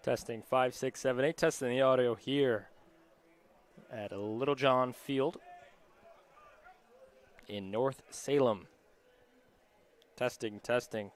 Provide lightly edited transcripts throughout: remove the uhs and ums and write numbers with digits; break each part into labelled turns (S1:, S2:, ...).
S1: Testing 5, 6, 7, 8. Testing the audio here at Little John Field in North Salem. Testing, testing.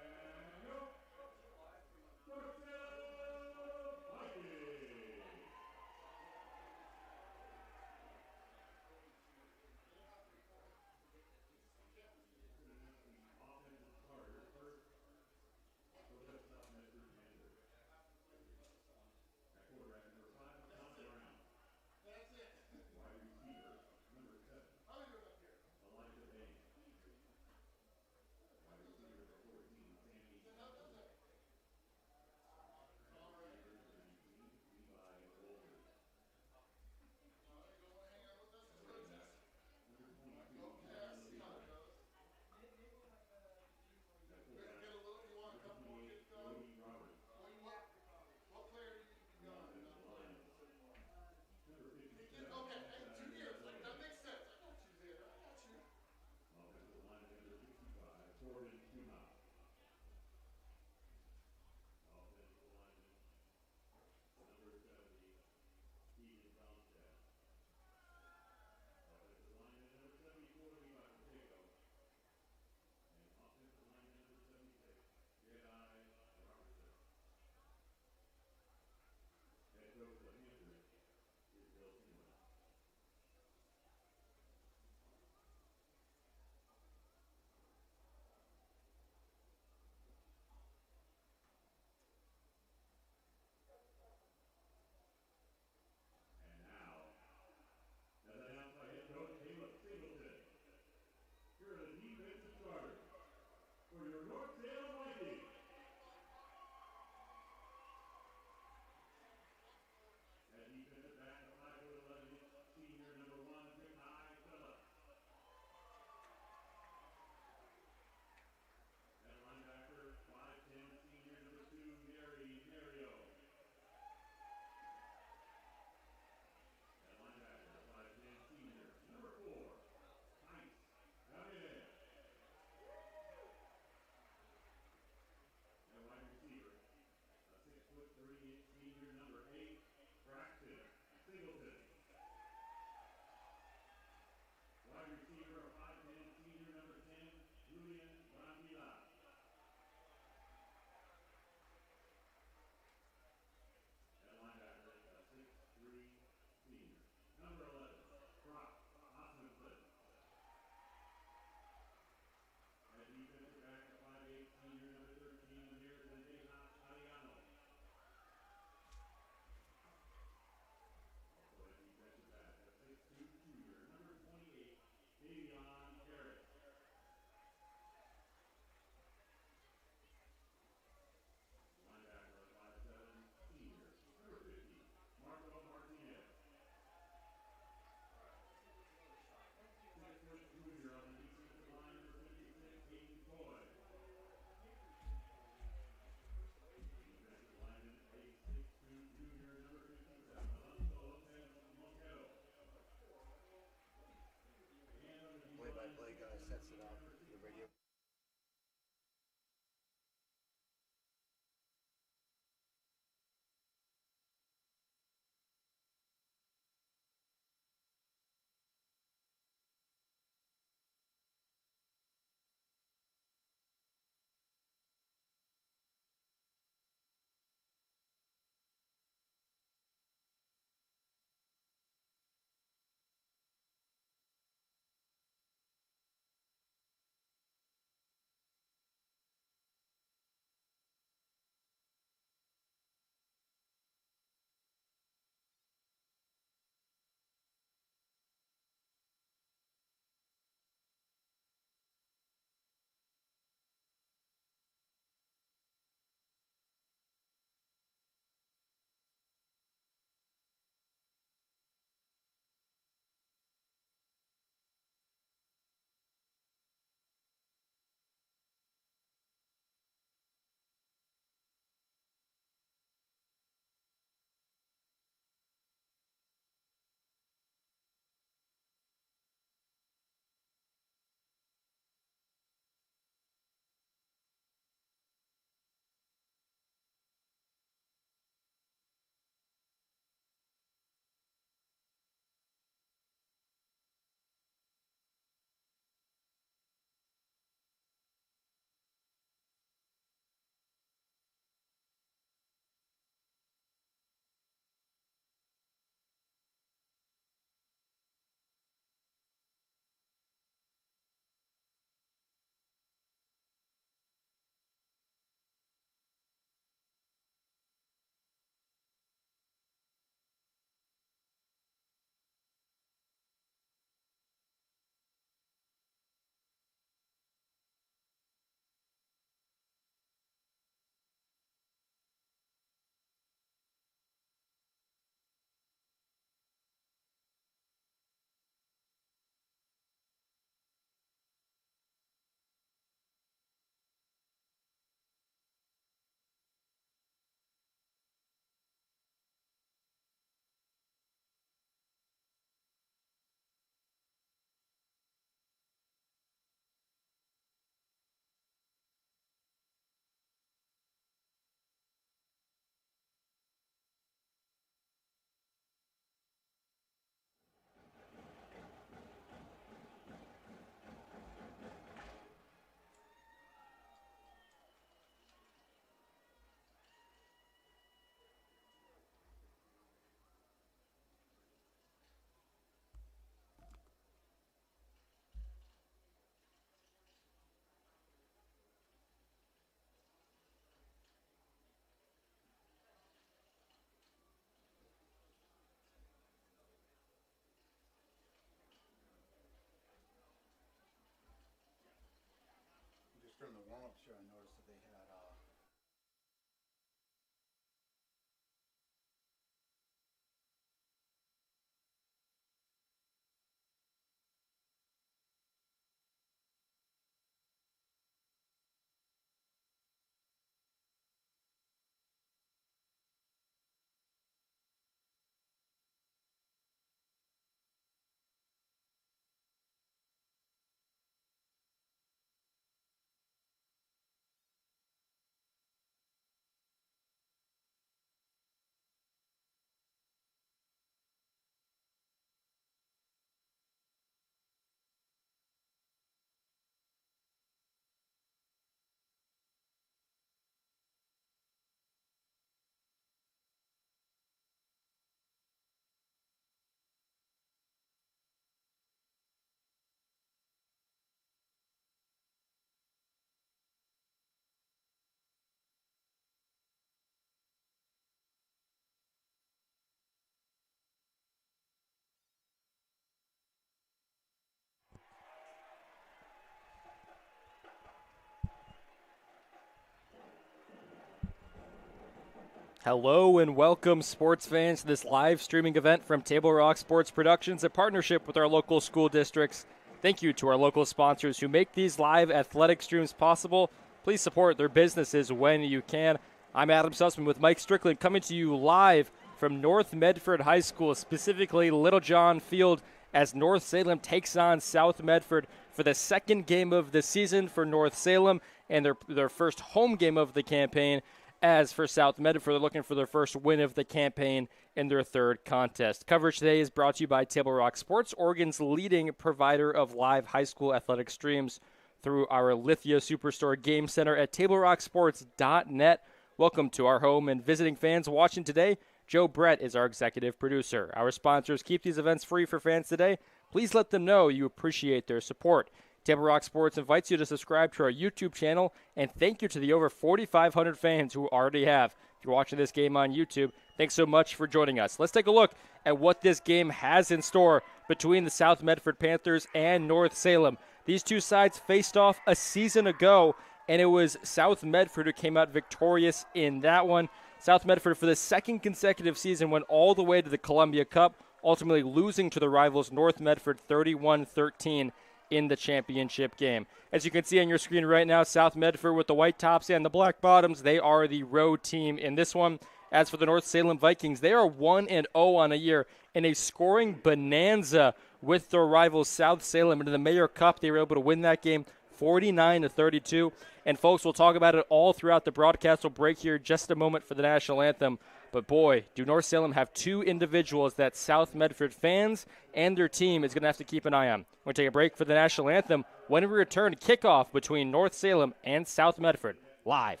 S1: Hello and welcome, sports fans, to this live streaming event from Table Rock Sports Productions in partnership with our local school districts. Thank you to our local sponsors who make these live athletic streams possible. Please support their businesses when you can. I'm Adam Sussman with Mike Strickland coming to you live from North Medford High School, specifically Little John Field, as North Salem takes on South Medford for the second game of the season for North Salem and their first home game of the campaign. As for South Medford, they're looking for their first win of the campaign in their third contest. Coverage today is brought to you by Table Rock Sports, Oregon's leading provider of live high school athletic streams through our Lithia Superstore Game Center at TableRockSports.net. Welcome to our home and visiting fans watching today. Joe Brett is our executive producer. Our sponsors keep these events free for fans today. Please let them know you appreciate their support. Table Rock Sports invites you to subscribe to our YouTube channel, and thank you to the over 4,500 fans who already have. If you're watching this game on YouTube, thanks so much for joining us. Let's take a look at what this game has in store between the South Medford Panthers and North Salem. These two sides faced off a season ago, and it was South Medford who came out victorious in that one. South Medford, for the second consecutive season, went all the way to the Columbia Cup, ultimately losing to the rivals North Medford 31-13. In the championship game. As you can see on your screen right now, South Medford with the white tops and the black bottoms, they are the road team in this one. As for the North Salem Vikings, they are 1-0 on a year in a scoring bonanza with their rivals South Salem. And in the Mayor Cup, they were able to win that game 49-32. And folks, we'll talk about it all throughout the broadcast. We'll break here just a moment for the national anthem. But boy, do North Salem have two individuals that South Medford fans and their team is going to have to keep an eye on. We're going to take a break for the national anthem. When we return, kickoff between North Salem and South Medford, live.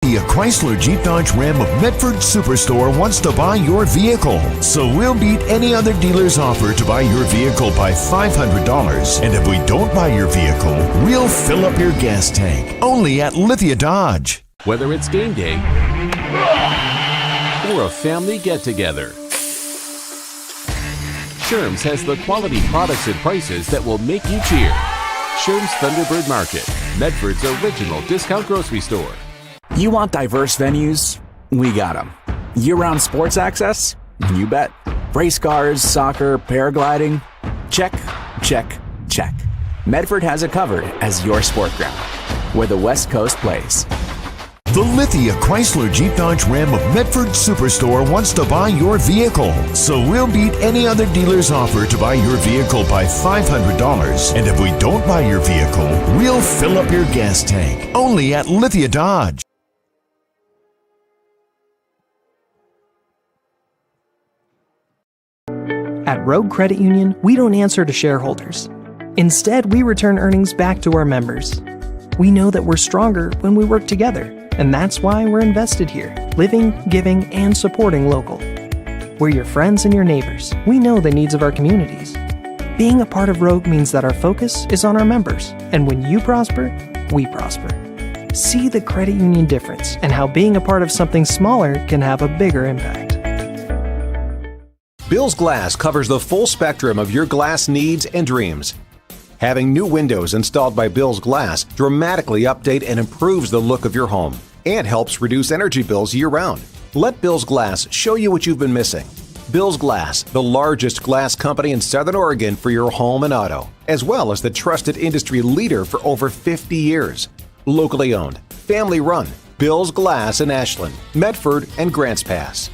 S2: The Chrysler Jeep Dodge Ram of Medford Superstore wants to buy your vehicle. So we'll beat any other dealer's offer to buy your vehicle by $500. And if we don't buy your vehicle, we'll fill up your gas tank. Only at Lithia Dodge.
S3: Whether it's game day or a family get-together, Sherm's has the quality products and prices that will make you cheer. Sherm's Thunderbird Market, Medford's original discount grocery store.
S4: You want diverse venues? We got them. Year-round sports access? You bet. Race cars, soccer, paragliding? Check, check, check. Medford has it covered as your sport ground, where the West Coast plays.
S2: The Lithia Chrysler Jeep Dodge Ram of Medford Superstore wants to buy your vehicle. So we'll beat any other dealer's offer to buy your vehicle by $500. And if we don't buy your vehicle, we'll fill up your gas tank. Only at Lithia Dodge.
S5: At Rogue Credit Union, we don't answer to shareholders. Instead, we return earnings back to our members. We know that we're stronger when we work together, and that's why we're invested here, living, giving, and supporting local. We're your friends and your neighbors. We know the needs of our communities. Being a part of Rogue means that our focus is on our members, and when you prosper, we prosper. See the credit union difference and how being a part of something smaller can have a bigger impact.
S6: Bill's Glass covers the full spectrum of your glass needs and dreams. Having new windows installed by Bill's Glass dramatically update and improves the look of your home and helps reduce energy bills year-round. Let Bill's Glass show you what you've been missing. Bill's Glass, the largest glass company in Southern Oregon for your home and auto, as well as the trusted industry leader for over 50 years. Locally owned, family run, Bill's Glass in Ashland, Medford, and Grants Pass.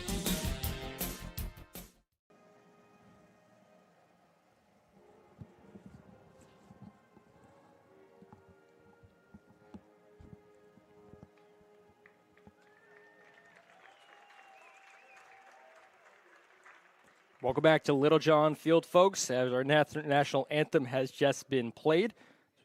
S1: Welcome back to Little John Field, folks, as our national anthem has just been played.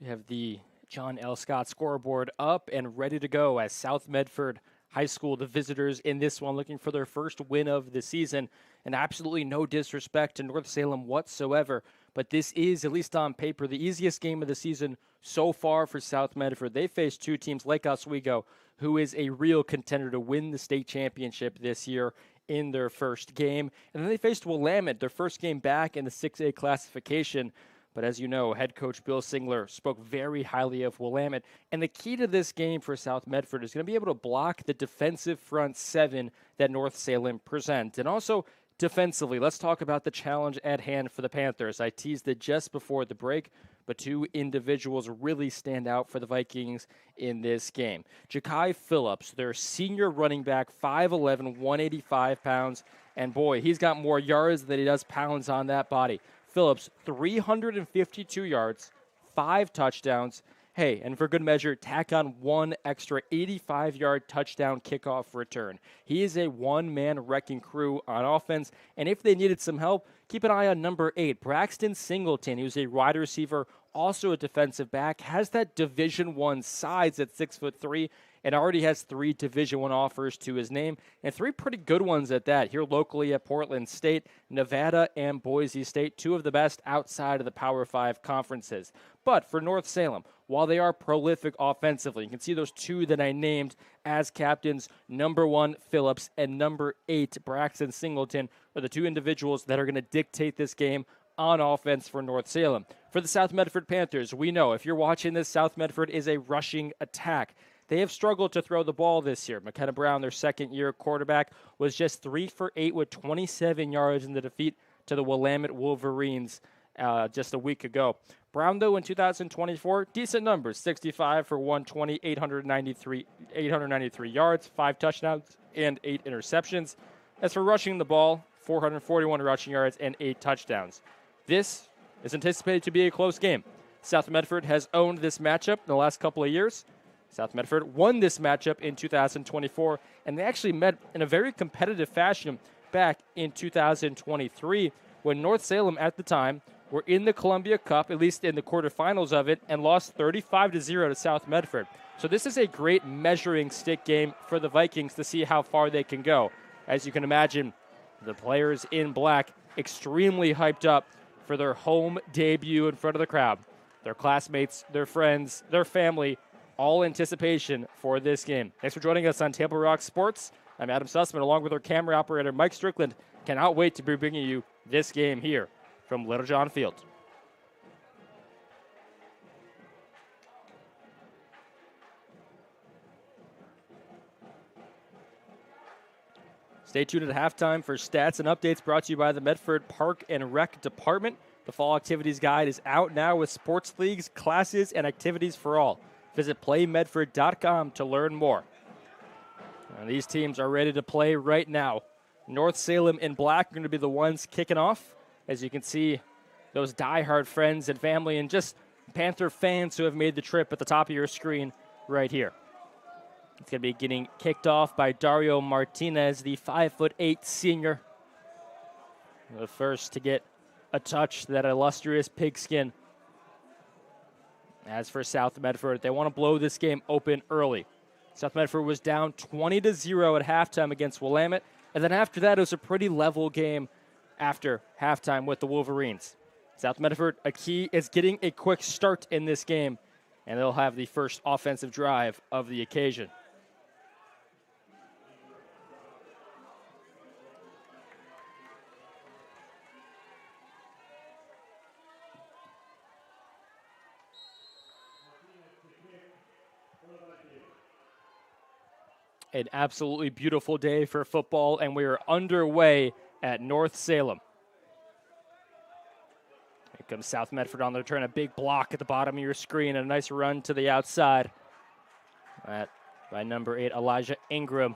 S1: We have the John L. Scott scoreboard up and ready to go as South Medford High School, the visitors in this one, looking for their first win of the season. And absolutely no disrespect to North Salem whatsoever, but this is, at least on paper, the easiest game of the season so far for South Medford. They face two teams, Lake Oswego, who is a real contender to win the state championship this year, in their first game. And then they faced Willamette, their first game back in the 6A classification. But as you know, head coach Bill Singler spoke very highly of Willamette. And the key to this game for South Medford is going to be able to block the defensive front seven that North Salem presents. And also defensively, let's talk about the challenge at hand for the Panthers. I teased it just before the break, but two individuals really stand out for the Vikings in this game. Ja'Kai Phillips, their senior running back, 5'11", 185 pounds, and boy, he's got more yards than he does pounds on that body. Phillips, 352 yards, 5 touchdowns. Hey, and for good measure, tack on one extra 85-yard touchdown kickoff return. He is a one-man wrecking crew on offense, and if they needed some help, keep an eye on number 8, Braxton Singleton, who's a wide receiver, also a defensive back, has that Division I size at 6'3", and already has 3 Division I offers to his name, and 3 pretty good ones at that, here locally at Portland State, Nevada, and Boise State, 2 of the best outside of the Power 5 conferences. But for North Salem, while they are prolific offensively, you can see those 2 that I named as captains, number 1, Phillips, and number 8, Braxton Singleton, are the 2 individuals that are going to dictate this game on offense for North Salem. For the South Medford Panthers, we know if you're watching this, South Medford is a rushing attack. They have struggled to throw the ball this year. McKenna Brown, their second-year quarterback, was just 3 for 8 with 27 yards in the defeat to the Willamette Wolverines just a week ago. Brown, though, in 2024, decent numbers, 65 for 120, 893 yards, 5 touchdowns, and 8 interceptions. As for rushing the ball, 441 rushing yards and 8 touchdowns. This is anticipated to be a close game. South Medford has owned this matchup in the last couple of years. South Medford won this matchup in 2024, and they actually met in a very competitive fashion back in 2023 when North Salem at the time were in the Columbia Cup, at least in the quarterfinals of it, and lost 35-0 to South Medford. So this is a great measuring stick game for the Vikings to see how far they can go. As you can imagine, the players in black extremely hyped up for their home debut in front of the crowd. Their classmates, their friends, their family, all anticipation for this game. Thanks for joining us on Table Rock Sports. I'm Adam Sussman, along with our camera operator, Mike Strickland. Cannot wait to be bringing you this game here from Little John Field. Stay tuned at halftime for stats and updates brought to you by the Medford Park and Rec Department. The Fall Activities Guide is out now with sports leagues, classes, and activities for all. Visit playmedford.com to learn more. And these teams are ready to play right now. North Salem in black are going to be the ones kicking off. As you can see, those diehard friends and family and just Panther fans who have made the trip at the top of your screen right here. It's going to be getting kicked off by Dario Martinez, the 5'8" senior. The first to get a touch, that illustrious pigskin. As for South Medford, they want to blow this game open early. South Medford was down 20-0 at halftime against Willamette, and then after that, it was a pretty level game after halftime with the Wolverines. South Medford, a key is getting a quick start in this game, and they'll have the first offensive drive of the occasion. An absolutely beautiful day for football, and we are underway at North Salem. Here comes South Medford on the return. A big block at the bottom of your screen, and a nice run to the outside by number 8, Elijah Ingram.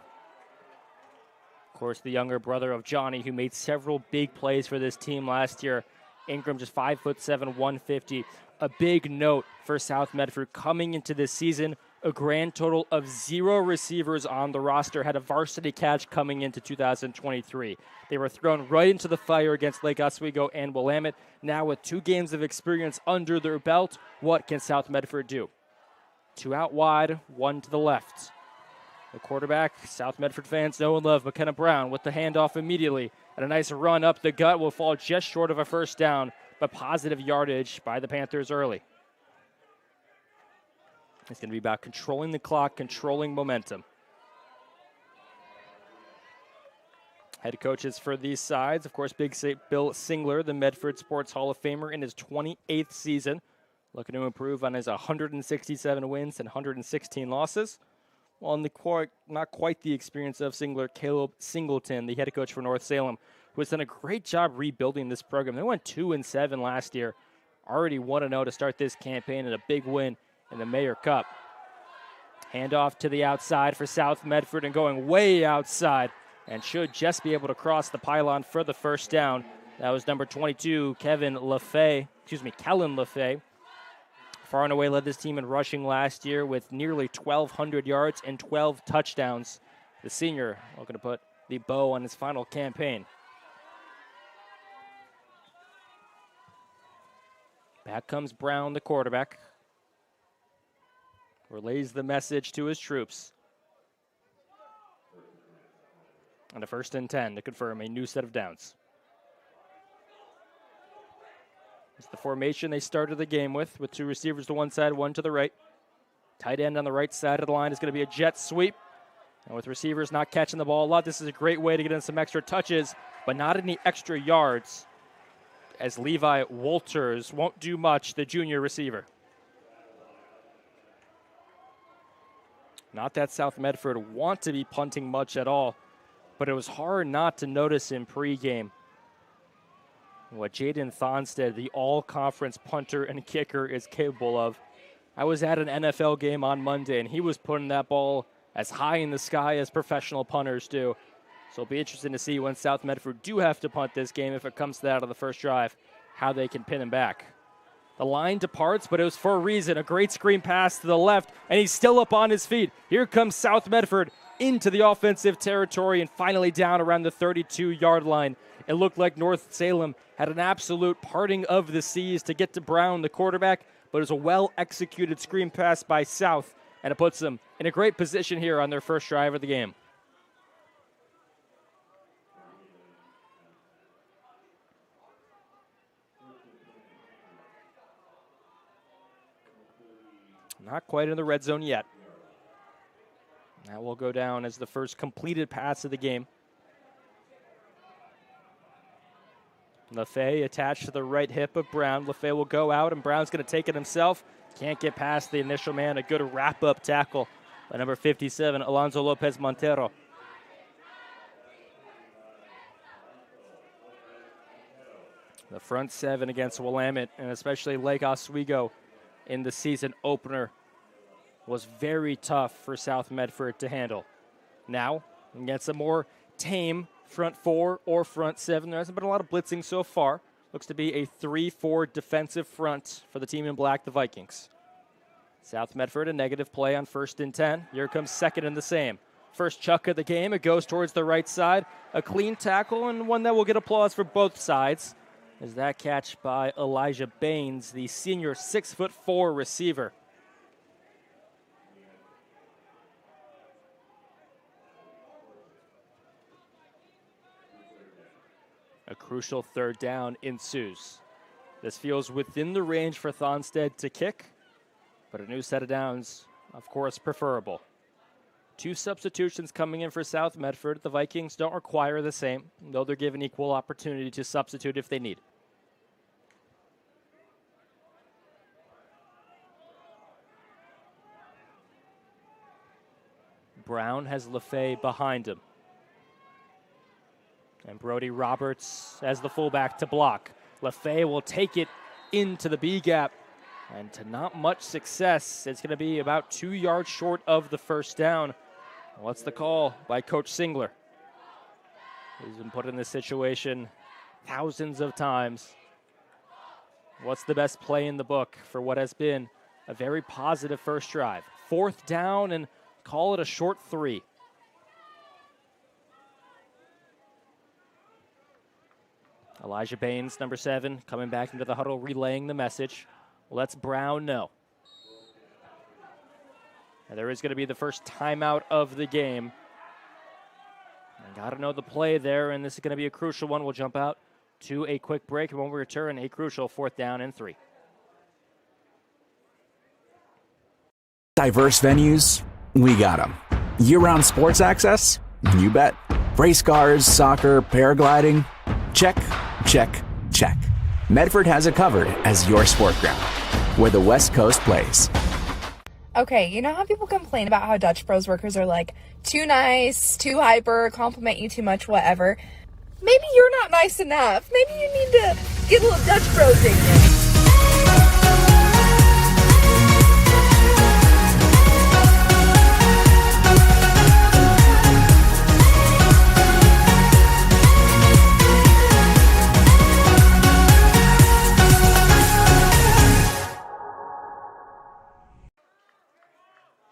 S1: Of course, the younger brother of Johnny, who made several big plays for this team last year. Ingram just 5'7", 150. A big note for South Medford coming into this season. A grand total of 0 receivers on the roster had a varsity catch coming into 2023. They were thrown right into the fire against Lake Oswego and Willamette. Now with 2 games of experience under their belt, what can South Medford do? 2 out wide, 1 to the left. The quarterback, South Medford fans know and love, McKenna Brown with the handoff immediately. And a nice run up the gut will fall just short of a first down, but positive yardage by the Panthers early. It's going to be about controlling the clock, controlling momentum. Head coaches for these sides, of course, Big Bill Singler, the Medford Sports Hall of Famer in his 28th season, looking to improve on his 167 wins and 116 losses. Well, not quite the experience of Singler, Caleb Singleton, the head coach for North Salem, who has done a great job rebuilding this program. They went 2-7 last year, already 1-0 to start this campaign, and a big win in the Mayor Cup. Handoff to the outside for South Medford, and going way outside, and should just be able to cross the pylon for the first down. That was number 22, Kellen LaFay. Far and away led this team in rushing last year with nearly 1,200 yards and 12 touchdowns. The senior looking to put the bow on his final campaign. Back comes Brown, the quarterback. Relays the message to his troops. And a 1st and 10 to confirm a new set of downs. It's the formation they started the game with 2 receivers to one side, 1 to the right. Tight end on the right side of the line is going to be a jet sweep. And with receivers not catching the ball a lot, this is a great way to get in some extra touches, but not any extra yards, as Levi Walters won't do much, the junior receiver. Not that South Medford want to be punting much at all, but it was hard not to notice in pregame what Jaden Thonstead, the all-conference punter and kicker, is capable of. I was at an NFL game on Monday, and he was putting that ball as high in the sky as professional punters do. So it'll be interesting to see when South Medford do have to punt this game, if it comes to that on the first drive, how they can pin him back. The line departs, but it was for a reason. A great screen pass to the left, and he's still up on his feet. Here comes South Medford into the offensive territory and finally down around the 32-yard line. It looked like North Salem had an absolute parting of the seas to get to Brown, the quarterback, but it was a well-executed screen pass by South, and it puts them in a great position here on their first drive of the game. Not quite in the red zone yet. That will go down as the first completed pass of the game. LaFay attached to the right hip of Brown. LaFay will go out, and Brown's going to take it himself. Can't get past the initial man. A good wrap-up tackle by number 57, Alonzo Lopez Montero. The front 7 against Willamette, and especially Lake Oswego in the season opener, was very tough for South Medford to handle. Now, against a more tame front 4 or front 7, there hasn't been a lot of blitzing so far. Looks to be a 3-4 defensive front for the team in black, the Vikings. South Medford, a negative play on 1st and 10. Here comes 2nd and the same. First chuck of the game, it goes towards the right side. A clean tackle, and one that will get applause for both sides, is that catch by Elijah Baines, the senior 6'4" receiver. A crucial 3rd down ensues. This feels within the range for Thonstead to kick, but a new set of downs, of course, preferable. 2 substitutions coming in for South Medford. The Vikings don't require the same, though they're given equal opportunity to substitute if they need. Brown has LaFay behind him. And Brody Roberts as the fullback to block. LaFay will take it into the B gap. And to not much success, it's going to be about 2 yards short of the first down. What's the call by Coach Singler? He's been put in this situation thousands of times. What's the best play in the book for what has been a very positive first drive? 4th down and call it a short 3. Elijah Baines, number 7, coming back into the huddle, relaying the message. Lets Brown know. And there is going to be the first timeout of the game. Got to know the play there, and this is going to be a crucial one. We'll jump out to a quick break, and when we return, a crucial 4th down and 3.
S4: Diverse venues, we got them. Year-round sports access? You bet. Race cars, soccer, paragliding? Check, check, check. Medford has it covered as your sport ground, where the West Coast plays.
S7: Okay, you know how people complain about how Dutch Bros workers are like too nice, too hyper, compliment you too much, whatever? Maybe you're not nice enough. Maybe you need to get a little Dutch Bros in you.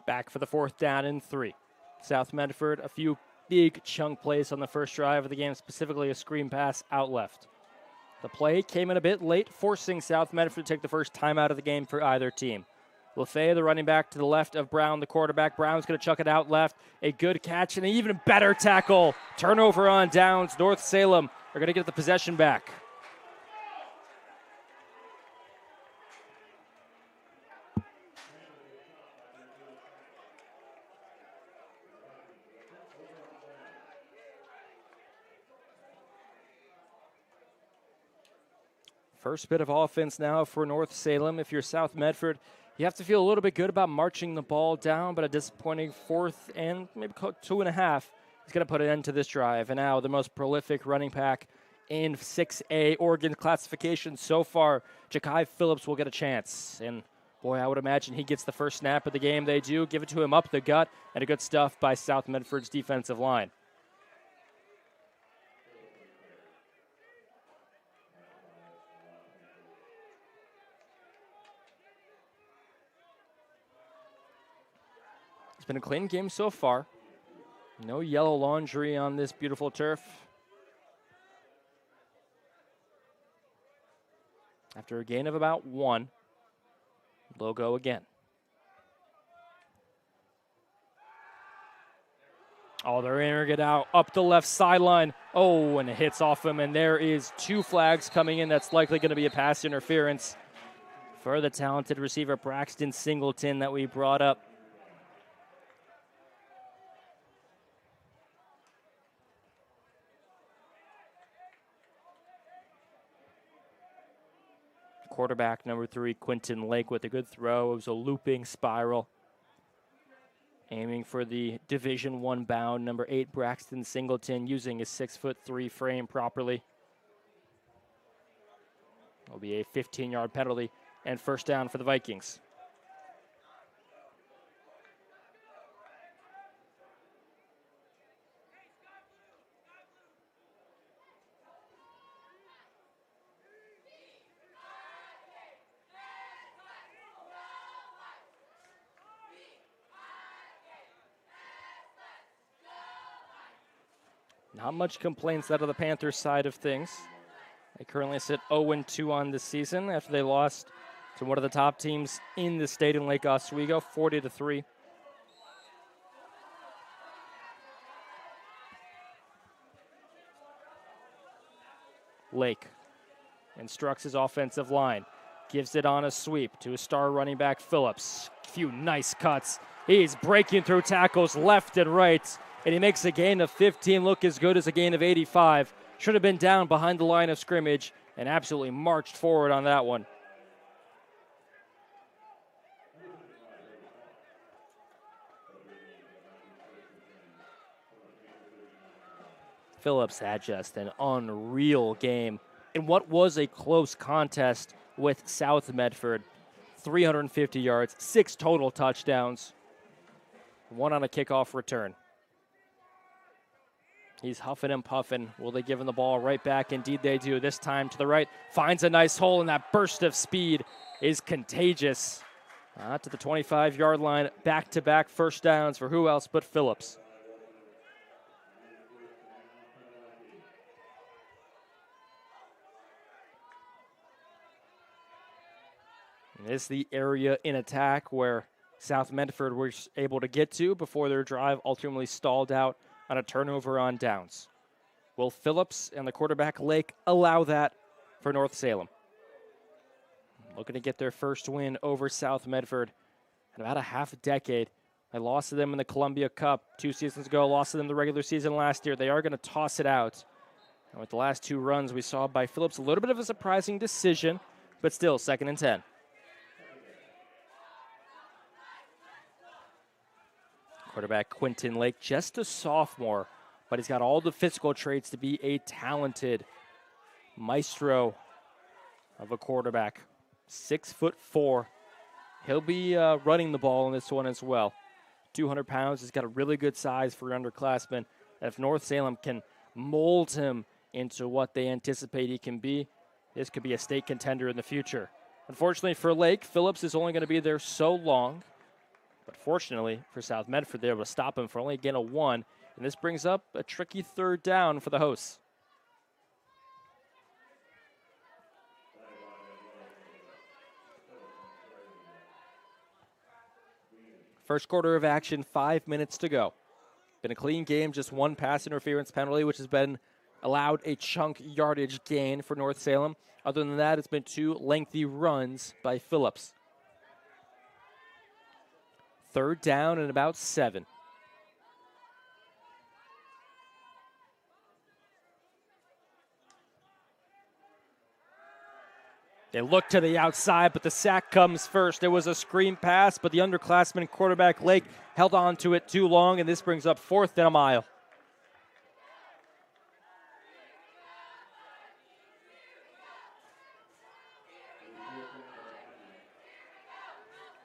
S1: Back for the 4th down and 3. South Medford, a few big chunk plays on the first drive of the game, specifically a screen pass out left. The play came in a bit late, forcing South Medford to take the first time out of the game for either team. LaFay, the running back, to the left of Brown, the quarterback. Brown's going to chuck it out left. A good catch and an even better tackle. Turnover on downs. North Salem are going to get the possession back. First bit of offense now for North Salem. If you're South Medford, you have to feel a little bit good about marching the ball down, but a disappointing 4th and maybe 2.5 is going to put an end to this drive. And now the most prolific running back in 6A Oregon classification so far, Ja'Kai Phillips, will get a chance. And boy, I would imagine he gets the first snap of the game. They do give it to him up the gut, and a good stuff by South Medford's defensive line. It's been a clean game so far. No yellow laundry on this beautiful turf. After a gain of about 1, they'll go again. Oh, they're airing it out up the left sideline. Oh, and it hits off him, and there is 2 flags coming in. That's likely going to be a pass interference for the talented receiver Braxton Singleton that we brought up. Quarterback number 3, Quinton Lake, with a good throw. It was a looping spiral. Aiming for the Division I bound, number 8, Braxton Singleton, using his 6'3" frame properly. It'll be a 15-yard penalty and first down for the Vikings. Not much complaints out of the Panthers side of things. They currently sit 0-2 on this season after they lost to one of the top teams in the state in Lake Oswego, 40-3. Lake instructs his offensive line, gives it on a sweep to a star running back, Phillips. Few nice cuts. He's breaking through tackles left and right, and he makes a gain of 15 look as good as a gain of 85. Should have been down behind the line of scrimmage and absolutely marched forward on that one. Phillips had just an unreal game in what was a close contest with South Medford. 350 yards, 6 total touchdowns, 1 on a kickoff return. He's huffing and puffing. Will they give him the ball right back? Indeed they do. This time to the right. Finds a nice hole, and that burst of speed is contagious. To the 25-yard line. Back-to-back first downs for who else but Phillips. And this is the area in attack where South Medford was able to get to before their drive ultimately stalled out on a turnover on downs. Will Phillips and the quarterback Lake allow that for North Salem? Looking to get their first win over South Medford in about a half a decade. They lost to them in the Columbia Cup 2 seasons ago, lost to them the regular season last year. They are going to toss it out. And with the last 2 runs we saw by Phillips, a little bit of a surprising decision, but still 2nd and 10. Quarterback Quinton Lake, just a sophomore, but he's got all the physical traits to be a talented maestro of a quarterback. 6'4". He'll be running the ball in this one as well. 200 pounds. He's got a really good size for an underclassman. And if North Salem can mold him into what they anticipate he can be, this could be a state contender in the future. Unfortunately for Lake, Phillips is only going to be there so long. But fortunately for South Medford, they're able to stop him for only again a 1. And this brings up a tricky 3rd down for the hosts. First quarter of action, 5 minutes to go. Been a clean game, just 1 pass interference penalty, which has been allowed a chunk yardage gain for North Salem. Other than that, it's been 2 lengthy runs by Phillips. 3rd down and about 7. They look to the outside, but the sack comes first. There was a screen pass, but the underclassman quarterback Lake held on to it too long, and this brings up 4th and a mile.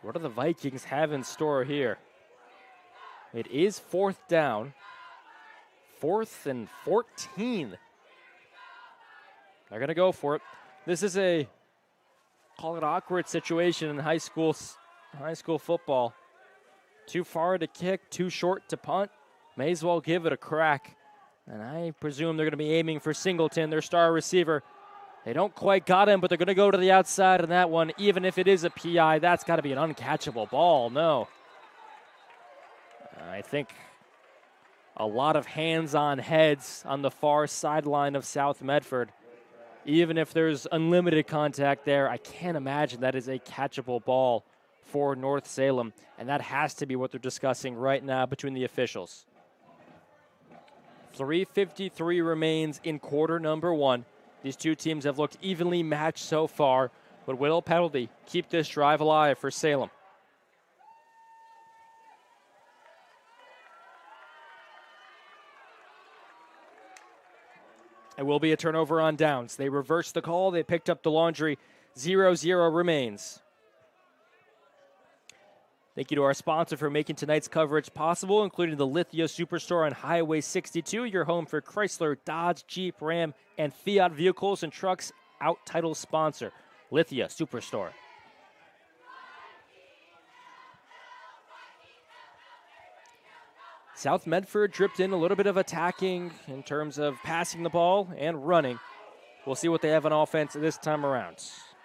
S1: What do the Vikings have in store here? It is 4th down. 4th and 14. They're going to go for it. This is a, call it awkward situation in high school football. Too far to kick, too short to punt. May as well give it a crack. And I presume they're going to be aiming for Singleton, their star receiver. They don't quite got him, but they're going to go to the outside on that one. Even if it is a PI, that's got to be an uncatchable ball. No. I think a lot of hands-on heads on the far sideline of South Medford. Even if there's unlimited contact there, I can't imagine that is a catchable ball for North Salem. And that has to be what they're discussing right now between the officials. 3:53 remains in quarter number 1. These two teams have looked evenly matched so far, but will a penalty keep this drive alive for Salem? It will be a turnover on downs. They reversed the call. They picked up the laundry. 0-0 remains. Thank you to our sponsor for making tonight's coverage possible, including the Lithia Superstore on Highway 62, your home for Chrysler, Dodge, Jeep, Ram, and Fiat vehicles and trucks. Out title sponsor, Lithia Superstore. South Medford dripped in a little bit of attacking in terms of passing the ball and running. We'll see what they have on offense this time around.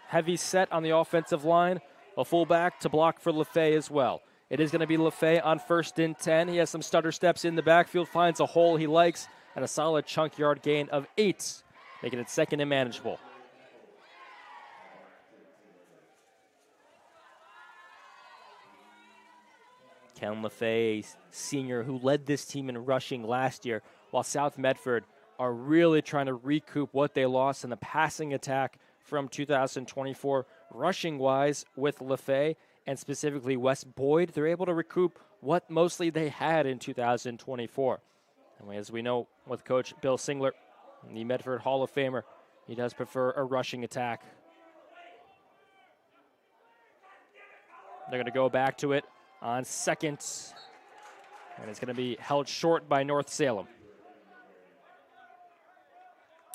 S1: Heavy set on the offensive line. A fullback to block for LaFay as well. It is going to be LaFay on 1st and 10. He has some stutter steps in the backfield, finds a hole he likes, and a solid chunk yard gain of 8, making it 2nd and manageable. Ken LaFay, senior, who led this team in rushing last year, while South Medford are really trying to recoup what they lost in the passing attack from 2024. Rushing-wise with LaFay and specifically Wes Boyd, they're able to recoup what mostly they had in 2024. And as we know with Coach Bill Singler, the Medford Hall of Famer, he does prefer a rushing attack. They're going to go back to it on second, and it's going to be held short by North Salem.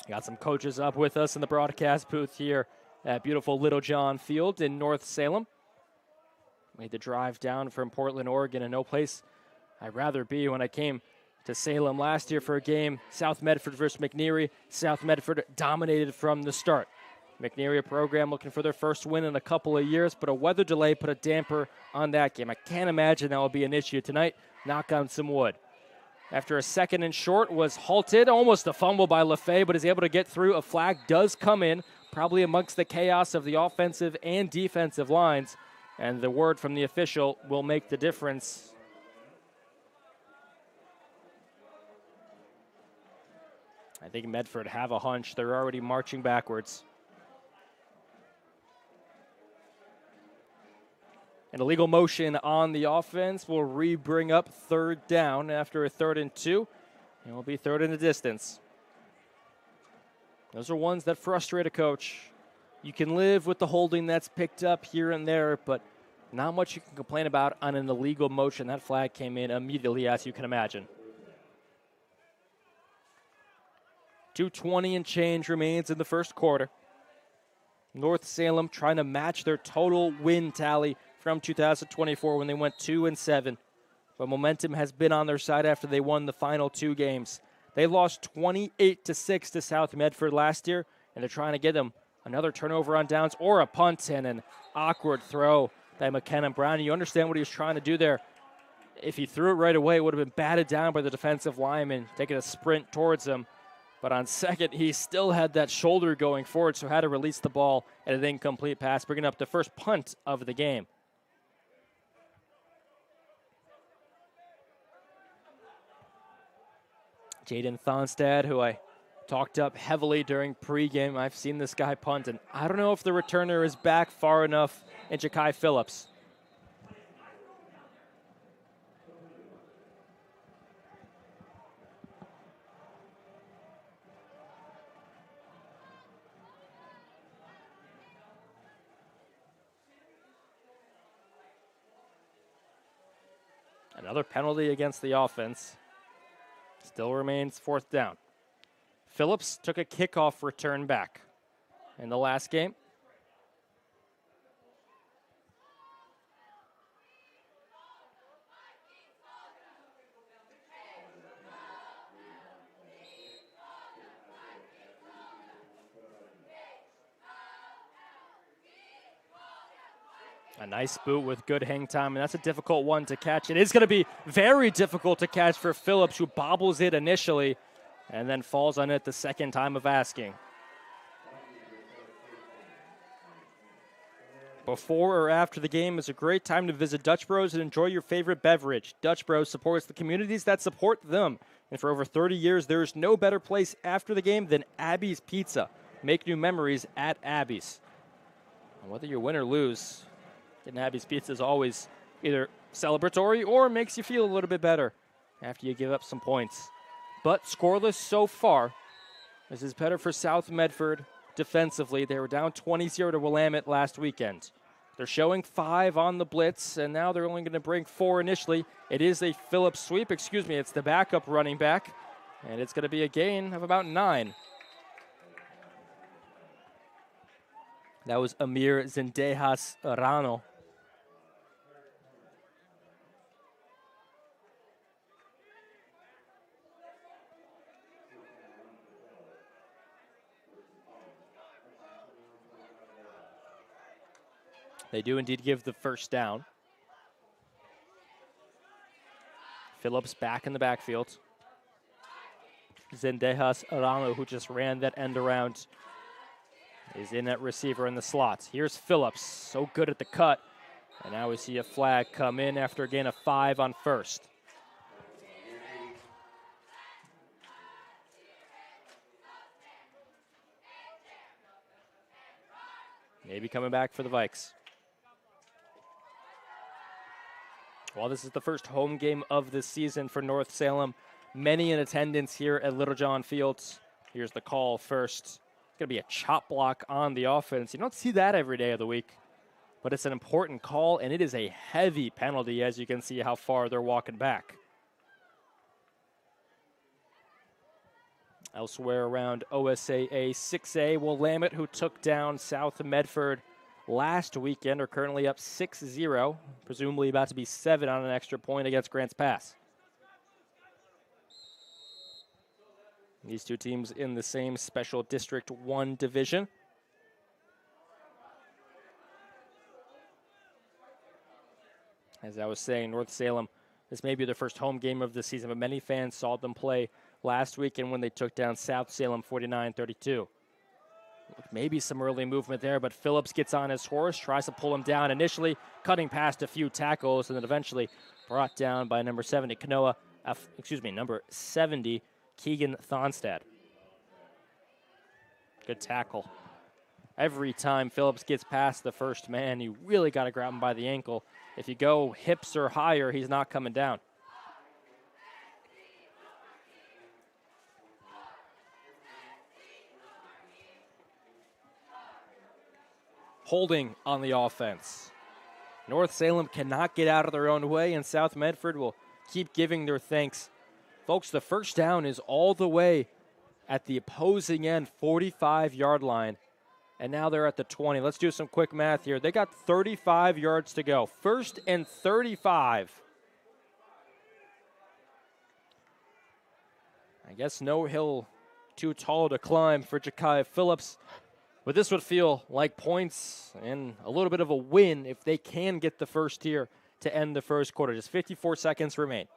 S1: Got some coaches up with us in the broadcast booth here at beautiful Little John Field in North Salem. Made the drive down from Portland, Oregon, and no place I'd rather be when I came to Salem last year for a game. South Medford versus McNeary. South Medford dominated from the start. McNeary, a program looking for their first win in a couple of years, but a weather delay put a damper on that game. I can't imagine that will be an issue tonight. Knock on some wood. After a second and short was halted, almost a fumble by LaFay, but is able to get through. A flag does come in, probably amongst the chaos of the offensive and defensive lines, and the word from the official will make the difference. I think Medford have a hunch. They're already marching backwards. An illegal motion on the offense will bring up third down after a 3rd and 2. It will be third in the distance. Those are ones that frustrate a coach. You can live with the holding that's picked up here and there, but not much you can complain about on an illegal motion. That flag came in immediately, as you can imagine. 2:20 and change remains in the first quarter. North Salem trying to match their total win tally from 2024 when they went 2-7. But momentum has been on their side after they won the final 2 games. They lost 28-6 to South Medford last year, and they're trying to get them another turnover on downs or a punt and an awkward throw by McKenna Brown. You understand what he was trying to do there. If he threw it right away, it would have been batted down by the defensive lineman, taking a sprint towards him. But on second, he still had that shoulder going forward, so had to release the ball at an incomplete pass, bringing up the first punt of the game. Jaden Thonstad, who I talked up heavily during pregame. I've seen this guy punt, and I don't know if the returner is back far enough in Ja'Kai Phillips. Another penalty against the offense. Still remains 4th down. Phillips took a kickoff return back in the last game. A nice boot with good hang time, and that's a difficult one to catch. It is going to be very difficult to catch for Phillips, who bobbles it initially and then falls on it the second time of asking. Before or after the game is a great time to visit Dutch Bros and enjoy your favorite beverage. Dutch Bros supports the communities that support them. And for over 30 years, there is no better place after the game than Abby's Pizza. Make new memories at Abby's. And whether you win or lose, getting Abby's Pizza is always either celebratory or makes you feel a little bit better after you give up some points. But scoreless so far. This is better for South Medford defensively. They were down 20-0 to Willamette last weekend. They're showing 5 on the blitz, and now they're only going to bring 4 initially. It is a Phillips sweep. It's the backup running back, and it's going to be a gain of about 9. That was Amir Zendejas Arano. They do indeed give the first down. Phillips back in the backfield. Zendejas Arano, who just ran that end around, is in that receiver in the slot. Here's Phillips, so good at the cut. And now we see a flag come in after a gain of 5 on first. Maybe coming back for the Vikes. Well, this is the first home game of the season for North Salem. many in attendance here at Littlejohn Fields. Here's the call first. It's going to be a chop block on the offense. You don't see that every day of the week, but it's an important call, and it is a heavy penalty, as you can see how far they're walking back. Elsewhere around OSAA 6A, Willamette, who took down South Medford last weekend, are currently up 6-0, presumably about to be 7 on an extra point against Grants Pass. These two teams in the same Special District 1 division. As I was saying, North Salem, this may be their first home game of the season, but many fans saw them play last weekend when they took down South Salem 49-32. Maybe some early movement there, but Phillips gets on his horse, tries to pull him down initially, cutting past a few tackles, and then eventually brought down by number 70, number 70, Keegan Thonstad. Good tackle. Every time Phillips gets past the first man, you really got to grab him by the ankle. If you go hips or higher, he's not coming down. Holding on the offense. North Salem cannot get out of their own way, and South Medford will keep giving their thanks. Folks, the first down is all the way at the opposing end, 45-yard line, and now they're at the 20. Let's do some quick math here. They got 35 yards to go. 1st and 35. I guess no hill too tall to climb for Ja'Kai Phillips. But this would feel like points and a little bit of a win if they can get the first here to end the first quarter. Just 54 seconds remain.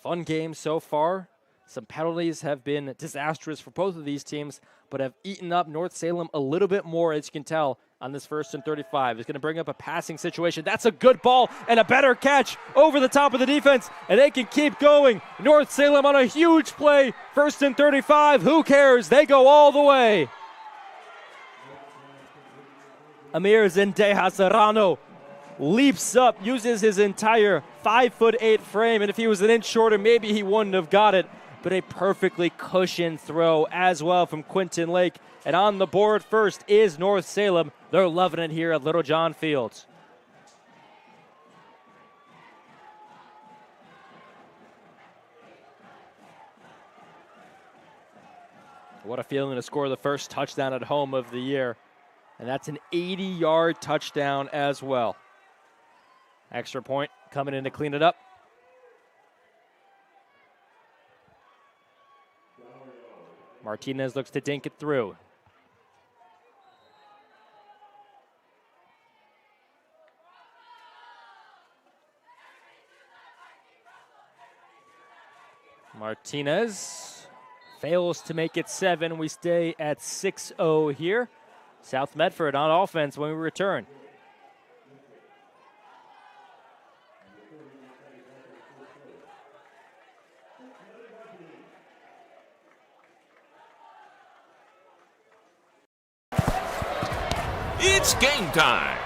S1: Fun game so far. Some penalties have been disastrous for both of these teams, but have eaten up North Salem a little bit more, as you can tell, on this 1st and 35. It's going to bring up a passing situation. That's a good ball and a better catch over the top of the defense, and they can keep going. North Salem on a huge play. 1st and 35. Who cares? They go all the way. Amir Zendeja Serrano leaps up, uses his entire 5'8" frame, and if he was an inch shorter, maybe he wouldn't have got it. But a perfectly cushioned throw as well from Quinton Lake. And on the board first is North Salem. They're loving it here at Littlejohn Fields. What a feeling to score the first touchdown at home of the year. And that's an 80-yard touchdown as well. Extra point coming in to clean it up. Martinez looks to dink it through. Martinez fails to make it 7. We stay at 6-0 here. South Medford on offense when we return.
S8: It's game time.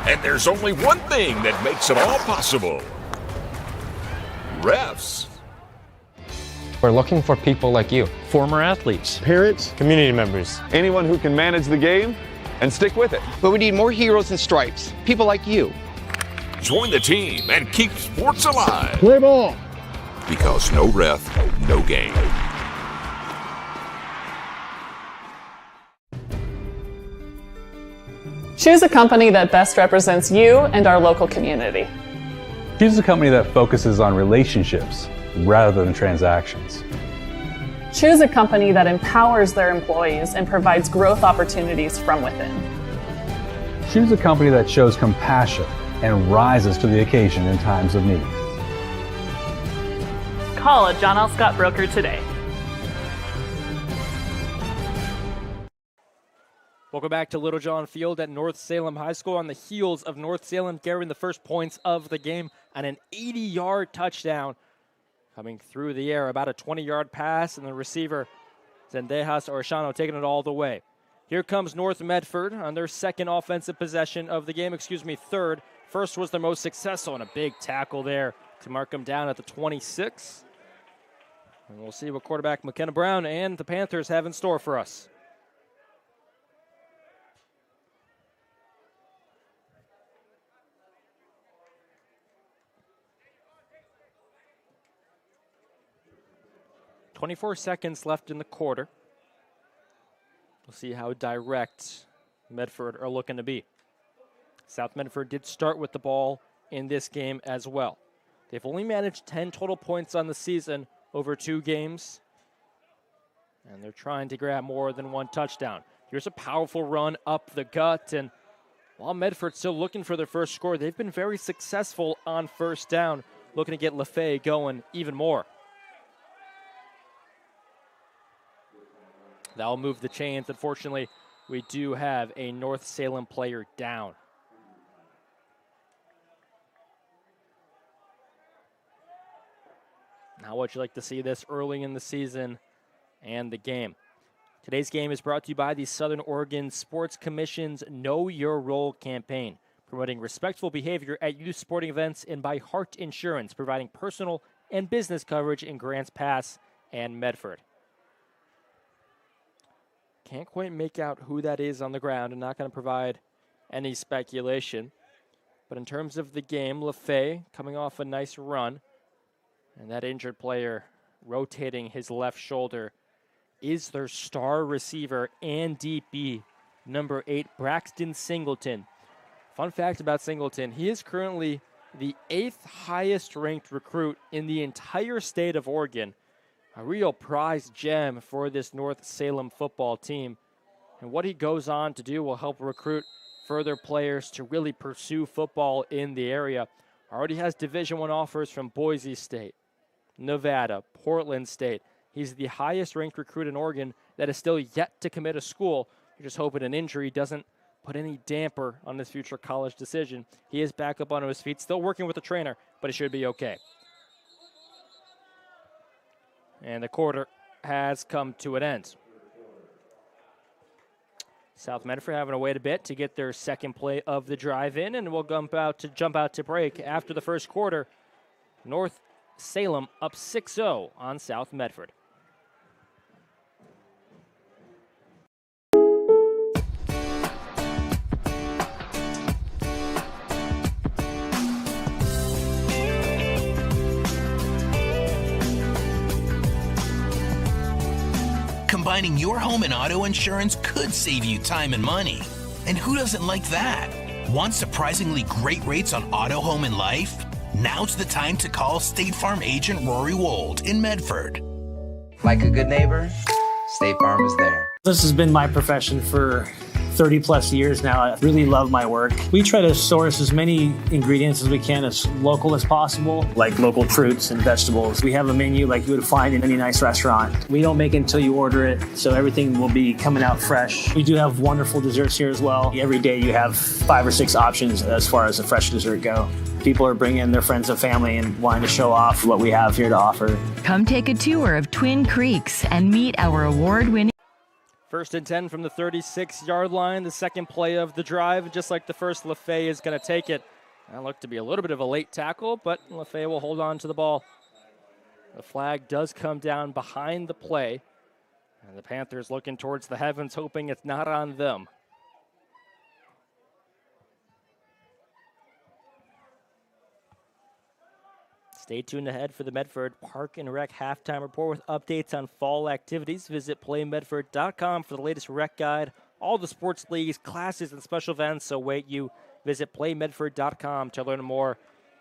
S8: And there's only one thing that makes it all possible. Refs.
S9: We're looking for people like you.
S10: Former athletes.
S11: Parents.
S10: Community members.
S11: Anyone who can manage the game and stick with it.
S12: But we need more heroes in stripes. People like you.
S8: Join the team and keep sports alive.
S11: Play ball.
S8: Because no ref, no game.
S13: Choose a company that best represents you and our local community.
S14: Choose a company that focuses on relationships rather than transactions.
S13: Choose a company that empowers their employees and provides growth opportunities from within.
S14: Choose a company that shows compassion and rises to the occasion in times of need.
S13: Call a John L. Scott broker today.
S1: Welcome back to Littlejohn Field at North Salem High School on the heels of North Salem carrying the first points of the game on an 80-yard touchdown. Coming through the air, about a 20-yard pass, and the receiver, Zendejas Orshano, taking it all the way. Here comes North Medford on their second offensive possession of the game, third. First was their most successful, and a big tackle there to mark them down at the 26. And we'll see what quarterback McKenna Brown and the Panthers have in store for us. "24 seconds left in the quarter. We'll see how direct Medford are looking to be. South Medford did start with the ball in this game as well. They've only managed 10 total points on the season over 2 games, and they're trying to grab more than 1 touchdown. Here's a powerful run up the gut, and while Medford's still looking for their first score, they've been very successful on first down, looking to get LaFay going even more. That'll move the chains. Unfortunately, we do have a North Salem player down. How would you like to see this early in the season and the game? Today's game is brought to you by the Southern Oregon Sports Commission's Know Your Role campaign, promoting respectful behavior at youth sporting events, and by Hart Insurance, providing personal and business coverage in Grants Pass and Medford. Can't quite make out who that is on the ground. I'm not going to provide any speculation. But in terms of the game, LaFay coming off a nice run. And that injured player rotating his left shoulder is their star receiver and DB, number 8, Braxton Singleton. Fun fact about Singleton, he is currently the 8th highest ranked recruit in the entire state of Oregon. A real prize gem for this North Salem football team. And what he goes on to do will help recruit further players to really pursue football in the area. Already has Division I offers from Boise State, Nevada, Portland State. He's the highest ranked recruit in Oregon that is still yet to commit a school. You're just hoping an injury doesn't put any damper on his future college decision. He is back up onto his feet, still working with the trainer, but he should be okay. And the quarter has come to an end. South Medford having to wait a bit to get their second play of the drive in, and we'll jump out to break after the first quarter. North Salem up 6-0 on South Medford.
S15: Combining your home and auto insurance could save you time and money. And who doesn't like that? Want surprisingly great rates on auto, home, and life? Now's the time to call State Farm agent Rory Wold in Medford.
S16: Like a good neighbor, State Farm is there.
S17: This has been my profession for 30 plus years now. I really love my work. We try to source as many ingredients as we can, as local as possible, like local fruits and vegetables. We have a menu like you would find in any nice restaurant. We don't make it until you order it, so everything will be coming out fresh. We do have wonderful desserts here as well. Every day you have 5 or 6 options as far as a fresh dessert go. People are bringing their friends and family and wanting to show off what we have here to offer.
S18: Come take a tour of Twin Creeks and meet our award-winning.
S1: First and 10 from the 36-yard line, the second play of the drive. Just like the first, LaFay is going to take it. That looked to be a little bit of a late tackle, but LaFay will hold on to the ball. The flag does come down behind the play, and the Panthers looking towards the heavens, hoping it's not on them. Stay tuned ahead for the Medford Park and Rec halftime report with updates on fall activities. Visit playmedford.com for the latest rec guide. All the sports leagues, classes, and special events await you. Visit playmedford.com to learn more.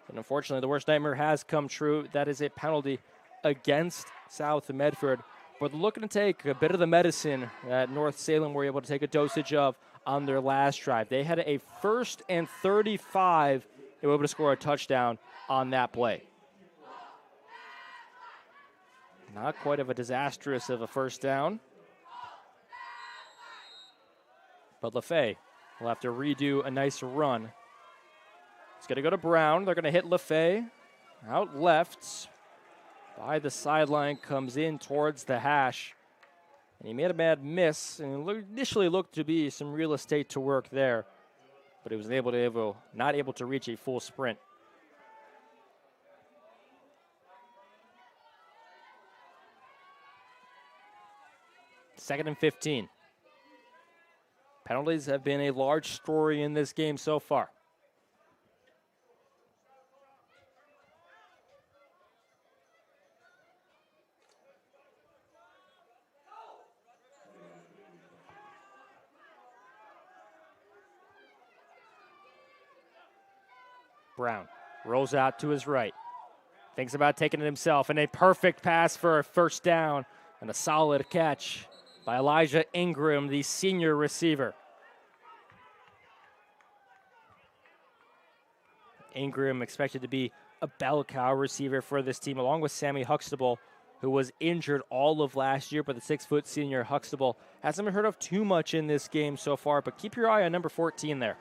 S1: And unfortunately, the worst nightmare has come true. That is a penalty against South Medford. But they're looking to take a bit of the medicine that North Salem were able to take a dosage of on their last drive. They had a 1st and 35. They were able to score a touchdown on that play. Not quite of a disastrous of a first down. But LaFay will have to redo a nice run. It's going to go to Brown. They're going to hit LaFay out left. By the sideline, comes in towards the hash. And he made a bad miss, and initially looked to be some real estate to work there. But he was not able to reach a full sprint. 2nd and 15. Penalties have been a large story in this game so far. Brown rolls out to his right. Thinks about taking it himself, and a perfect pass for a first down and a solid catch by Elijah Ingram, the senior receiver. Ingram expected to be a bell cow receiver for this team, along with Sammy Huxtable, who was injured all of last year, but the 6-foot senior Huxtable hasn't been heard of too much in this game so far, but keep your eye on number 14 there.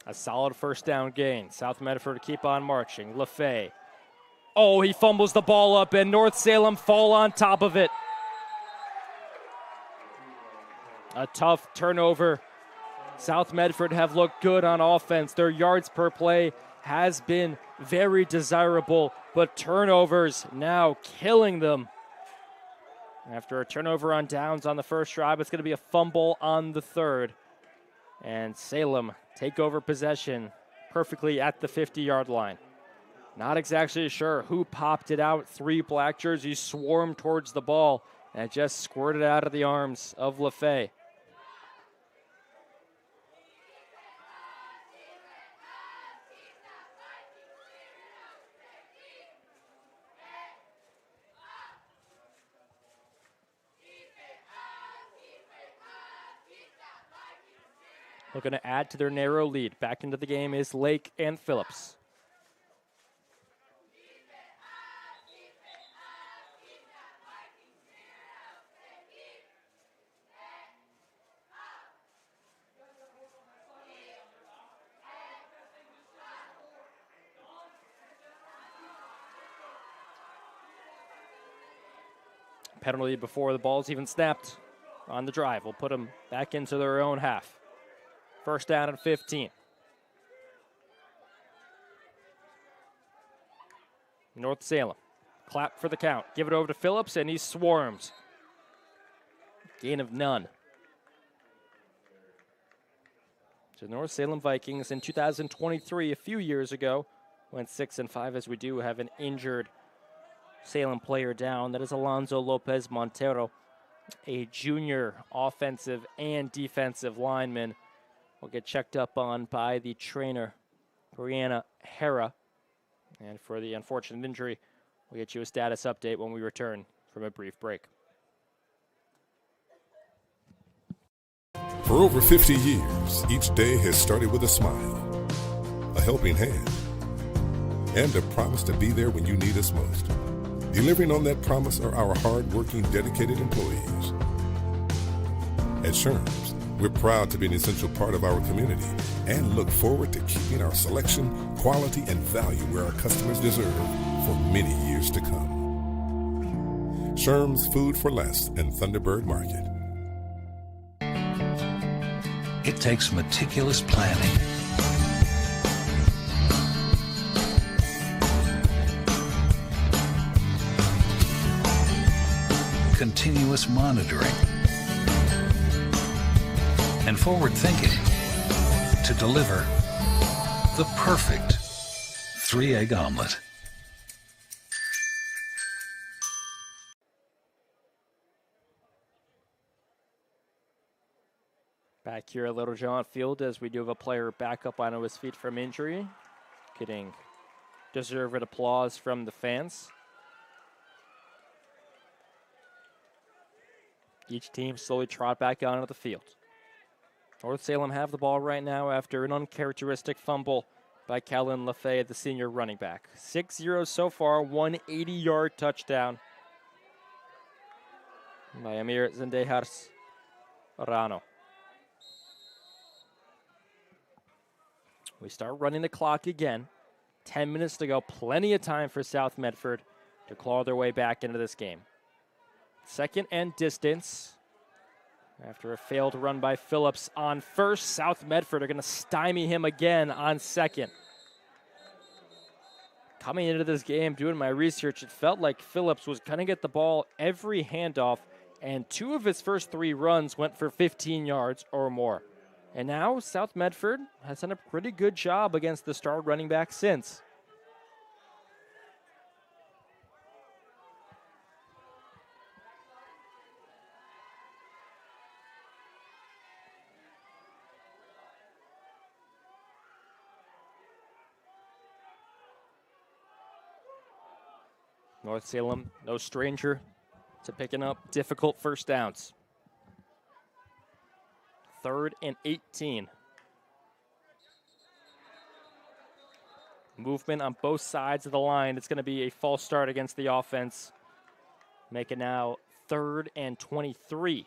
S1: A solid first down gain. South Medford keep on marching. LaFay. Oh, he fumbles the ball up, and North Salem fall on top of it. A tough turnover. South Medford have looked good on offense. Their yards per play has been very desirable, but turnovers now killing them. After a turnover on downs on the first drive, it's going to be a fumble on the third. And Salem take over possession perfectly at the 50-yard line. Not exactly sure who popped it out. 3 black jerseys swarmed towards the ball, and it just squirted out of the arms of LaFay. Looking to add to their narrow lead. Back into the game is Lake and Phillips. Penalty before the ball's even snapped on the drive. We'll put them back into their own half. First down and 15. North Salem. Clap for the count. Give it over to Phillips, and he swarms. Gain of none. So North Salem Vikings in 2023, a few years ago, went 6-5, as we do have an injured Salem player down. That is Alonzo Lopez Montero, a junior offensive and defensive lineman. Will get checked up on by the trainer, Brianna Hera. And for the unfortunate injury, we'll get you a status update when we return from a brief break.
S19: For over 50 years, each day has started with a smile, a helping hand, and a promise to be there when you need us most. Delivering on that promise are our hard-working, dedicated employees. At Sherms, we're proud to be an essential part of our community and look forward to keeping our selection, quality, and value where our customers deserve for many years to come. Sherms Food for Less and Thunderbird Market.
S20: It takes meticulous planning, continuous monitoring, and forward thinking to deliver the perfect 3-egg omelet.
S1: Back here at Little John Field, as we do have a player back up on his feet from injury, getting deserved applause from the fans. Each team slowly trot back onto the field. North Salem have the ball right now after an uncharacteristic fumble by Kellen LaFay, the senior running back. 6-0 so far, 180-yard touchdown by Amir Zendejas Arano. We start running the clock again. 10 minutes to go, plenty of time for South Medford to claw their way back into this game. Second and distance After a failed run by Phillips on first, South Medford are going to stymie him again on second. Coming into this game, doing my research, it felt like Phillips was going to get the ball every handoff, and 2 of his first 3 runs went for 15 yards or more. And now South Medford has done a pretty good job against the star running back since. North Salem, no stranger to picking up difficult first downs. 3rd and 18. Movement on both sides of the line. It's going to be a false start against the offense. Make it now 3rd and 23.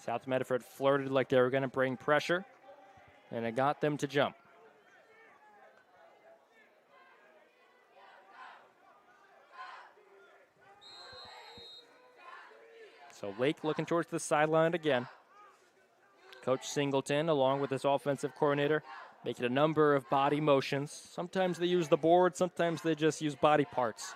S1: South Medford flirted like they were going to bring pressure, and it got them to jump. So Lake looking towards the sideline again. Coach Singleton, along with his offensive coordinator, making a number of body motions. Sometimes they use the board, sometimes they just use body parts.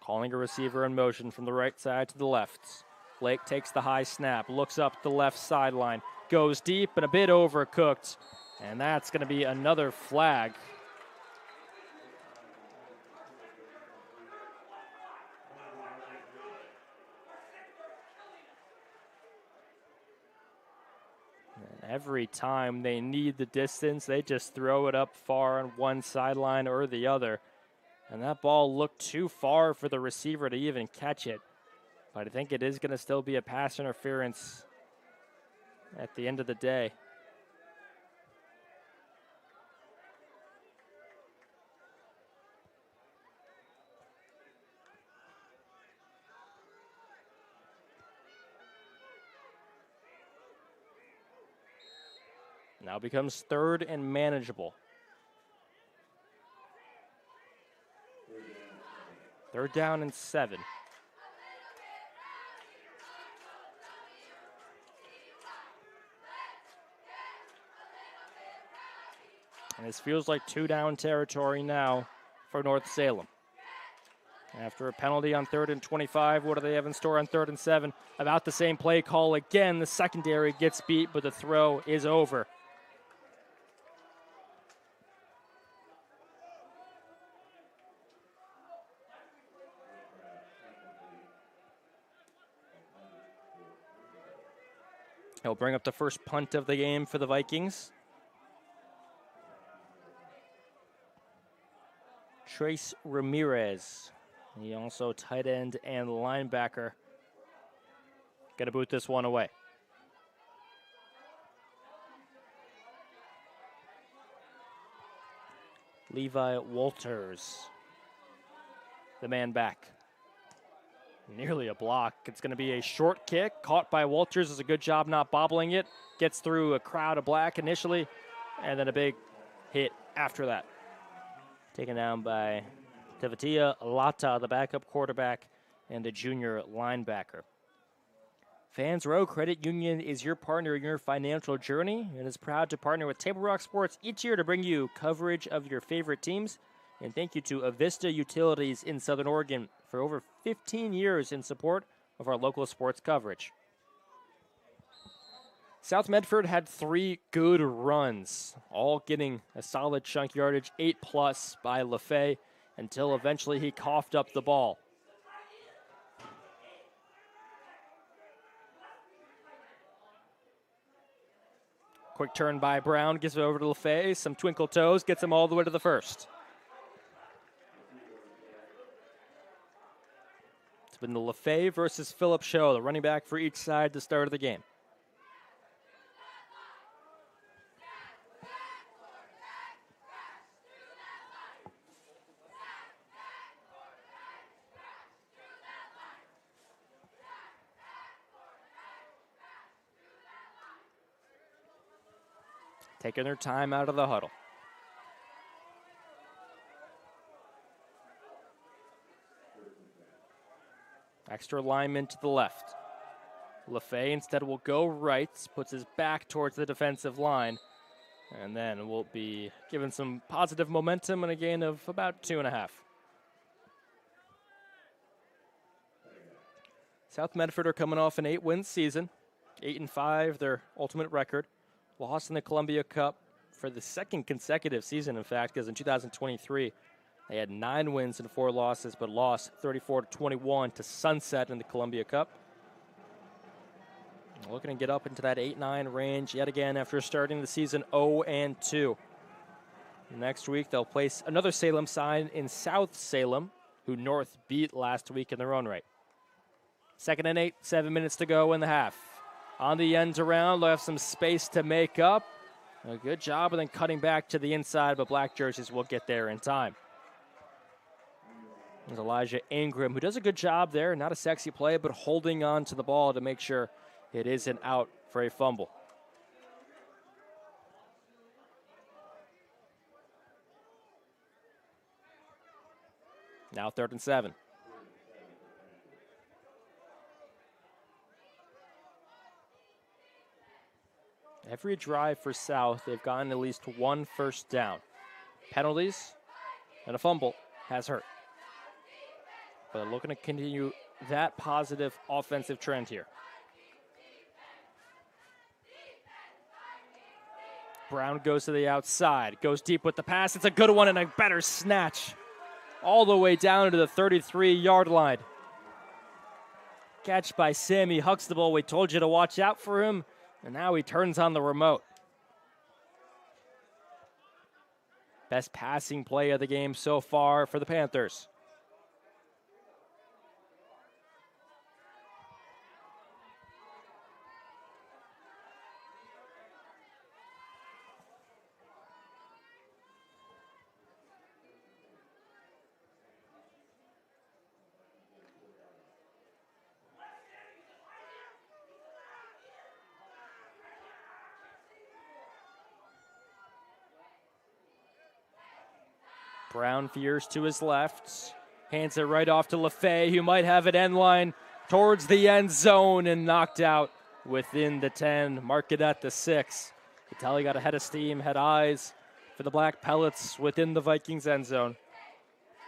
S1: Calling a receiver in motion from the right side to the left. Lake takes the high snap, looks up the left sideline, goes deep and a bit overcooked. And that's going to be another flag. Every time they need the distance, they just throw it up far on one sideline or the other. And that ball looked too far for the receiver to even catch it. But I think it is going to still be a pass interference at the end of the day. Now becomes 3rd and manageable. 3rd down and 7. And this feels like 2-down territory now for North Salem. After a penalty on 3rd and 25, what do they have in store on 3rd and 7? About the same play call again. The secondary gets beat, but the throw is over. He'll bring up the first punt of the game for the Vikings. Trace Ramirez. He also tight end and linebacker. Gonna boot this one away. Levi Walters, the man back. Nearly a block. It's going to be a short kick. Caught by Walters. Does a good job not bobbling it. Gets through a crowd of black initially, and then a big hit after that. Taken down by Tevatia Lata, the backup quarterback, and the junior linebacker. Fans Row Credit Union is your partner in your financial journey and is proud to partner with Table Rock Sports each year to bring you coverage of your favorite teams. And thank you to Avista Utilities in Southern Oregon for over 15 years in support of our local sports coverage. South Medford had 3 good runs, all getting a solid chunk yardage, 8+ by LaFay, until eventually he coughed up the ball. Quick turn by Brown, gives it over to LaFay, some twinkle toes, gets him all the way to the first. It's been the LaFay versus Phillips show, the running back for each side to start of the game. Taking their time out of the huddle. Extra lineman to the left. LaFay instead will go right, puts his back towards the defensive line, and then will be given some positive momentum and a gain of about 2.5. South Medford are coming off an 8-win season, 8-5, their ultimate record. Lost in the Columbia Cup for the second consecutive season, in fact, because in 2023 they had 9 wins and 4 losses, but lost 34-21 to Sunset in the Columbia Cup. Looking to get up into that 8-9 range yet again after starting the season 0-2. Next week they'll place another Salem side in South Salem, who North beat last week in their own right. 2nd and 8, 7 minutes to go in the half. On the ends around, they'll have some space to make up. A good job of then cutting back to the inside, but black jerseys will get there in time. There's Elijah Ingram, who does a good job there. Not a sexy play, but holding on to the ball to make sure it isn't out for a fumble. Now 3rd and 7. Every drive for South, they've gotten at least 1 first down. Penalties and a fumble has hurt. But they're looking to continue that positive offensive trend here. Brown goes to the outside, goes deep with the pass. It's a good one and a better snatch. All the way down to the 33-yard line. Catch by Sammy Huxtable. We told you to watch out for him. And now he turns on the remote. Best passing play of the game so far for the Panthers. Brown veers to his left, hands it right off to LaFay, who might have it end line towards the end zone and knocked out within the 10. Mark it at the 6. Vitelli got a head of steam, had eyes for the Black Pellets within the Vikings end zone.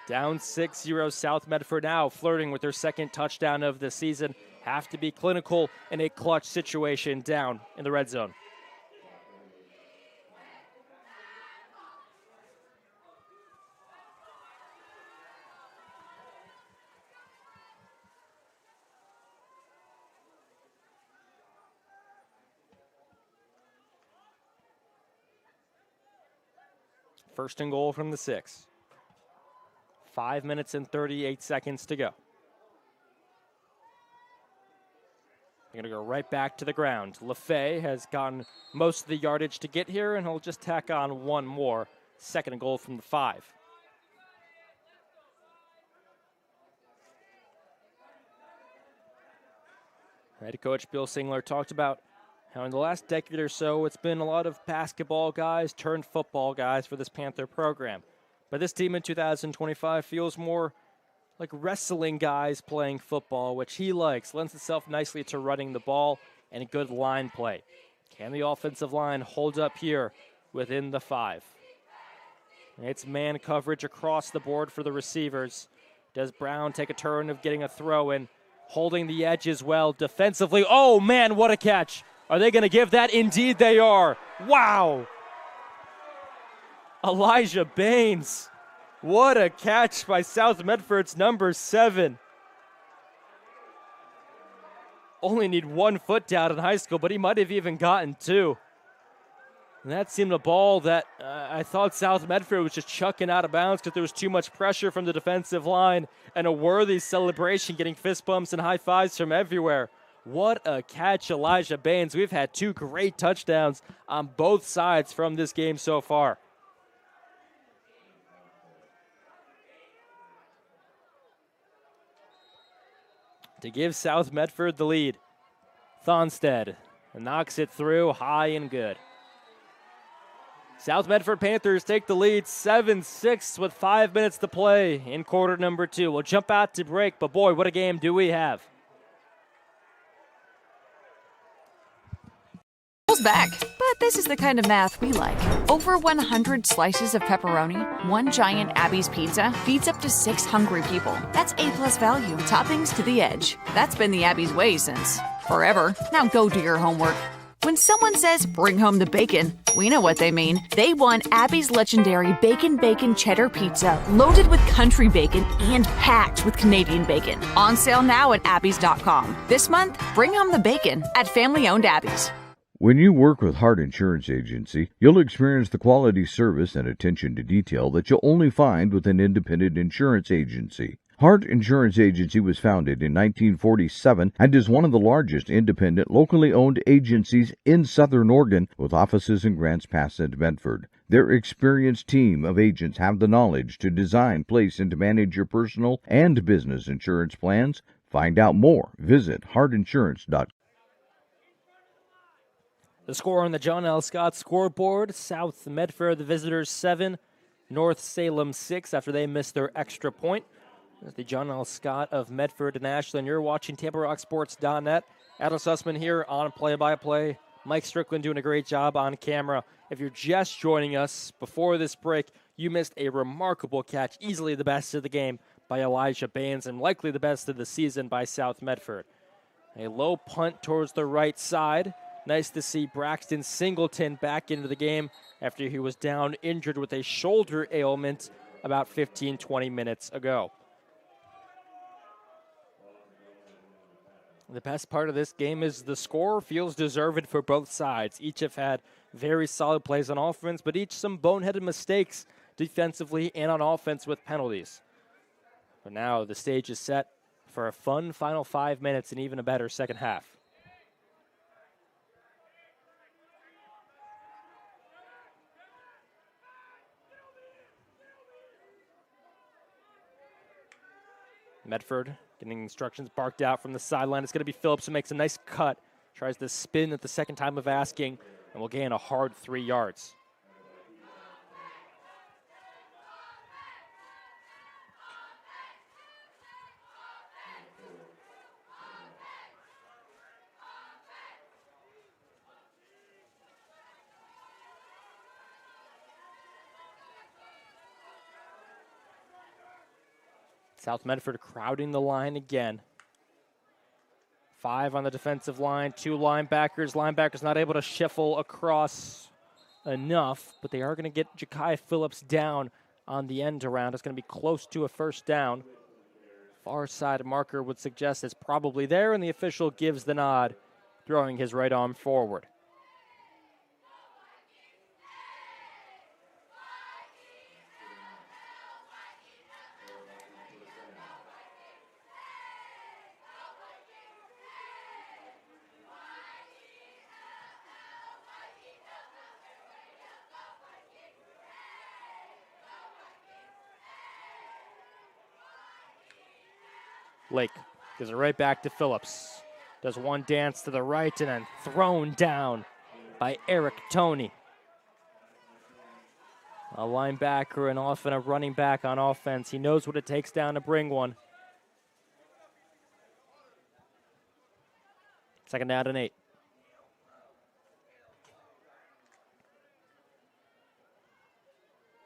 S1: Down 6-0, South Medford now flirting with their 2nd touchdown of the season. Have to be clinical in a clutch situation down in the red zone. First and goal from the 6. 5 minutes and 38 seconds to go. They're going to go right back to the ground. LaFay has gotten most of the yardage to get here, and he'll just tack on one more. 2nd and goal from the 5. Head coach Bill Singler talked about how in the last decade or so, it's been a lot of basketball guys turned football guys for this Panther program. But this team in 2025 feels more like wrestling guys playing football, which he likes. Lends itself nicely to running the ball and a good line play. Can the offensive line hold up here within the 5? It's man coverage across the board for the receivers. Does Brown take a turn of getting a throw in, holding the edge as well defensively? Oh, man, what a catch. Are they going to give that? Indeed they are. Wow. Elijah Baines. What a catch by South Medford's number 7. Only need 1 foot down in high school, but he might have even gotten 2. And that seemed a ball that I thought South Medford was just chucking out of bounds because there was too much pressure from the defensive line, and a worthy celebration, getting fist bumps and high fives from everywhere. What a catch, Elijah Baines. We've had 2 great touchdowns on both sides from this game so far. To give South Medford the lead, Thonstead knocks it through high and good. South Medford Panthers take the lead 7-6 with 5 minutes to play in quarter number 2. We'll jump out to break, but boy, what a game do we have.
S21: Back. But this is the kind of math we like. Over 100 slices of pepperoni, one giant Abby's pizza feeds up to 6 hungry people. That's A+ value. Toppings to the edge. That's been the Abby's way since forever. Now go do your homework. When someone says, bring home the bacon, we know what they mean. They want Abby's legendary bacon cheddar pizza, loaded with country bacon and packed with Canadian bacon. On sale now at abbys.com. This month, bring home the bacon at family-owned Abby's.
S22: When you work with Hart Insurance Agency, you'll experience the quality service and attention to detail that you'll only find with an independent insurance agency. Hart Insurance Agency was founded in 1947 and is one of the largest independent, locally owned agencies in Southern Oregon, with offices in Grants Pass and Medford. Their experienced team of agents have the knowledge to design, place, and to manage your personal and business insurance plans. Find out more. Visit hartinsurance.com.
S1: The score on the John L. Scott scoreboard: South Medford, the visitors 7, North Salem 6 after they missed their extra point. There's the John L. Scott of Medford and Ashland. You're watching TampleRockSports.net. Adam Sussman here on play-by-play. Mike Strickland doing a great job on camera. If you're just joining us before this break, you missed a remarkable catch, easily the best of the game by Elijah Baines, and likely the best of the season by South Medford. A low punt towards the right side. Nice to see Braxton Singleton back into the game after he was down injured with a shoulder ailment about 15-20 minutes ago. The best part of this game is the score feels deserved for both sides. Each have had very solid plays on offense, but each some boneheaded mistakes defensively and on offense with penalties. But now the stage is set for a fun final 5 minutes and even a better second half. Medford getting instructions barked out from the sideline. It's going to be Phillips who makes a nice cut. Tries to spin at the second time of asking, and will gain a hard 3 yards. South Medford crowding the line again. 5 on the defensive line, 2 linebackers. Linebackers not able to shuffle across enough, but they are going to get Ja'Kai Phillips down on the end around. It's going to be close to a first down. Far side marker would suggest it's probably there, and the official gives the nod, throwing his right arm forward. Lake gives it right back to Phillips. Does one dance to the right and then thrown down by Eric Toney. A linebacker and often a running back on offense. He knows what it takes down to bring one. Second down and 8.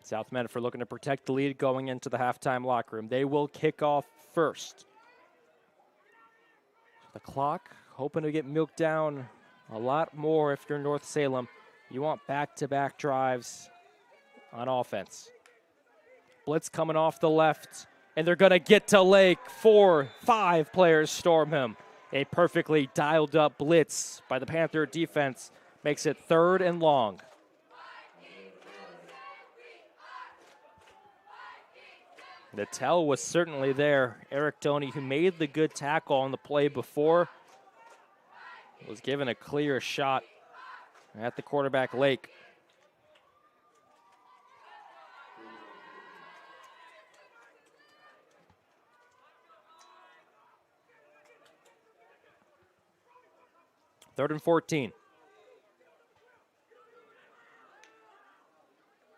S1: South Medford looking to protect the lead going into the halftime locker room. They will kick off first. The clock hoping to get milked down a lot more if you're North Salem. You want back-to-back drives on offense. Blitz coming off the left, and they're going to get to Lake. 4-5 players storm him. A perfectly dialed-up blitz by the Panther defense makes it 3rd and long. The tell was certainly there. Eric Toney, who made the good tackle on the play before, was given a clear shot at the quarterback, Lake. Third and 14.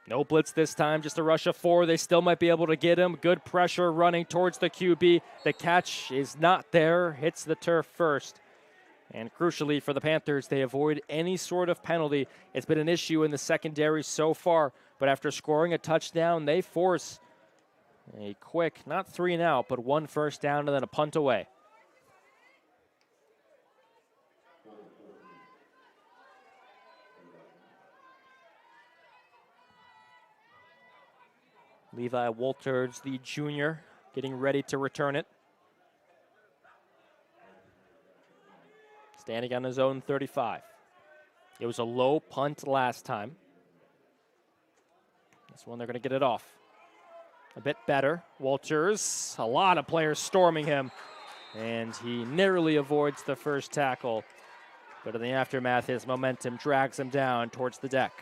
S1: No blitz this time, just a rush of 4. They still might be able to get him. Good pressure running towards the QB. The catch is not there, hits the turf first. And crucially for the Panthers, they avoid any sort of penalty. It's been an issue in the secondary so far, but after scoring a touchdown, they force a quick, not 3 and out, but 1 first down and then a punt away. Levi Walters, the junior, getting ready to return it. Standing on his own 35. It was a low punt last time. This one they're going to get it off. A bit better. Walters, a lot of players storming him. And he narrowly avoids the first tackle. But in the aftermath, his momentum drags him down towards the deck.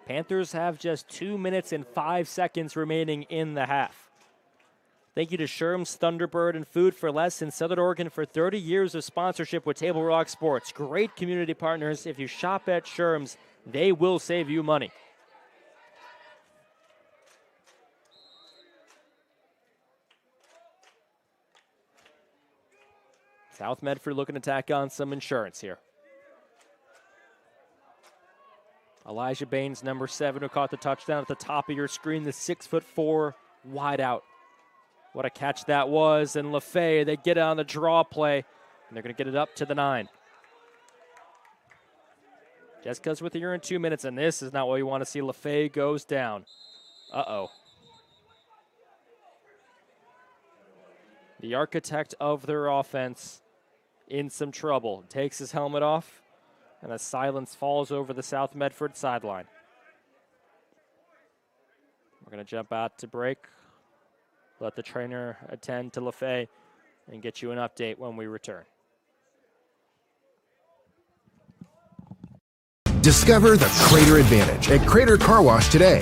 S1: Panthers have just 2 minutes and 5 seconds remaining in the half. Thank you to Sherm's Thunderbird and Food for Less in Southern Oregon for 30 years of sponsorship with Table Rock Sports. Great community partners. If you shop at Sherm's, they will save you money. South Medford looking to tack on some insurance here. Elijah Baines, number 7, who caught the touchdown at the top of your screen, the 6'4" wide out. What a catch that was. And LaFay, they get it on the draw play, and they're going to get it up to the 9. Just because with you're in 2 minutes, and this is not what you want to see. LaFay goes down. Uh-oh. The architect of their offense in some trouble. Takes his helmet off, and a silence falls over the South Medford sideline. We're going to jump out to break. Let the trainer attend to LaFay and get you an update when we return.
S2: Discover the Crater Advantage at Crater Car Wash today.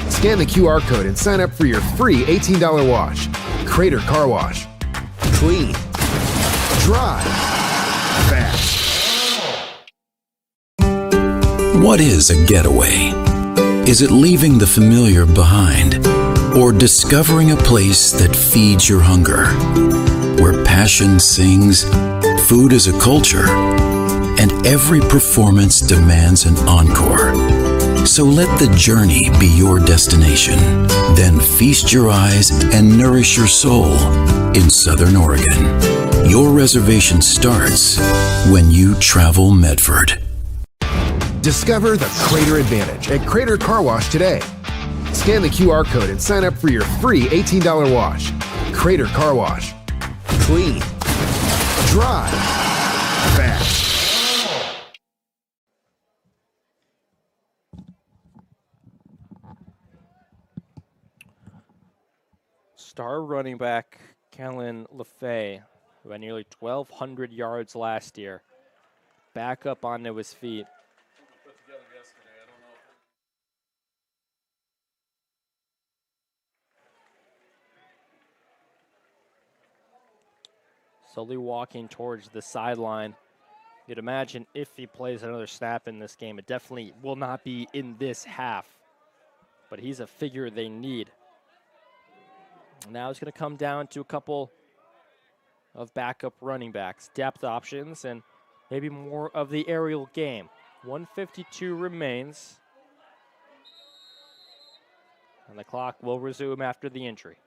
S2: Scan the QR code and sign up for your free $18 wash. Crater Car Wash. Clean. Dry. Fast.
S3: What is a getaway? Is it leaving the familiar behind? Or discovering a place that feeds your hunger? Where passion sings, food is a culture, and every performance demands an encore. So let the journey be your destination. Then feast your eyes and nourish your soul in Southern Oregon. Your reservation starts when you travel Medford.
S2: Discover the Crater Advantage at Crater Car Wash today. Scan the QR code and sign up for your free $18 wash. Crater Car Wash. Clean. Dry. Fast.
S1: Star running back Kellen LaFay, who had nearly 1,200 yards last year, back up onto his feet. Slowly walking towards the sideline. You'd imagine if he plays another snap in this game, it definitely will not be in this half. But he's a figure they need. Now it's going to come down to a couple of backup running backs, depth options, and maybe more of the aerial game. 1:52 remains. And the clock will resume after the injury.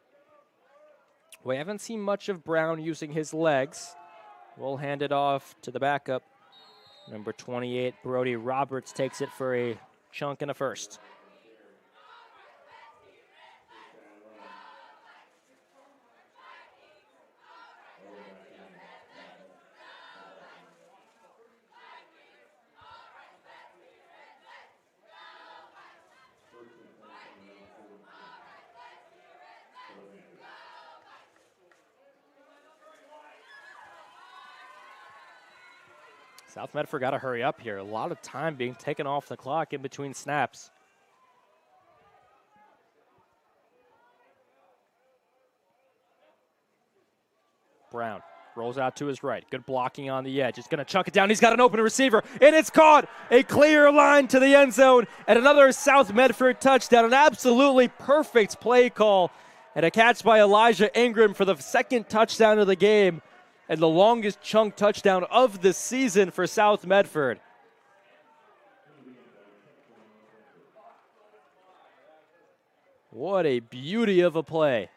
S1: We haven't seen much of Brown using his legs. We'll hand it off to the backup. Number 28, Brody Roberts, takes it for a chunk and a first. South Medford got to hurry up here. A lot of time being taken off the clock in between snaps. Brown Rolls out to his right. Good blocking on the edge. He's going to chuck it down. He's got an open receiver, and it's caught. A clear line to the end zone, and another South Medford touchdown. An absolutely perfect play call, and a catch by Elijah Ingram for the second touchdown of the game, and the longest chunk touchdown of the season for South Medford. What a beauty of a play.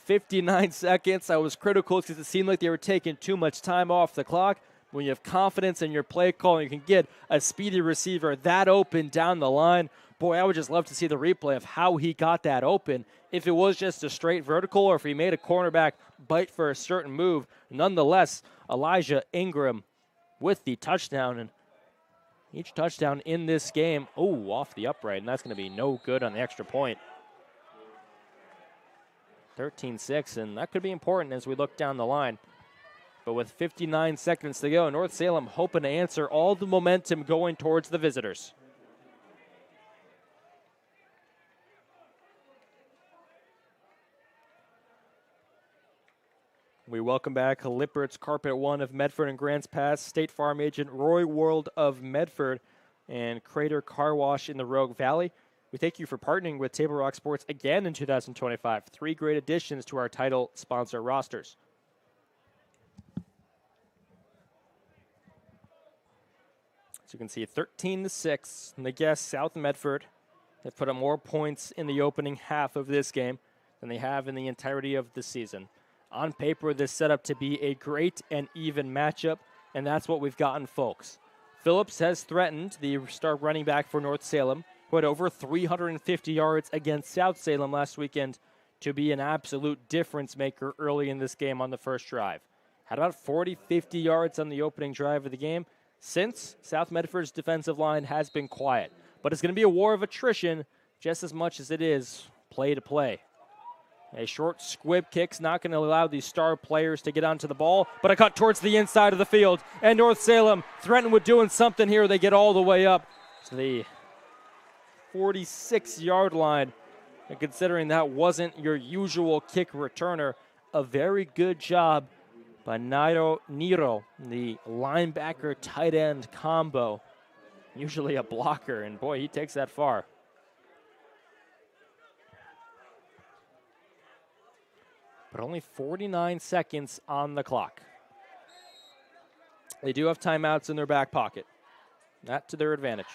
S1: 59 seconds. I was critical because it seemed like they were taking too much time off the clock. When you have confidence in your play call and you can get a speedy receiver that open down the line, boy, I would just love to see the replay of how he got that open. If it was just a straight vertical or if he made a cornerback bite for a certain move. Nonetheless, Elijah Ingram with the touchdown. And each touchdown in this game, off the upright, and that's going to be no good on the extra point. 13-6, and that could be important as we look down the line. But with 59 seconds to go, North Salem hoping to answer all the momentum going towards the visitors. We welcome back Lippert's Carpet One of Medford and Grants Pass, State Farm agent Roy World of Medford, and Crater Car Wash in the Rogue Valley. We thank you for partnering with Table Rock Sports again in 2025. 3 great additions to our title sponsor rosters. As you can see, 13-6. And the guests, South Medford, have put up more points in the opening half of this game than they have in the entirety of the season. On paper, this set up to be a great and even matchup, and that's what we've gotten, folks. Phillips has threatened the star running back for North Salem, who had over 350 yards against South Salem last weekend, to be an absolute difference maker early in this game on the first drive. Had about 40, 50 yards on the opening drive of the game since South Medford's defensive line has been quiet. But it's going to be a war of attrition just as much as it is play to play. A short squib kick's not going to allow these star players to get onto the ball, but a cut towards the inside of the field. And North Salem threatened with doing something here. They get all the way up to the 46-yard line. And considering that wasn't your usual kick returner, a very good job by Nero, the linebacker tight end combo. Usually a blocker, and boy, he takes that far. But only 49 seconds on the clock. They do have timeouts in their back pocket. Not to their advantage.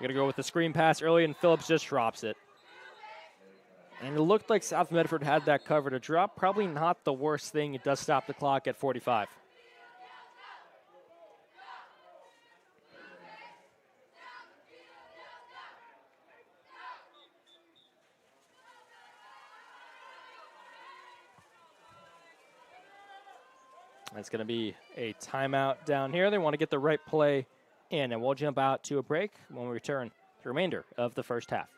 S1: Going to go with the screen pass early, and Phillips just drops it. And it looked like South Medford had that cover to drop. Probably not the worst thing. It does stop the clock at 45. It's going to be a timeout down here. They want to get the right play in, and we'll jump out to a break when we return the remainder of the first half.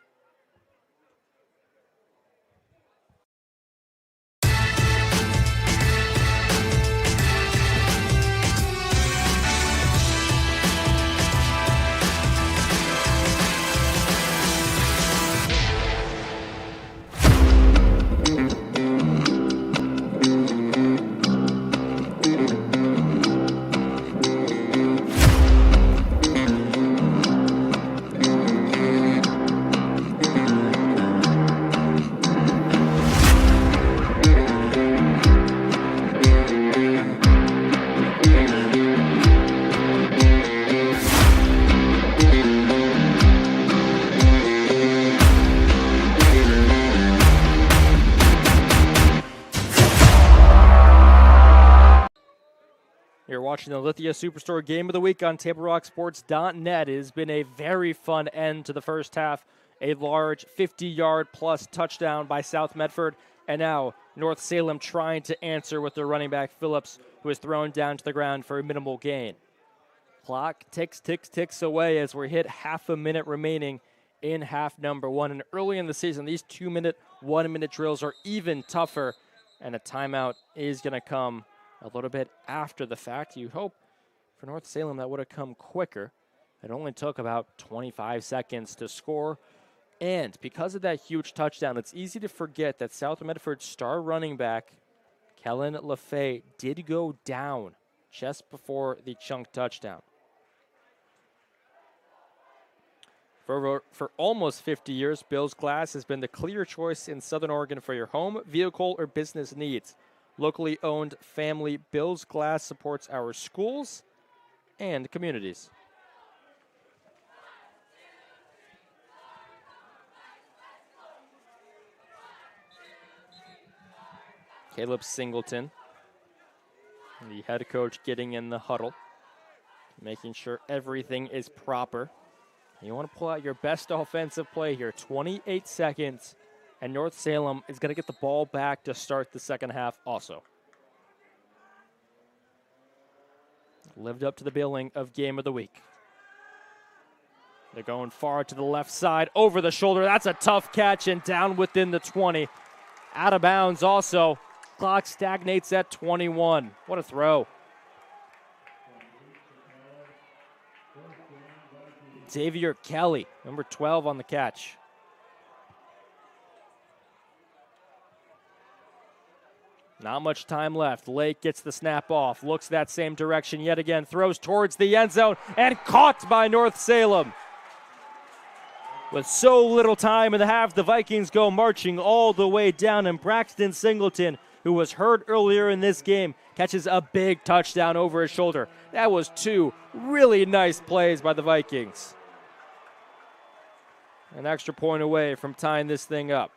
S1: Watching the Lithia Superstore Game of the Week on TableRockSports.net. It has been a very fun end to the first half. A large 50-yard plus touchdown by South Medford. And now North Salem trying to answer with their running back Phillips, who is thrown down to the ground for a minimal gain. Clock ticks away as we're hit half a minute remaining in half number one. And early in the season, these 2-minute, 1-minute drills are even tougher. And a timeout is going to come a little bit after the fact. You hope for North Salem that would have come quicker. It only took about 25 seconds to score. And because of that huge touchdown, it's easy to forget that South Medford's star running back, Kellen LaFay, did go down just before the chunk touchdown. For almost 50 years, Bill's Glass has been the clear choice in Southern Oregon for your home, vehicle, or business needs. Locally owned family Bill's Glass supports our schools and communities. Caleb Singleton, the head coach, getting in the huddle, making sure everything is proper. You want to pull out your best offensive play here. 28 seconds, and North Salem is going to get the ball back to start the second half also. Lived up to the billing of Game of the Week. They're going far to the left side, over the shoulder. That's a tough catch, and down within the 20. Out of bounds also. Clock stagnates at 21. What a throw. Xavier Kelly, number 12 on the catch. Not much time left. Lake gets the snap off, looks that same direction yet again, throws towards the end zone, and caught by North Salem. With so little time in the half, the Vikings go marching all the way down, and Braxton Singleton, who was hurt earlier in this game, catches a big touchdown over his shoulder. That was two really nice plays by the Vikings. An extra point away from tying this thing up.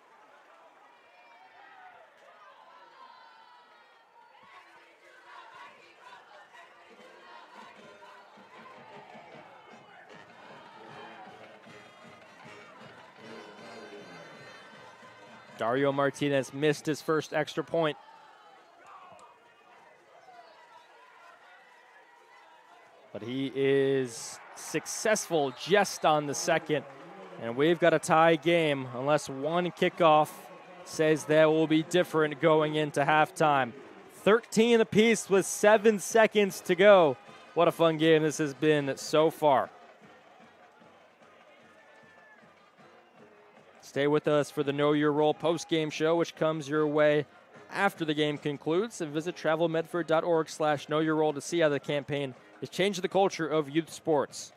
S1: Dario Martinez missed his first extra point. But he is successful just on the second. And we've got a tie game unless one kickoff says that will be different going into halftime. 13 apiece with 7 seconds to go. What a fun game this has been so far. Stay with us for the Know Your Role post-game show, which comes your way after the game concludes. And visit travelmedford.org/knowyourrole to see how the campaign is changing the culture of youth sports.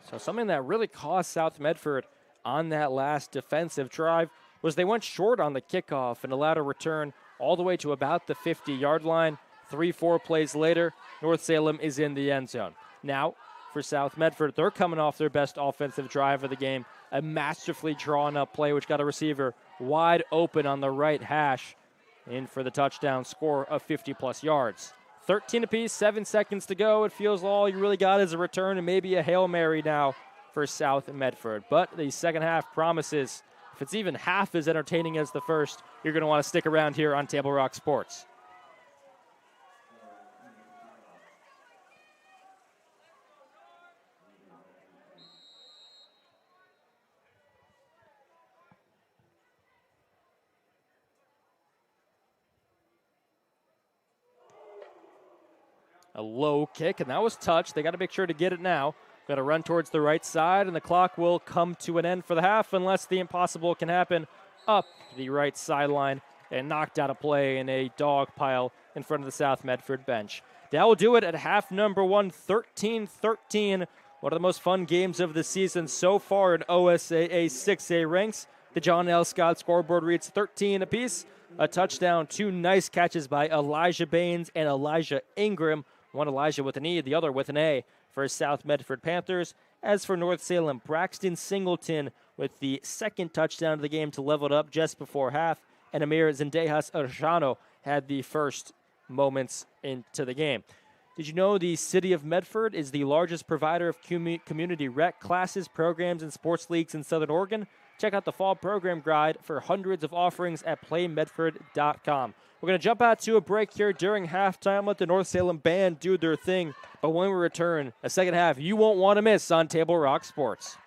S1: So something that really cost South Medford on that last defensive drive was they went short on the kickoff and allowed a return all the way to about the 50-yard line. 3-4 plays later, North Salem is in the end zone. Now, for South Medford, they're coming off their best offensive drive of the game, a masterfully drawn-up play which got a receiver wide open on the right hash in for the touchdown score of 50-plus yards. 13 apiece, 7 seconds to go. It feels all you really got is a return and maybe a Hail Mary now for South Medford. But the second half promises, if it's even half as entertaining as the first, you're going to want to stick around here on Table Rock Sports. A low kick, and that was touched. They got to make sure to get it now. Got to run towards the right side, and the clock will come to an end for the half unless the impossible can happen up the right sideline and knocked out of play in a dog pile in front of the South Medford bench. That will do it at half number one, 13-13. One of the most fun games of the season so far in OSAA 6A ranks. The John L. Scott scoreboard reads 13 apiece. A touchdown, 2 nice catches by Elijah Baines and Elijah Ingram. One Elijah with an E, the other with an A for South Medford Panthers. As for North Salem, Braxton Singleton with the second touchdown of the game to level it up just before half. And Amir Zendejas Arjano had the first moments into the game. Did you know the city of Medford is the largest provider of community rec classes, programs, and sports leagues in Southern Oregon? Check out the fall program guide for hundreds of offerings at playmedford.com. We're going to jump out to a break here during halftime. Let the North Salem band do their thing. But when we return, a second half you won't want to miss on Table Rock Sports.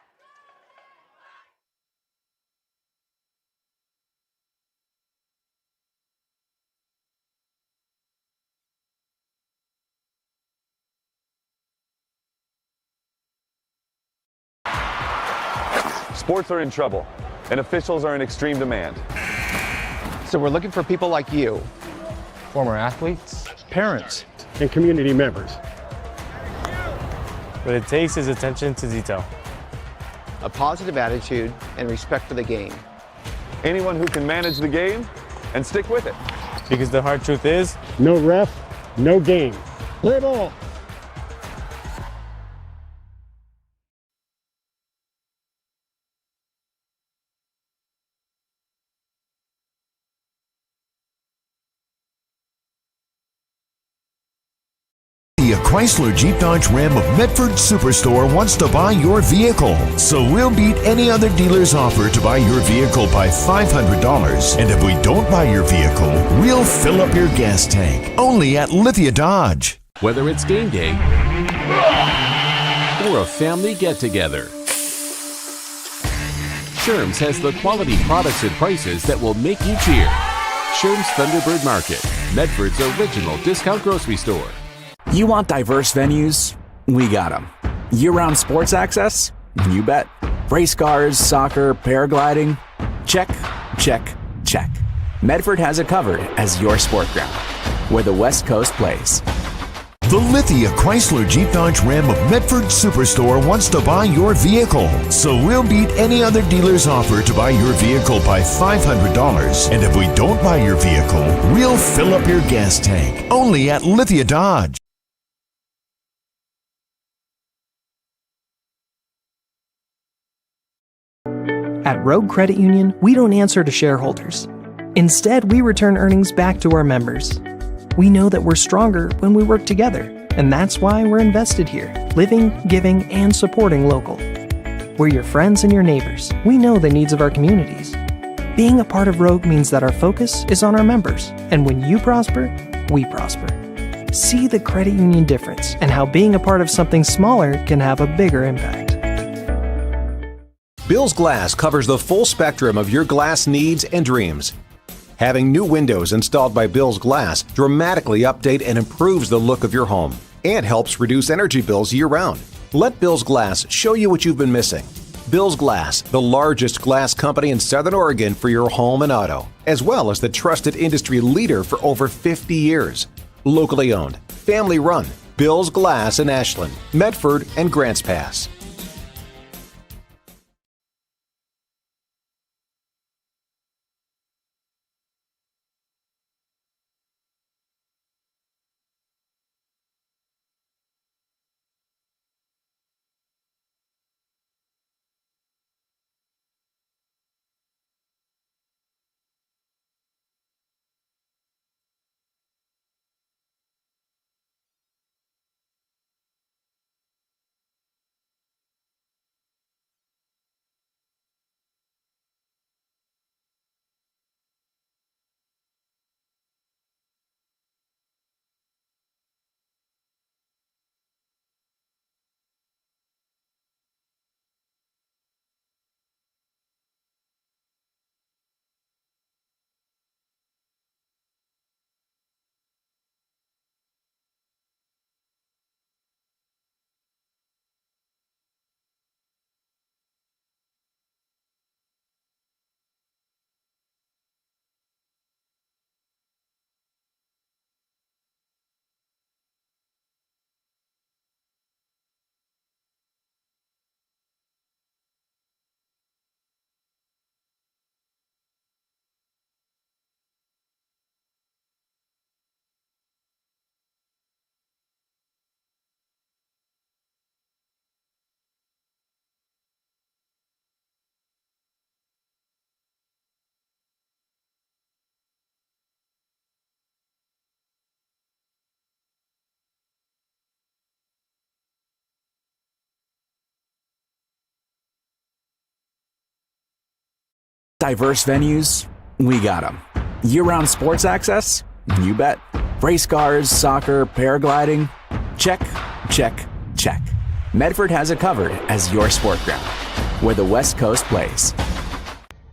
S11: Sports are in trouble, and officials are in extreme demand.
S12: So we're looking for people like you.
S9: Former athletes,
S5: parents, and community members.
S10: What it takes is attention to detail,
S12: A positive attitude and respect for the game.
S11: Anyone who can manage the game and stick with it.
S10: because the hard truth is,
S5: no ref, no game. Play ball.
S6: A Chrysler Jeep Dodge Ram of Medford Superstore wants to buy your vehicle. So we'll beat any other dealer's offer to buy your vehicle by $500. And if we don't buy your vehicle, we'll fill up your gas tank. Only at Lithia Dodge.
S23: Whether it's game day or a family get-together, Sherm's has the quality products and prices that will make you cheer. Sherm's Thunderbird Market, Medford's original discount grocery store.
S4: You want diverse venues? We got them. Year-round sports access? You bet. Race cars, soccer, paragliding? Check, check, check. Medford has it covered as your sport ground, where the West Coast plays.
S6: The Lithia Chrysler Jeep Dodge Ram of Medford Superstore wants to buy your vehicle. So we'll beat any other dealer's offer to buy your vehicle by $500. And if we don't buy your vehicle, we'll fill up your gas tank. Only at Lithia Dodge.
S24: At Rogue Credit Union, we don't answer to shareholders. Instead, we return earnings back to our members. We know that we're stronger when we work together, and that's why we're invested here, living, giving, and supporting local. We're your friends and your neighbors. We know the needs of our communities. Being a part of Rogue means that our focus is on our members, and when you prosper, we prosper. See the credit union difference and how being a part of something smaller can have a bigger impact.
S25: Bill's Glass covers the full spectrum of your glass needs and dreams. Having new windows installed by Bill's Glass dramatically update and improves the look of your home and helps reduce energy bills year-round. Let Bill's Glass show you what you've been missing. Bill's Glass, the largest glass company in Southern Oregon for your home and auto, as well as the trusted industry leader for over 50 years. Locally owned, family run, Bill's Glass in Ashland, Medford, and Grants Pass.
S4: Diverse venues? We got them. Year-round sports access? You bet. Race cars, soccer, paragliding? Check, check, check. Medford has it covered as your sport ground, where the West Coast plays.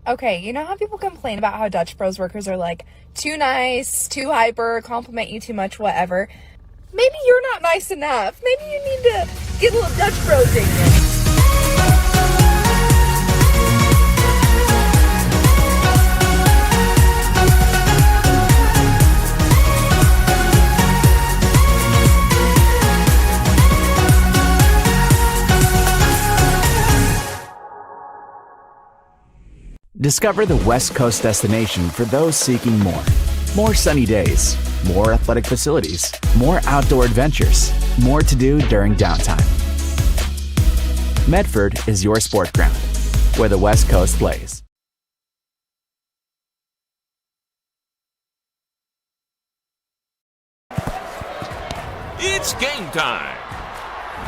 S7: Okay, you know how people complain about how Dutch Bros workers are like too nice, too hyper, compliment you too much, whatever? Maybe you're not nice enough. Maybe you need to get a little Dutch Bros in you.
S4: Discover the West Coast destination for those seeking more. More sunny days, more athletic facilities, more outdoor adventures, more to do during downtime. Medford is your sport ground, where the West Coast plays.
S8: It's game time.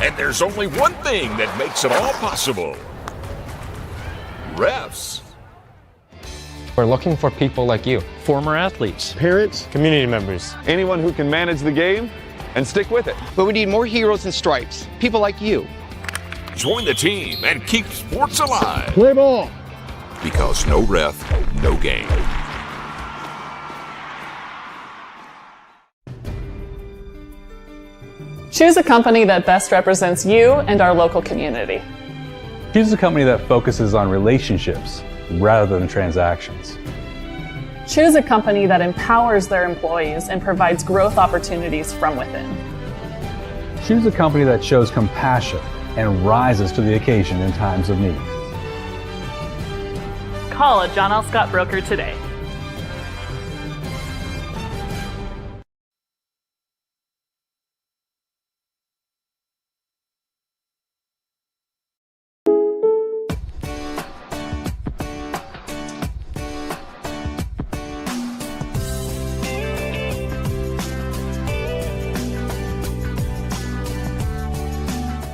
S8: And there's only one thing that makes it all possible. Refs.
S9: We're looking for people like you.
S10: Former athletes.
S5: Parents,
S10: Community members.
S11: Anyone who can manage the game and stick with it.
S12: But we need more heroes in stripes. People like you.
S8: Join the team and keep sports alive.
S5: Play ball.
S8: Because no ref, no game.
S13: Choose a company that best represents you and our local community.
S14: Choose a company that focuses on relationships rather than transactions.
S13: Choose a company that empowers their employees and provides growth opportunities from within.
S14: Choose a company that shows compassion and rises to the occasion in times of need.
S13: Call a John L. Scott broker today.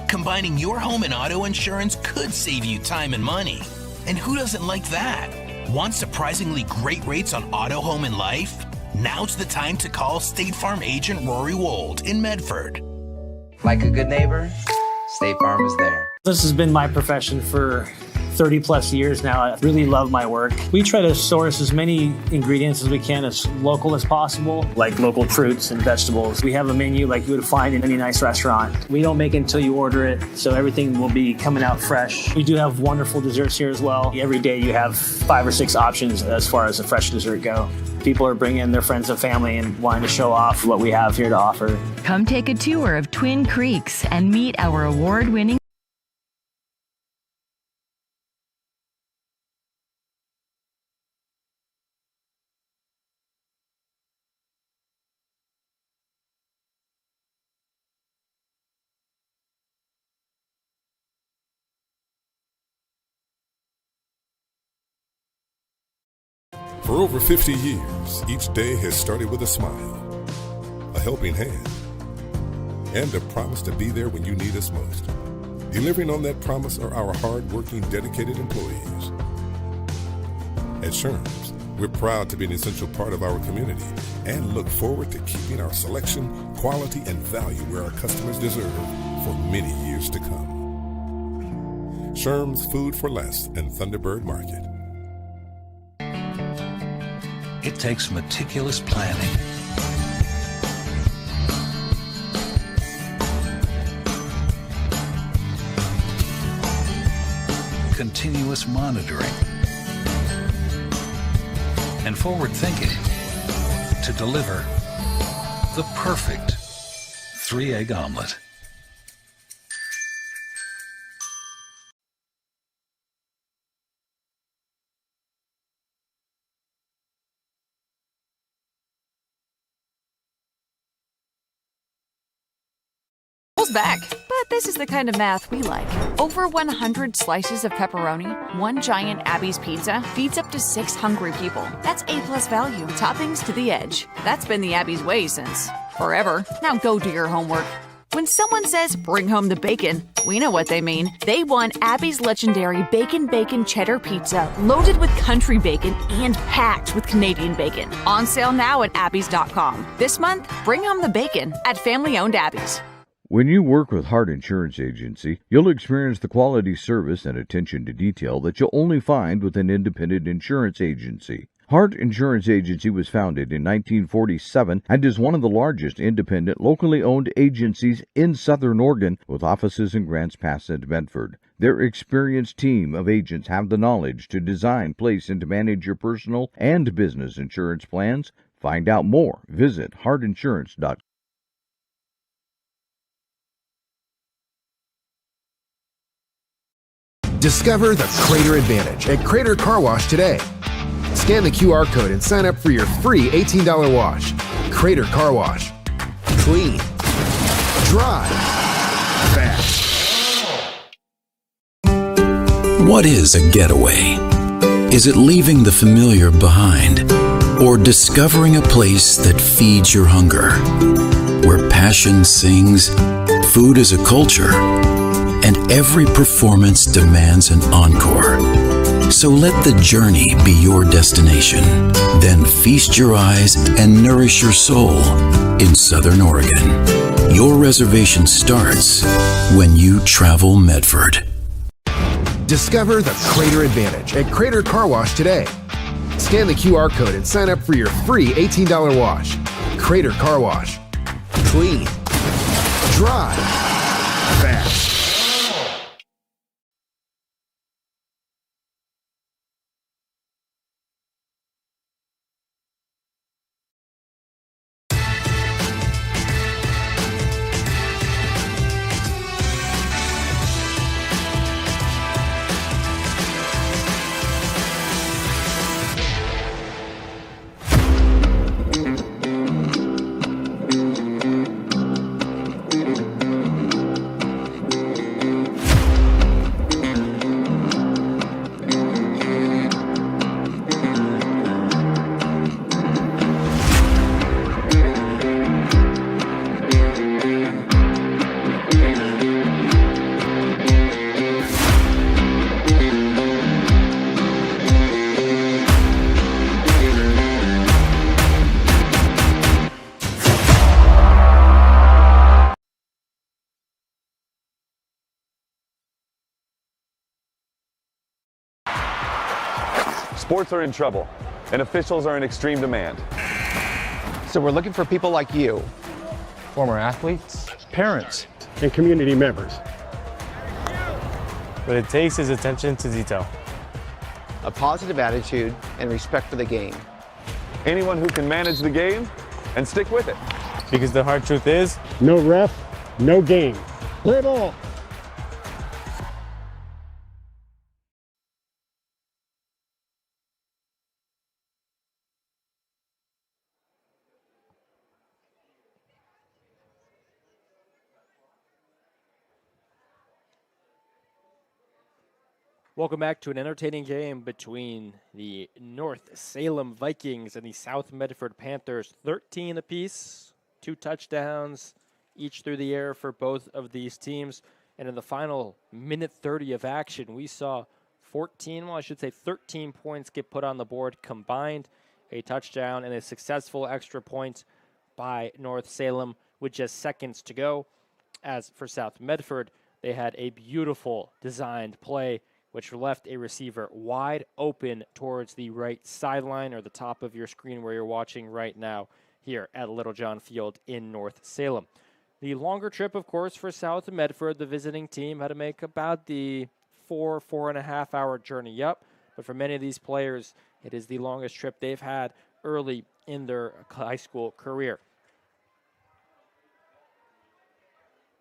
S15: Combining your home and auto insurance could save you time and money. And who doesn't like that? Want surprisingly great rates on auto, home, and life? Now's the time to call State Farm agent Rory Wold in Medford.
S16: Like a good neighbor, State Farm is there.
S17: This has been my profession for 30 plus years now. I really love my work. We try to source as many ingredients as we can as local as possible, like local fruits and vegetables. We have a menu like you would find in any nice restaurant. We don't make it until you order it, so everything will be coming out fresh. We do have wonderful desserts here as well. Every day you have 5 or 6 options as far as a fresh dessert go. People are bringing their friends and family and wanting to show off what we have here to offer.
S18: Come take a tour of Twin Creeks and meet our award-winning
S19: For over 50 years, each day has started with a smile, a helping hand, and a promise to be there when you need us most. Delivering on that promise are our hard-working, dedicated employees. At Sherms, we're proud to be an essential part of our community and look forward to keeping our selection, quality, and value where our customers deserve for many years to come. Sherms Food for Less and Thunderbird Market.
S20: It takes meticulous planning, continuous monitoring, and forward thinking to deliver the perfect 3-egg omelet.
S21: Back. But this is the kind of math we like. Over 100 slices of pepperoni, 1 giant Abby's pizza feeds up to 6 hungry people. That's A+ value. Toppings to the edge. That's been the Abby's way since forever. Now go do your homework. When someone says, bring home the bacon, we know what they mean. They want Abby's legendary Bacon Cheddar Pizza, loaded with country bacon and packed with Canadian bacon. On sale now at Abby's.com. This month, bring home the bacon at family-owned Abby's.
S22: When you work with Hart Insurance Agency, you'll experience the quality service and attention to detail that you'll only find with an independent insurance agency. Hart Insurance Agency was founded in 1947 and is one of the largest independent, locally owned agencies in Southern Oregon, with offices in Grants Pass and Medford. Their experienced team of agents have the knowledge to design, place, and to manage your personal and business insurance plans. Find out more. Visit hartinsurance.com.
S1: Discover the Crater Advantage at Crater Car Wash today. Scan the QR code and sign up for your free $18 wash. Crater Car Wash. Clean. Dry. Fast.
S2: What is a getaway? Is it leaving the familiar behind? Or discovering a place that feeds your hunger? Where passion sings, food is a culture, and every performance demands an encore. So let the journey be your destination. Then feast your eyes and nourish your soul in Southern Oregon. Your reservation starts when you travel Medford.
S1: Discover the Crater Advantage at Crater Car Wash today. Scan the QR code and sign up for your free $18 wash. Crater Car Wash. Clean. Dry. Fast.
S11: Sports are in trouble, and officials are in extreme demand.
S12: So we're looking for people like you.
S9: Former athletes,
S5: Parents and community members.
S10: What it takes is attention to detail.
S12: A positive attitude and respect for the game.
S11: Anyone who can manage the game and stick with it.
S10: Because the hard truth is,
S5: No ref, no game. Play ball.
S3: Welcome back to an entertaining game between the North Salem Vikings and the South Medford Panthers. 13 apiece, 2 touchdowns each through the air for both of these teams. And in the final minute 30 of action, we saw 13 points get put on the board combined, a touchdown and a successful extra point by North Salem with just seconds to go. As for South Medford, they had a beautiful designed play which left a receiver wide open towards the right sideline or the top of your screen where you're watching right now here at Little John Field in North Salem. The longer trip, of course, for South Medford, the visiting team had to make about the 4.5 hour journey up. But for many of these players, it is the longest trip they've had early in their high school career.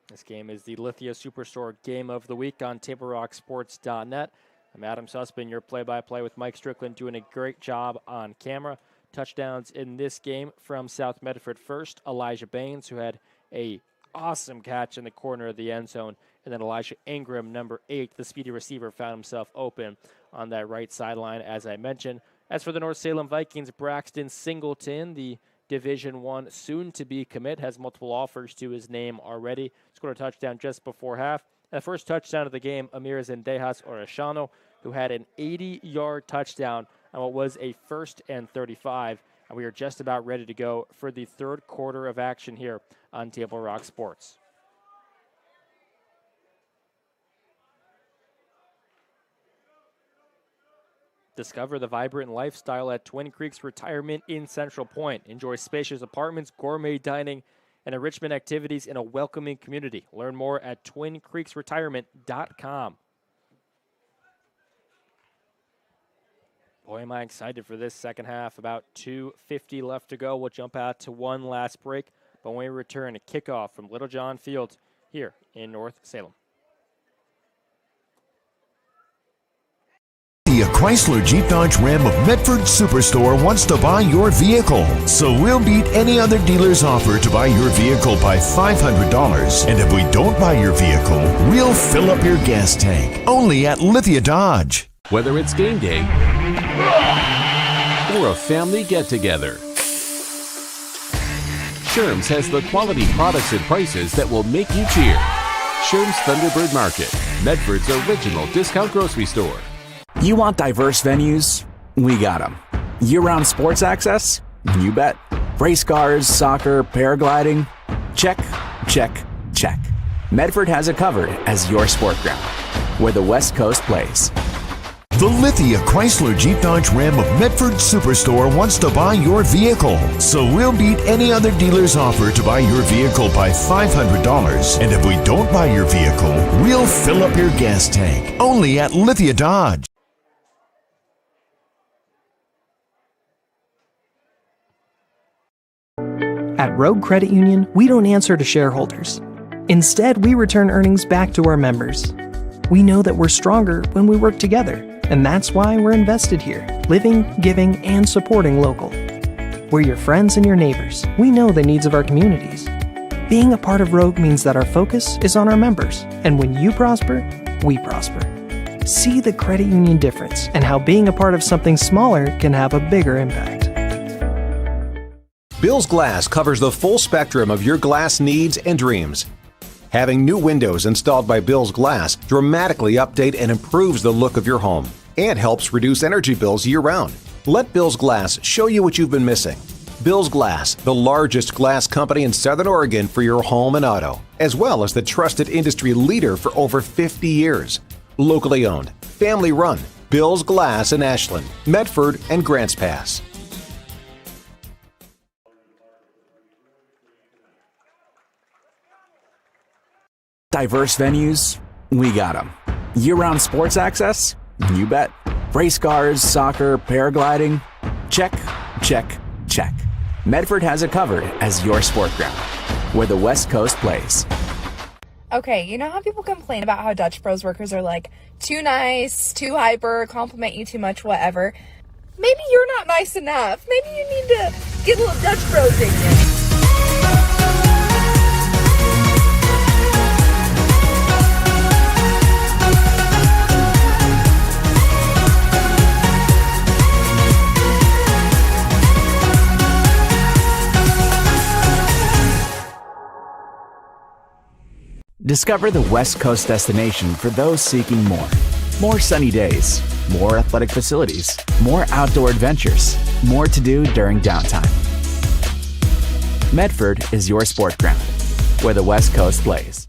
S3: This game is the Lithia Superstore Game of the Week on TableRockSports.net. I'm Adam Sussman, your play-by-play with Mike Strickland, doing a great job on camera. Touchdowns in this game from South Medford first, Elijah Baines, who had a awesome catch in the corner of the end zone, and then Elijah Ingram, number 8, the speedy receiver, found himself open on that right sideline, as I mentioned. As for the North Salem Vikings, Braxton Singleton, the Division I soon-to-be commit, has multiple offers to his name already. Scored a touchdown just before half. And the first touchdown of the game, Amir Zendejas Oreshano, who had an 80-yard touchdown on what was a 1st and 35. And we are just about ready to go for the third quarter of action here on Table Rock Sports. Discover the vibrant lifestyle at Twin Creeks Retirement in Central Point. Enjoy spacious apartments, gourmet dining, and enrichment activities in a welcoming community. Learn more at twincreeksretirement.com. Boy, am I excited for this second half. About 2:50 left to go. We'll jump out to one last break. But when we return, a kickoff from Little John Field here in North Salem.
S6: Lithia Chrysler Jeep Dodge Ram of Medford Superstore wants to buy your vehicle. So we'll beat any other dealer's offer to buy your vehicle by $500. And if we don't buy your vehicle, we'll fill up your gas tank. Only at Lithia Dodge.
S7: Whether it's game day or a family get-together, Sherm's has the quality products and prices that will make you cheer. Sherm's Thunderbird Market, Medford's original discount grocery store.
S4: You want diverse venues? We got them. Year-round sports access? You bet. Race cars, soccer, paragliding? Check, check, check. Medford has it covered as your sport ground, where the West Coast plays.
S6: The Lithia Chrysler Jeep Dodge Ram of Medford Superstore wants to buy your vehicle. So we'll beat any other dealer's offer to buy your vehicle by $500. And if we don't buy your vehicle, we'll fill up your gas tank. Only at Lithia Dodge.
S23: At Rogue Credit Union, we don't answer to shareholders. Instead, we return earnings back to our members. We know that we're stronger when we work together. And that's why we're invested here, living, giving, and supporting local. We're your friends and your neighbors. We know the needs of our communities. Being a part of Rogue means that our focus is on our members. And when you prosper, we prosper. See the credit union difference and how being a part of something smaller can have a bigger impact.
S24: Bill's Glass covers the full spectrum of your glass needs and dreams. Having new windows installed by Bill's Glass dramatically update and improves the look of your home and helps reduce energy bills year-round. Let Bill's Glass show you what you've been missing. Bill's Glass, the largest glass company in Southern Oregon for your home and auto, as well as the trusted industry leader for over 50 years. Locally owned, family run, Bill's Glass in Ashland, Medford, and Grants Pass.
S4: Diverse venues? We got them. Year-round sports access? You bet. Race cars, soccer, paragliding? Check, check, check. Medford has it covered as your sport ground, where the West Coast plays.
S25: Okay, you know how people complain about how Dutch Bros workers are like too nice, too hyper, compliment you too much, whatever? Maybe you're not nice enough. Maybe you need to get a little Dutch Bros in you.
S4: Discover the West Coast destination for those seeking more. More sunny days, more athletic facilities, more outdoor adventures, more to do during downtime. Medford is your sport ground, where the West Coast plays.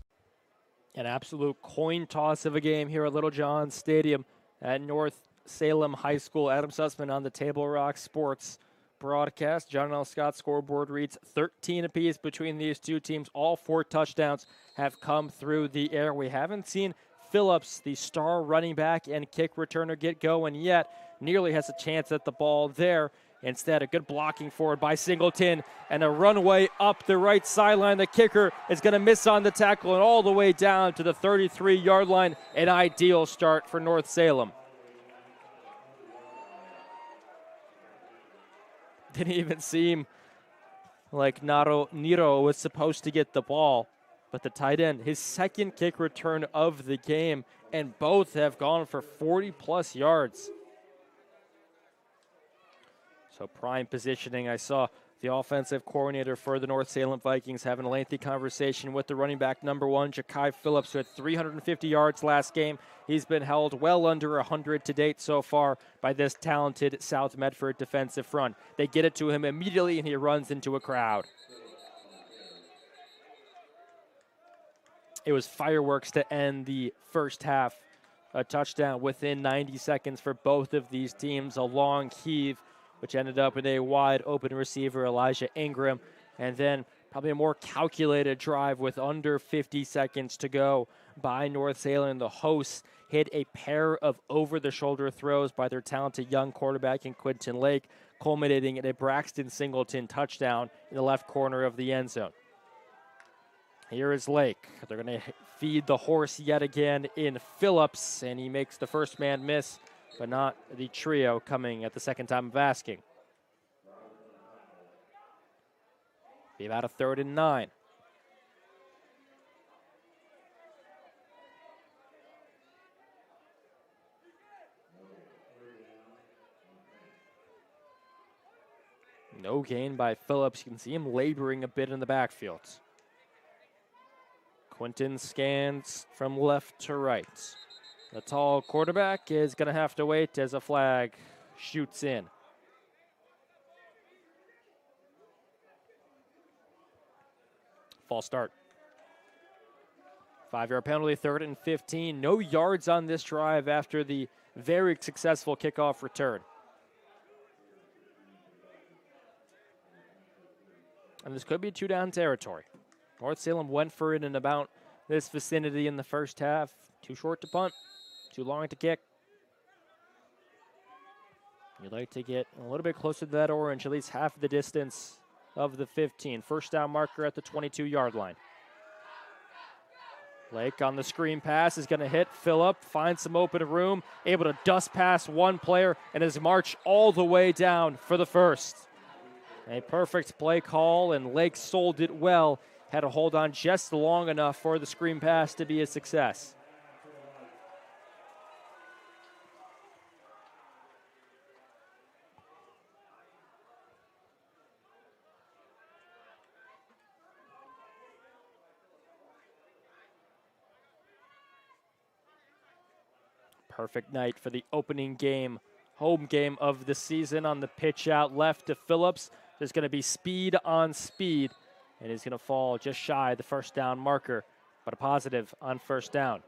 S3: An absolute coin toss of a game here at Little John Stadium at North Salem High School. Adam Sussman on the Table Rock Sports broadcast. John L. Scott scoreboard reads 13 apiece between these two teams. All 4 touchdowns have come through the air. We haven't seen Phillips, the star running back and kick returner, get going yet. Nearly has a chance at the ball there. Instead, a good blocking forward by Singleton and a runway up the right sideline. The kicker is going to miss on the tackle and all the way down to the 33-yard line. An ideal start for North Salem. Didn't even seem like Nero was supposed to get the ball. But the tight end, his second kick return of the game, and both have gone for 40-plus yards. So prime positioning. I saw the offensive coordinator for the North Salem Vikings having a lengthy conversation with the running back number 1, Ja'Kai Phillips, who had 350 yards last game. He's been held well under 100 to date so far by this talented South Medford defensive front. They get it to him immediately, and he runs into a crowd. It was fireworks to end the first half. A touchdown within 90 seconds for both of these teams. A long heave, which ended up with a wide open receiver, Elijah Ingram. And then probably a more calculated drive with under 50 seconds to go by North Salem. The hosts hit a pair of over-the-shoulder throws by their talented young quarterback in Quinton Lake, culminating in a Braxton Singleton touchdown in the left corner of the end zone. Here is Lake. They're going to feed the horse yet again in Phillips, and he makes the first man miss but not the trio coming at the second time of asking. Be about a 3rd and 9. No gain by Phillips. You can see him laboring a bit in the backfield. Quinton scans from left to right. The tall quarterback is going to have to wait as a flag shoots in. False start. 5-yard penalty, 3rd and 15. No yards on this drive after the very successful kickoff return. And this could be 2-down territory. North Salem went for it in about this vicinity in the first half. Too short to punt, too long to kick. You'd like to get a little bit closer to that orange, at least half the distance of the 15. First down marker at the 22-yard line. Blake on the screen pass is going to hit Phillip, finds some open room, able to dust past one player, and his march all the way down for the first. A perfect play call, and Lake sold it well. Had to hold on just long enough for the screen pass to be a success. Perfect night for the opening game, home game of the season. On the pitch out left to Phillips. There's going to be speed on speed, and he's going to fall just shy of the first down marker, but a positive on first down.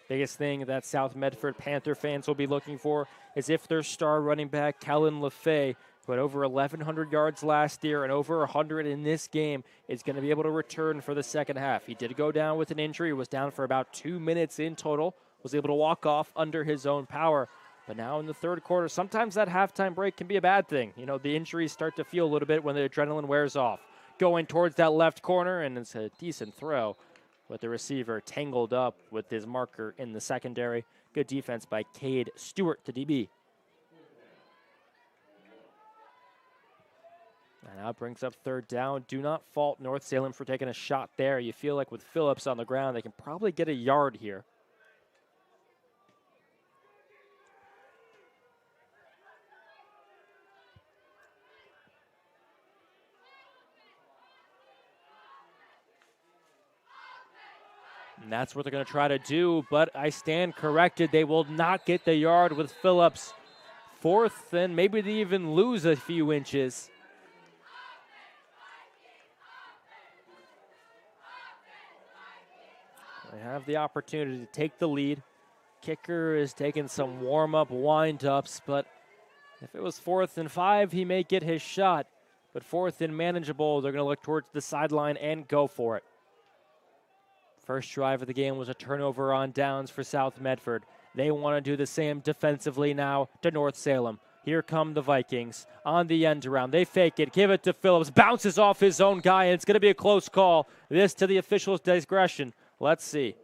S3: Biggest thing that South Medford Panther fans will be looking for is if their star running back, Kellen LaFay, who had over 1,100 yards last year and over 100 in this game, is going to be able to return for the second half. He did go down with an injury, was down for about 2 minutes in total, was able to walk off under his own power. But now in the third quarter, sometimes that halftime break can be a bad thing. You know, the injuries start to feel a little bit when the adrenaline wears off. Going towards that left corner, and it's a decent throw with the receiver tangled up with his marker in the secondary. Good defense by Cade Stewart to DB. And now it brings up 3rd down. Do not fault North Salem for taking a shot there. You feel like with Phillips on the ground, they can probably get a yard here. And that's what they're going to try to do, but I stand corrected. They will not get the yard with Phillips. 4th, and maybe they even lose a few inches. They have the opportunity to take the lead. Kicker is taking some warm-up wind-ups, but if it was 4th and 5, he may get his shot. But 4th and manageable, they're going to look towards the sideline and go for it. First drive of the game was a turnover on downs for South Medford. They want to do the same defensively now to North Salem. Here come the Vikings on the end around. They fake it, give it to Phillips, bounces off his own guy, and it's going to be a close call. This to the officials' discretion. Let's see.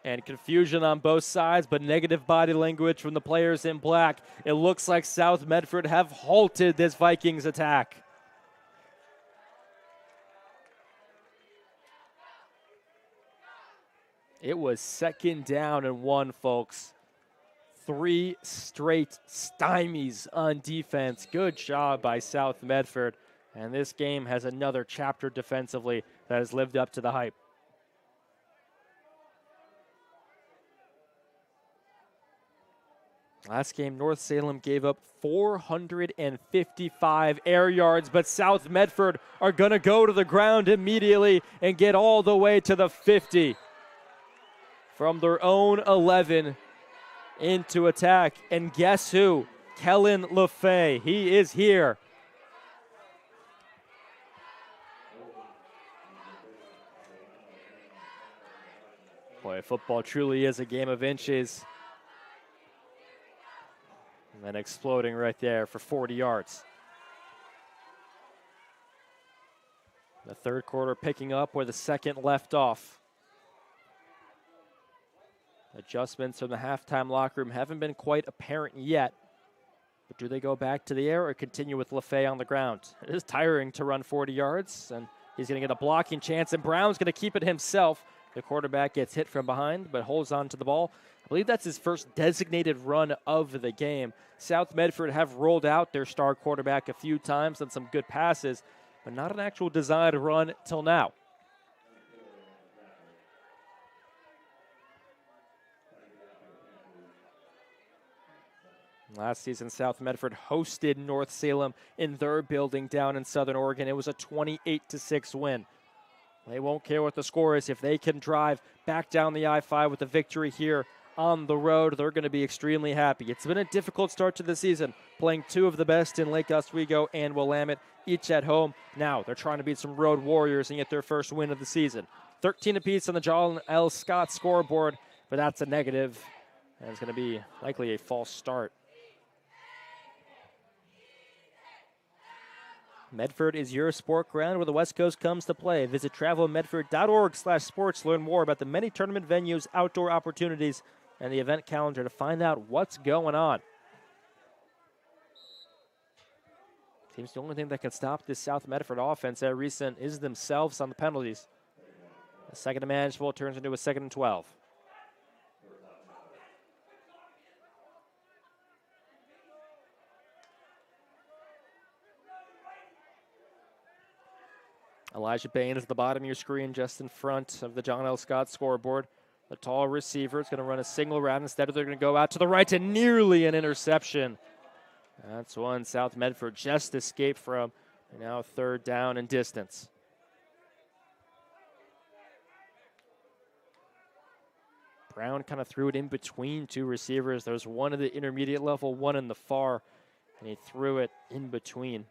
S3: And confusion on both sides, but negative body language from the players in black. It looks like South Medford have halted this Vikings attack. It was 2nd down and 1, folks. 3 straight stymies on defense. Good job by South Medford. And this game has another chapter defensively that has lived up to the hype. Last game, North Salem gave up 455 air yards, but South Medford are going to go to the ground immediately and get all the way to the 50. From their own 11 into attack. And guess who? Kellen LaFay. He is here. Boy, football truly is a game of inches. And then exploding right there for 40 yards. The third quarter picking up where the second left off. Adjustments from the halftime locker room haven't been quite apparent yet. But do they go back to the air or continue with LaFay on the ground? It is tiring to run 40 yards, and he's going to get a blocking chance, and Brown's going to keep it himself. The quarterback gets hit from behind, but holds on to the ball. I believe that's his first designated run of the game. South Medford have rolled out their star quarterback a few times on some good passes, but not an actual designed run till now. Last season, South Medford hosted North Salem in their building down in Southern Oregon. It was a 28-6 win. They won't care what the score is. If they can drive back down the I-5 with a victory here on the road, they're going to be extremely happy. It's been a difficult start to the season, playing two of the best in Lake Oswego and Willamette, each at home. Now they're trying to beat some road warriors and get their first win of the season. 13 apiece on the John L. Scott scoreboard, but that's a negative, and it's going to be likely a false start. Medford is your sport ground where the West Coast comes to play. Visit travelmedford.org/sports. Learn more about the many tournament venues, outdoor opportunities, and the event calendar to find out what's going on. Seems the only thing that can stop this South Medford offense at recent is themselves on the penalties. A second and manageable turns into a 2nd and 12. Elijah Bain is at the bottom of your screen, just in front of the John L. Scott scoreboard. The tall receiver is going to run a single route. Instead, they're going to go out to the right to nearly an interception. That's one South Medford just escaped from. And now 3rd down and distance. Brown kind of threw it in between two receivers. There's one at the intermediate level, one in the far, and he threw it in between.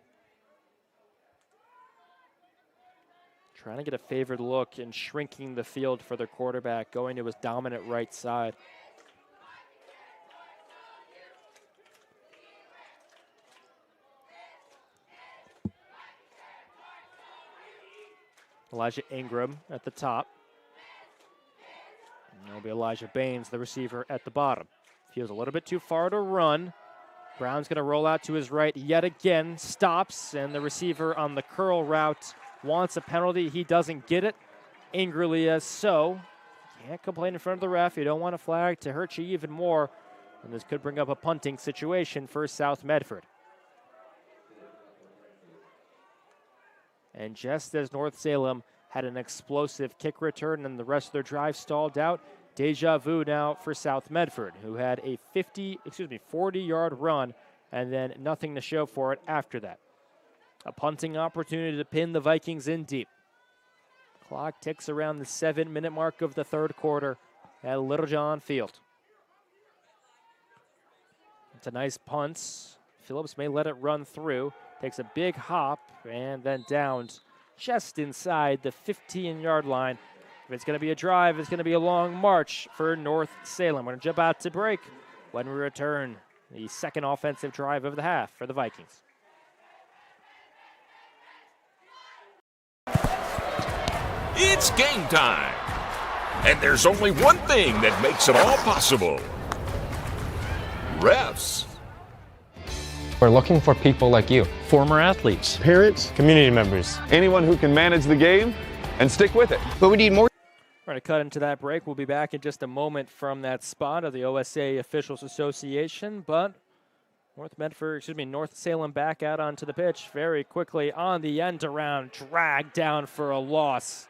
S3: Trying to get a favored look and shrinking the field for their quarterback, going to his dominant right side. Elijah Ingram at the top. And it'll be Elijah Baines, the receiver, at the bottom. Feels a little bit too far to run. Brown's going to roll out to his right yet again, stops, and the receiver on the curl route wants a penalty. He doesn't get it. Angrily as so. Can't complain in front of the ref. You don't want a flag to hurt you even more. And this could bring up a punting situation for South Medford. And just as North Salem had an explosive kick return and the rest of their drive stalled out, deja vu now for South Medford, who had a 40-yard run and then nothing to show for it after that. A punting opportunity to pin the Vikings in deep. Clock ticks around the 7-minute mark of the 3rd quarter at Littlejohn Field. It's a nice punt. Phillips may let it run through. Takes a big hop and then downs just inside the 15-yard line. If it's going to be a drive, it's going to be a long march for North Salem. We're going to jump out to break. When we return, the second offensive drive of the half for the Vikings.
S8: It's game time. And there's only one thing that makes it all possible. Refs.
S9: We're looking for people like you.
S10: Former athletes,
S5: Parents,
S10: community members.
S11: Anyone who can manage the game and stick with it.
S12: But we need more.
S3: We're going to cut into that break. We'll be back in just a moment from that spot of the OSA Officials Association. But North Salem back out onto the pitch very quickly on the end around, dragged down for a loss.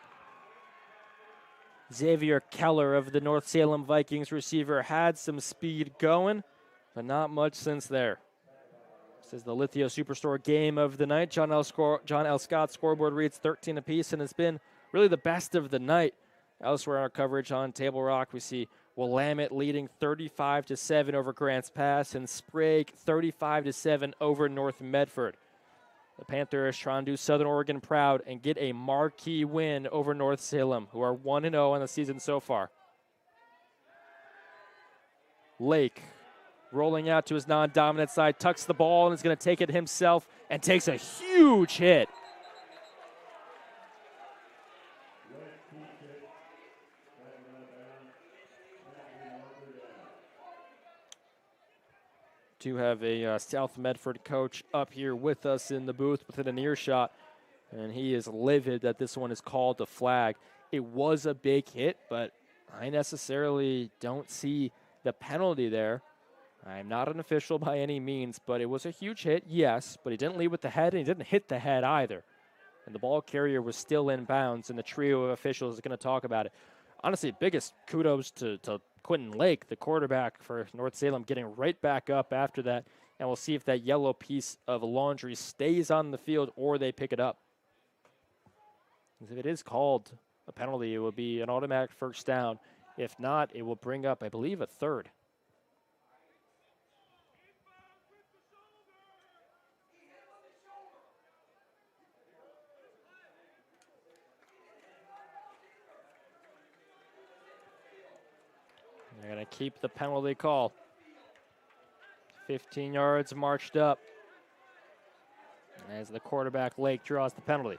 S3: Xavier Keller of the North Salem Vikings receiver had some speed going, but not much since there. This is the Lithia Superstore game of the night. John L. Scott scoreboard reads 13 apiece, and it's been really the best of the night. Elsewhere in our coverage on Table Rock, we see Willamette leading 35-7 over Grants Pass, and Sprague 35-7 over North Medford. The Panthers trying to do Southern Oregon proud and get a marquee win over North Salem, who are 1-0 on the season so far. Lake rolling out to his non-dominant side, tucks the ball and is going to take it himself and takes a huge hit. Do have a South Medford coach up here with us in the booth within an earshot, and he is livid that this one is called a flag. It was a big hit, but I necessarily don't see the penalty there. I'm not an official by any means, but it was a huge hit, yes, but he didn't lead with the head, and he didn't hit the head either. And the ball carrier was still in bounds, and the trio of officials is going to talk about it. Honestly, biggest kudos to Quentin Lake, the quarterback for North Salem, getting right back up after that, and we'll see if that yellow piece of laundry stays on the field or they pick it up. If it is called a penalty, it will be an automatic first down. If not, it will bring up, I believe, a third. They're going to keep the penalty call. 15 yards marched up as the quarterback, Lake, draws the penalty.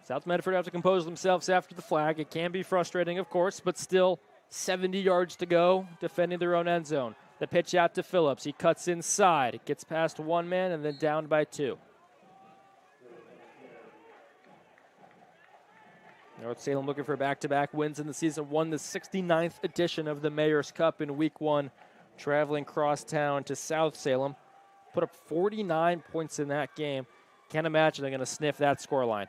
S3: South Medford have to compose themselves after the flag. It can be frustrating, of course, but still 70 yards to go, defending their own end zone. The pitch out to Phillips. He cuts inside. It gets past one man and then down by two. North Salem looking for back-to-back wins in the season. Won the 69th edition of the Mayor's Cup in Week 1, traveling cross town to South Salem. Put up 49 points in that game. Can't imagine they're going to sniff that scoreline.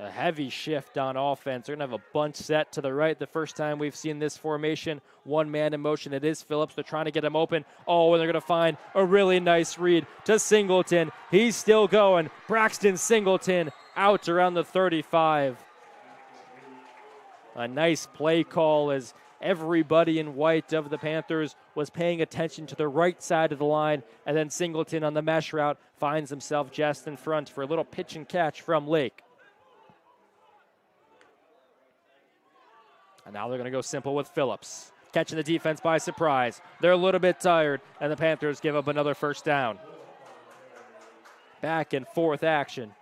S3: A heavy shift on offense. They're going to have a bunch set to the right. The first time we've seen this formation, one man in motion. It is Phillips. They're trying to get him open. Oh, and they're going to find a really nice read to Singleton. He's still going. Braxton Singleton out around the 35. A nice play call as everybody in white of the Panthers was paying attention to the right side of the line, and then Singleton on the mesh route finds himself just in front for a little pitch and catch from Lake. And now they're going to go simple with Phillips. Catching the defense by surprise. They're a little bit tired, and the Panthers give up another first down. Back and forth action.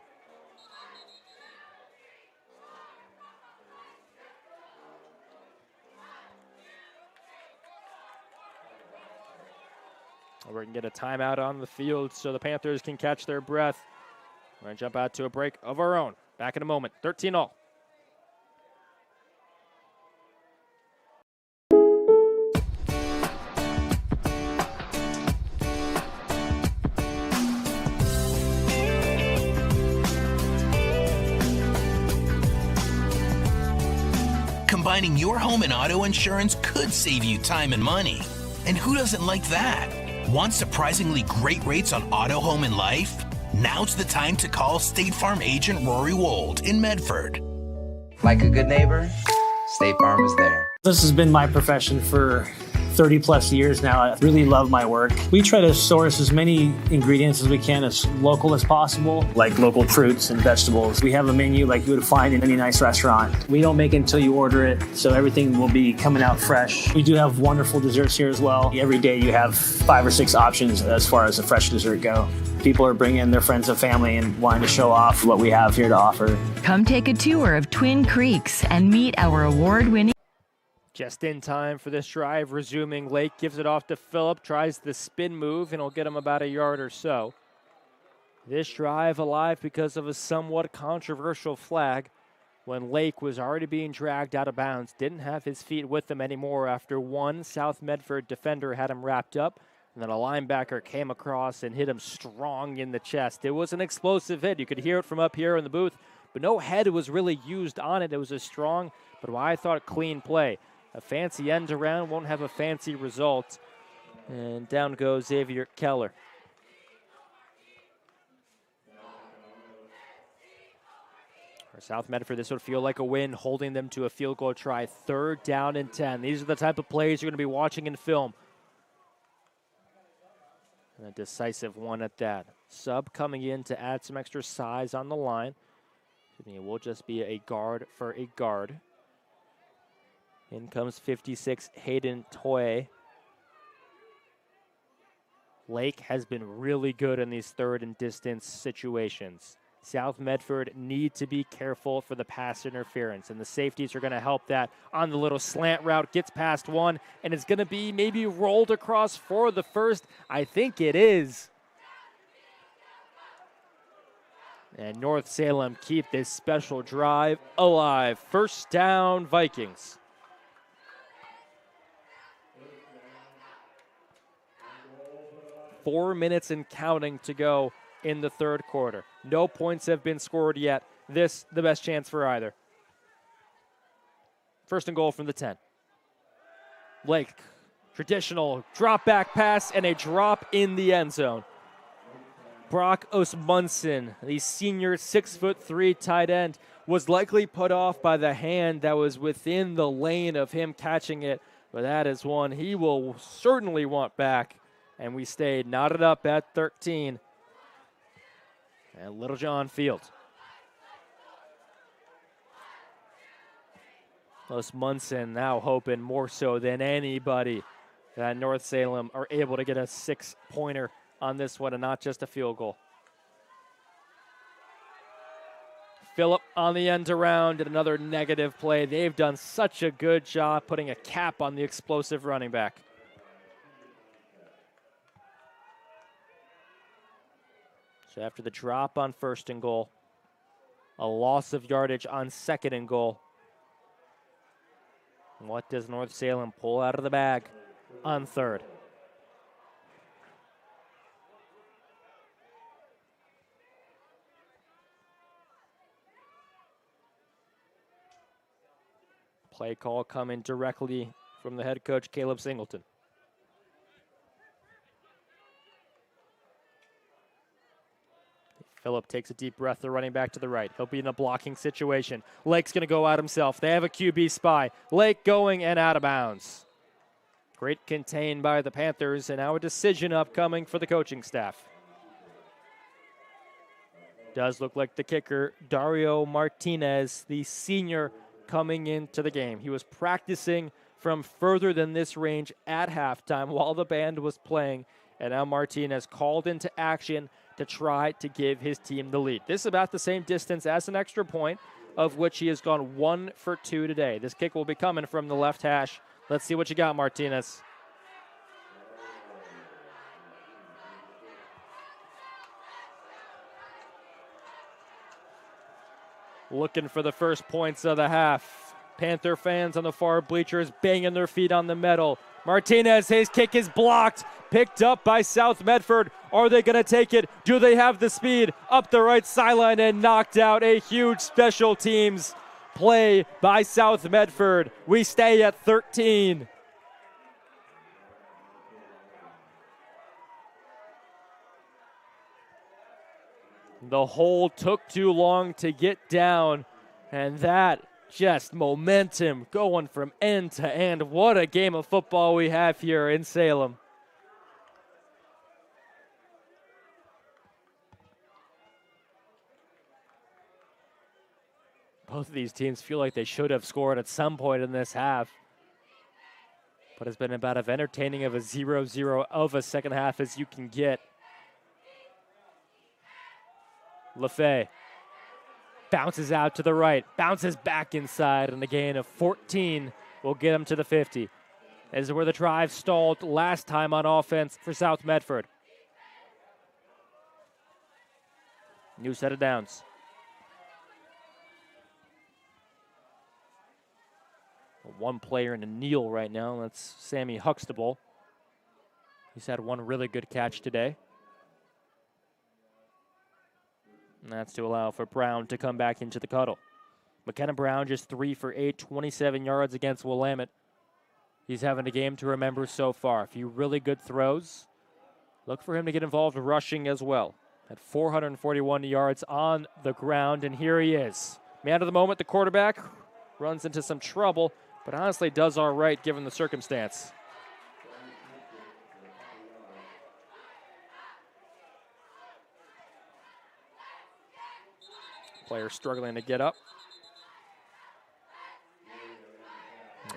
S3: We're going to get a timeout on the field so the Panthers can catch their breath. We're going to jump out to a break of our own. Back in a moment. 13-all.
S13: Combining your home and auto insurance could save you time and money. And who doesn't like that? Want surprisingly great rates on auto, home, and life? Now's the time to call State Farm agent Rory Wold in Medford.
S14: Like a good neighbor, State Farm is there.
S15: This has been my profession for 30 plus years now. I really love my work. We try to source as many ingredients as we can as local as possible, like local fruits and vegetables. We have a menu like you would find in any nice restaurant. We don't make it until you order it, so everything will be coming out fresh. We do have wonderful desserts here as well. Every day you have 5 or 6 options as far as a fresh dessert go. People are bringing their friends and family and wanting to show off what we have here to offer.
S18: Come take a tour of Twin Creeks and meet our award-winning.
S3: Just in time for this drive, resuming. Lake gives it off to Phillip, tries the spin move, and it'll get him about a yard or so. This drive alive because of a somewhat controversial flag when Lake was already being dragged out of bounds. Didn't have his feet with him anymore after one South Medford defender had him wrapped up, and then a linebacker came across and hit him strong in the chest. It was an explosive hit. You could hear it from up here in the booth, but no head was really used on it. It was a strong, but what I thought clean play. A fancy end around won't have a fancy result. And down goes Xavier Keller. For South Medford, this would feel like a win, holding them to a field goal try. 3rd down and 10. These are the type of plays you're going to be watching in film. And a decisive one at that. Sub coming in to add some extra size on the line. It will just be a guard for a guard. In comes 56, Hayden Toye. Lake has been really good in these third and distance situations. South Medford need to be careful for the pass interference, and the safeties are going to help that on the little slant route. Gets past one, and it's going to be maybe rolled across for the first. I think it is. And North Salem keep this special drive alive. First down, Vikings. Four minutes and counting to go in the third quarter. No points have been scored yet. This, the best chance for either. First and goal from the 10. Lake, traditional drop back pass and a drop in the end zone. Brock Osmundson, the senior 6'3" tight end, was likely put off by the hand that was within the lane of him catching it, but that is one he will certainly want back. And we stayed knotted up at 13. And Littlejohn Field. Osmundson now hoping more so than anybody that North Salem are able to get a 6-pointer on this one and not just a field goal. Phillip on the end around and another negative play. They've done such a good job putting a cap on the explosive running back. So after the drop on first and goal, a loss of yardage on second and goal. What does North Salem pull out of the bag on third? Play call coming directly from the head coach, Caleb Singleton. Phillip takes a deep breath, the running back to the right. He'll be in a blocking situation. Lake's going to go out himself. They have a QB spy. Lake going and out of bounds. Great contain by the Panthers, and now a decision upcoming for the coaching staff. Does look like the kicker, Dario Martinez, the senior, coming into the game. He was practicing from further than this range at halftime while the band was playing, and now Martinez called into action to try to give his team the lead. This is about the same distance as an extra point, of which he has gone 1 for 2 today. This kick will be coming from the left hash. Let's see what you got, Martinez. Looking for the first points of the half. Panther fans on the far bleachers banging their feet on the metal. Martinez, his kick is blocked. Picked up by South Medford. Are they going to take it? Do they have the speed? Up the right sideline and knocked out. A huge special teams play by South Medford. We stay at 13. The hole took too long to get down, and that just momentum going from end to end. What a game of football we have here in Salem. Both of these teams feel like they should have scored at some point in this half. But it's been about as entertaining of a 0-0 of a second half as you can get. LaFay bounces out to the right, bounces back inside, and the gain of 14 will get him to the 50. This is where the drive stalled last time on offense for South Medford. New set of downs. One player in a kneel right now. That's Sammy Huxtable. He's had one really good catch today. And that's to allow for Brown to come back into the cuddle. McKenna Brown just 3 for 8, 27 yards against Willamette. He's having a game to remember so far. A few really good throws. Look for him to get involved rushing as well. At 441 yards on the ground, and here he is. Man of the moment, the quarterback runs into some trouble, but honestly does all right given the circumstance. Player struggling to get up.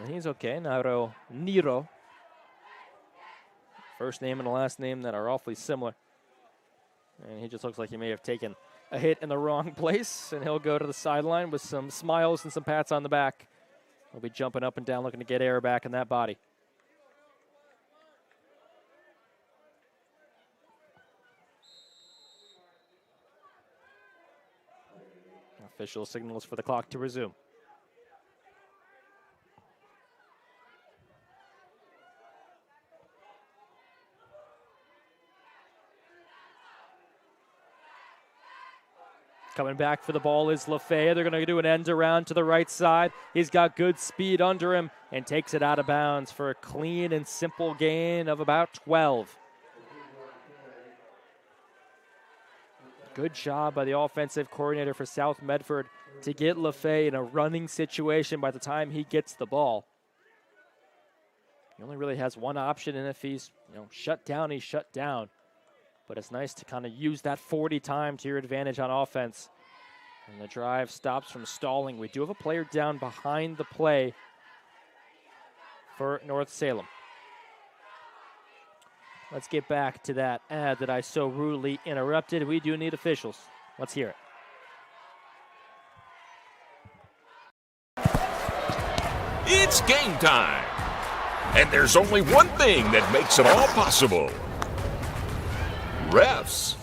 S3: And he's okay. Nero First name and a last name that are awfully similar. And he just looks like he may have taken a hit in the wrong place, and he'll go to the sideline with some smiles and some pats on the back. He'll be jumping up and down looking to get air back in that body. Official signals for the clock to resume. Coming back for the ball is LaFay. They're going to do an end around to the right side. He's got good speed under him and takes it out of bounds for a clean and simple gain of about 12. Good job by the offensive coordinator for South Medford to get LaFay in a running situation by the time he gets the ball. He only really has one option, and if he's shut down, he's shut down. But it's nice to kind of use that 40 time to your advantage on offense. And the drive stops from stalling. We do have a player down behind the play for North Salem. Let's get back to that ad that I so rudely interrupted. We do need officials. Let's hear
S8: it. It's game time. And there's only one thing that makes it all possible. Refs.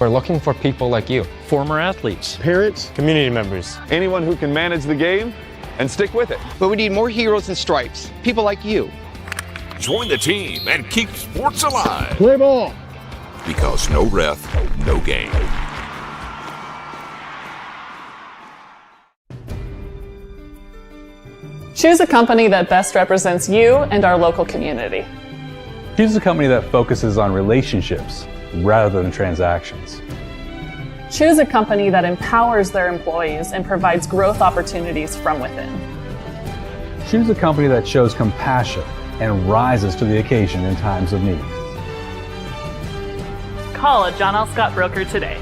S9: We're looking for people like you.
S10: Former athletes.
S5: Parents.
S10: Community members.
S11: Anyone who can manage the game and stick with it.
S12: But we need more heroes and stripes. People like you.
S8: Join the team and keep sports alive.
S5: Play ball.
S8: Because no ref, no game.
S16: Choose a company that best represents you and our local community.
S17: Choose a company that focuses on relationships rather than transactions.
S16: Choose a company that empowers their employees and provides growth opportunities from within.
S17: Choose a company that shows compassion and rises to the occasion in times of need.
S16: Call a John L. Scott broker today.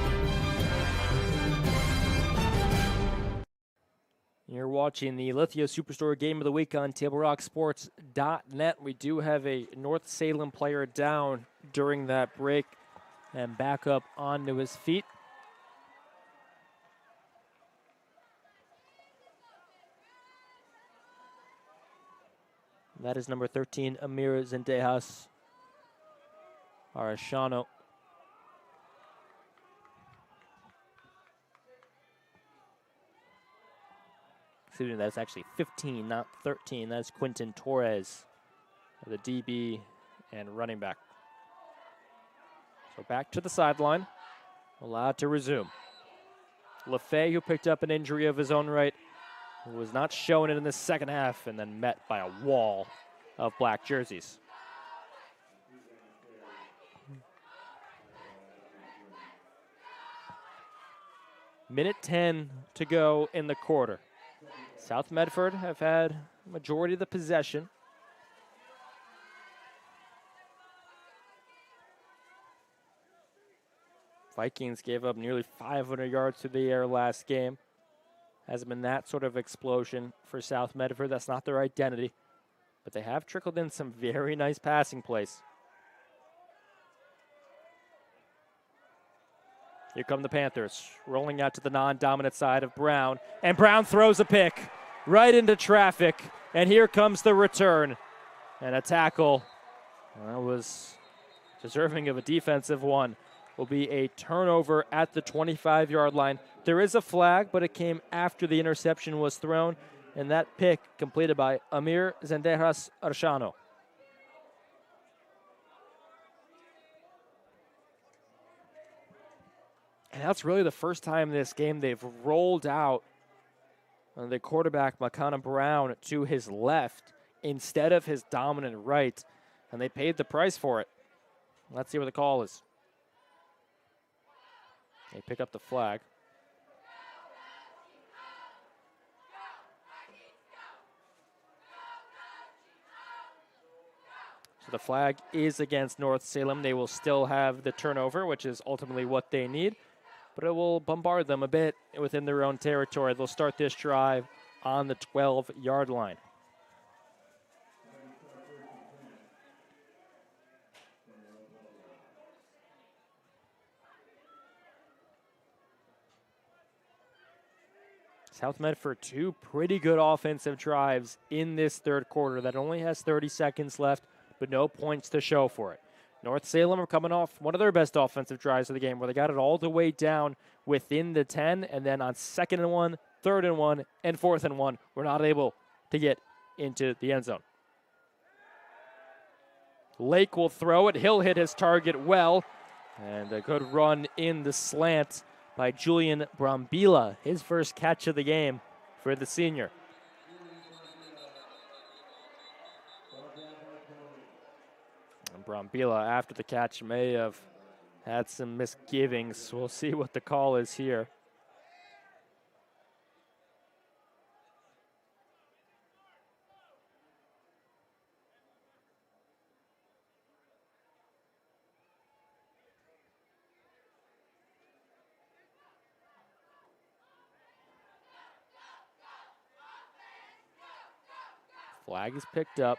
S3: You're watching the Lithia Superstore Game of the Week on TableRockSports.net. We do have a North Salem player down during that break and back up onto his feet. That is number 13, Amir Zendejas Arashano. Excuse me, that's actually 15, not 13. That's Quinton Torres, the DB and running back. So back to the sideline, allowed to resume. LaFay, who picked up an injury of his own right, was not showing it in the second half and then met by a wall of black jerseys. Minute 10 to go in the quarter. South Medford have had majority of the possession. Vikings gave up nearly 500 yards through the air last game. Hasn't been that sort of explosion for South Medford. That's not their identity. But they have trickled in some very nice passing plays. Here come the Panthers, rolling out to the non-dominant side of Brown. And Brown throws a pick right into traffic. And here comes the return. And a tackle that was deserving of a defensive one. Will be a turnover at the 25-yard line. There is a flag, but it came after the interception was thrown. And that pick completed by Amir Zendejas Arshano. And that's really the first time in this game they've rolled out the quarterback, Makana Brown, to his left instead of his dominant right. And they paid the price for it. Let's see what the call is. They pick up the flag. So the flag is against North Salem. They will still have the turnover, which is ultimately what they need. But it will bombard them a bit within their own territory. They'll start this drive on the 12-yard line. South Medford, 2 pretty good offensive drives in this third quarter that only has 30 seconds left, but no points to show for it. North Salem are coming off one of their best offensive drives of the game where they got it all the way down within the 10, and then on 2nd and 1, 3rd and 1, and 4th and 1, we're not able to get into the end zone. Lake will throw it. He'll hit his target well, and a good run in the slant by Julian Brambila, his first catch of the game for the senior. And Brambila, after the catch, may have had some misgivings. We'll see what the call is here. Flag is picked up.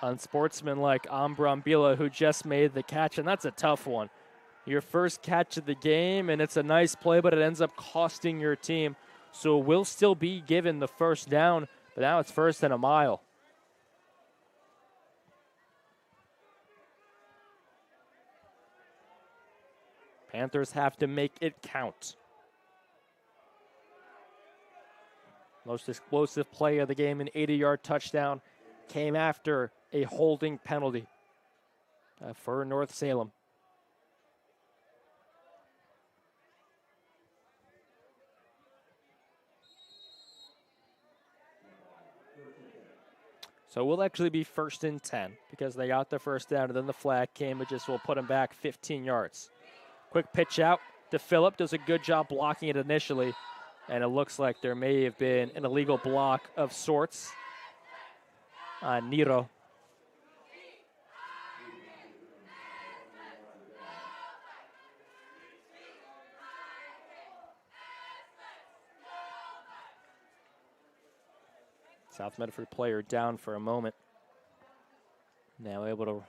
S3: Unsportsmanlike on Brambila, who just made the catch, and that's a tough one. Your first catch of the game, and it's a nice play, but it ends up costing your team. So we'll still be given the first down, but now it's 1st and a mile. Panthers have to make it count. Most explosive play of the game, an 80-yard touchdown, came after a holding penalty for North Salem. So we'll actually be 1st and 10 because they got the first down, and then the flag came. It just will put them back 15 yards. Quick pitch out to Phillip. Does a good job blocking it initially. And it looks like there may have been an illegal block of sorts on Nero. South Medford player down for a moment. Now able to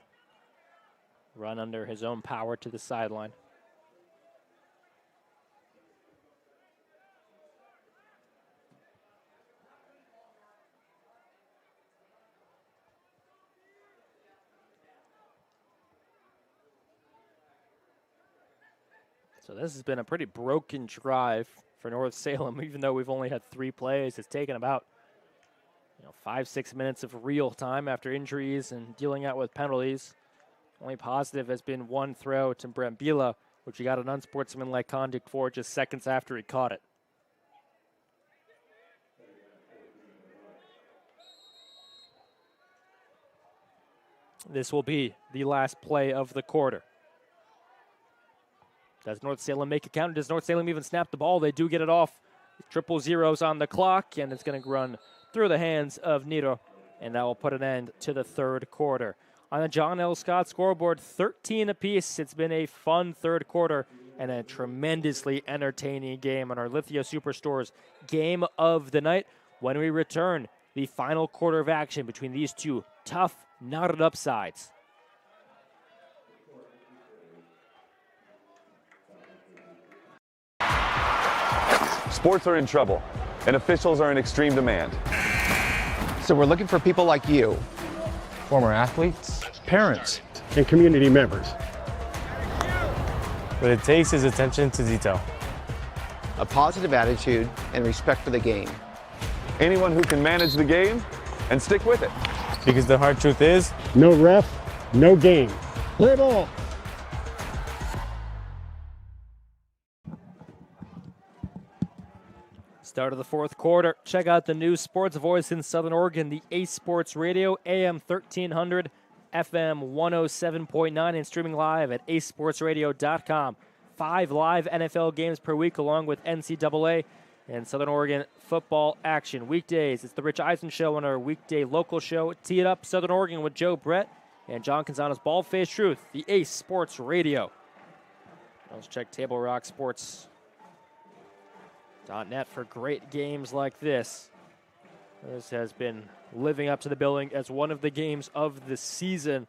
S3: run under his own power to the sideline. So this has been a pretty broken drive for North Salem, even though we've only had 3 plays. It's taken about 5-6 minutes of real time after injuries and dealing out with penalties. Only positive has been one throw to Brambila, which he got an unsportsmanlike conduct for just seconds after he caught it. This will be the last play of the quarter. Does North Salem make it count? Does North Salem even snap the ball? They do get it off. 000s on the clock, and it's going to run through the hands of Nero, and that will put an end to the third quarter. On the John L. Scott scoreboard, 13 apiece. It's been a fun third quarter and a tremendously entertaining game on our Lithia Superstore's game of the night. When we return, the final quarter of action between these two tough, knotted up sides.
S11: Sports are in trouble, and officials are in extreme demand.
S12: So we're looking for people like you.
S10: Former athletes,
S5: Parents and community members.
S10: what it takes is attention to detail.
S12: A positive attitude and respect for the game.
S11: Anyone who can manage the game and stick with it.
S10: Because the hard truth is,
S5: No ref, no game. Play ball.
S3: Start of the fourth quarter. Check out the new sports voice in Southern Oregon, the Ace Sports Radio, AM 1300, FM 107.9, and streaming live at acesportsradio.com. 5 live NFL games per week, along with NCAA and Southern Oregon football action. Weekdays, it's the Rich Eisen Show on our weekday local show. Tee it up, Southern Oregon with Joe Brett and John Canzano's Bald-Faced Truth, the Ace Sports Radio. Let's check Table Rock Sports. .net for great games like this. This has been living up to the billing as one of the games of the season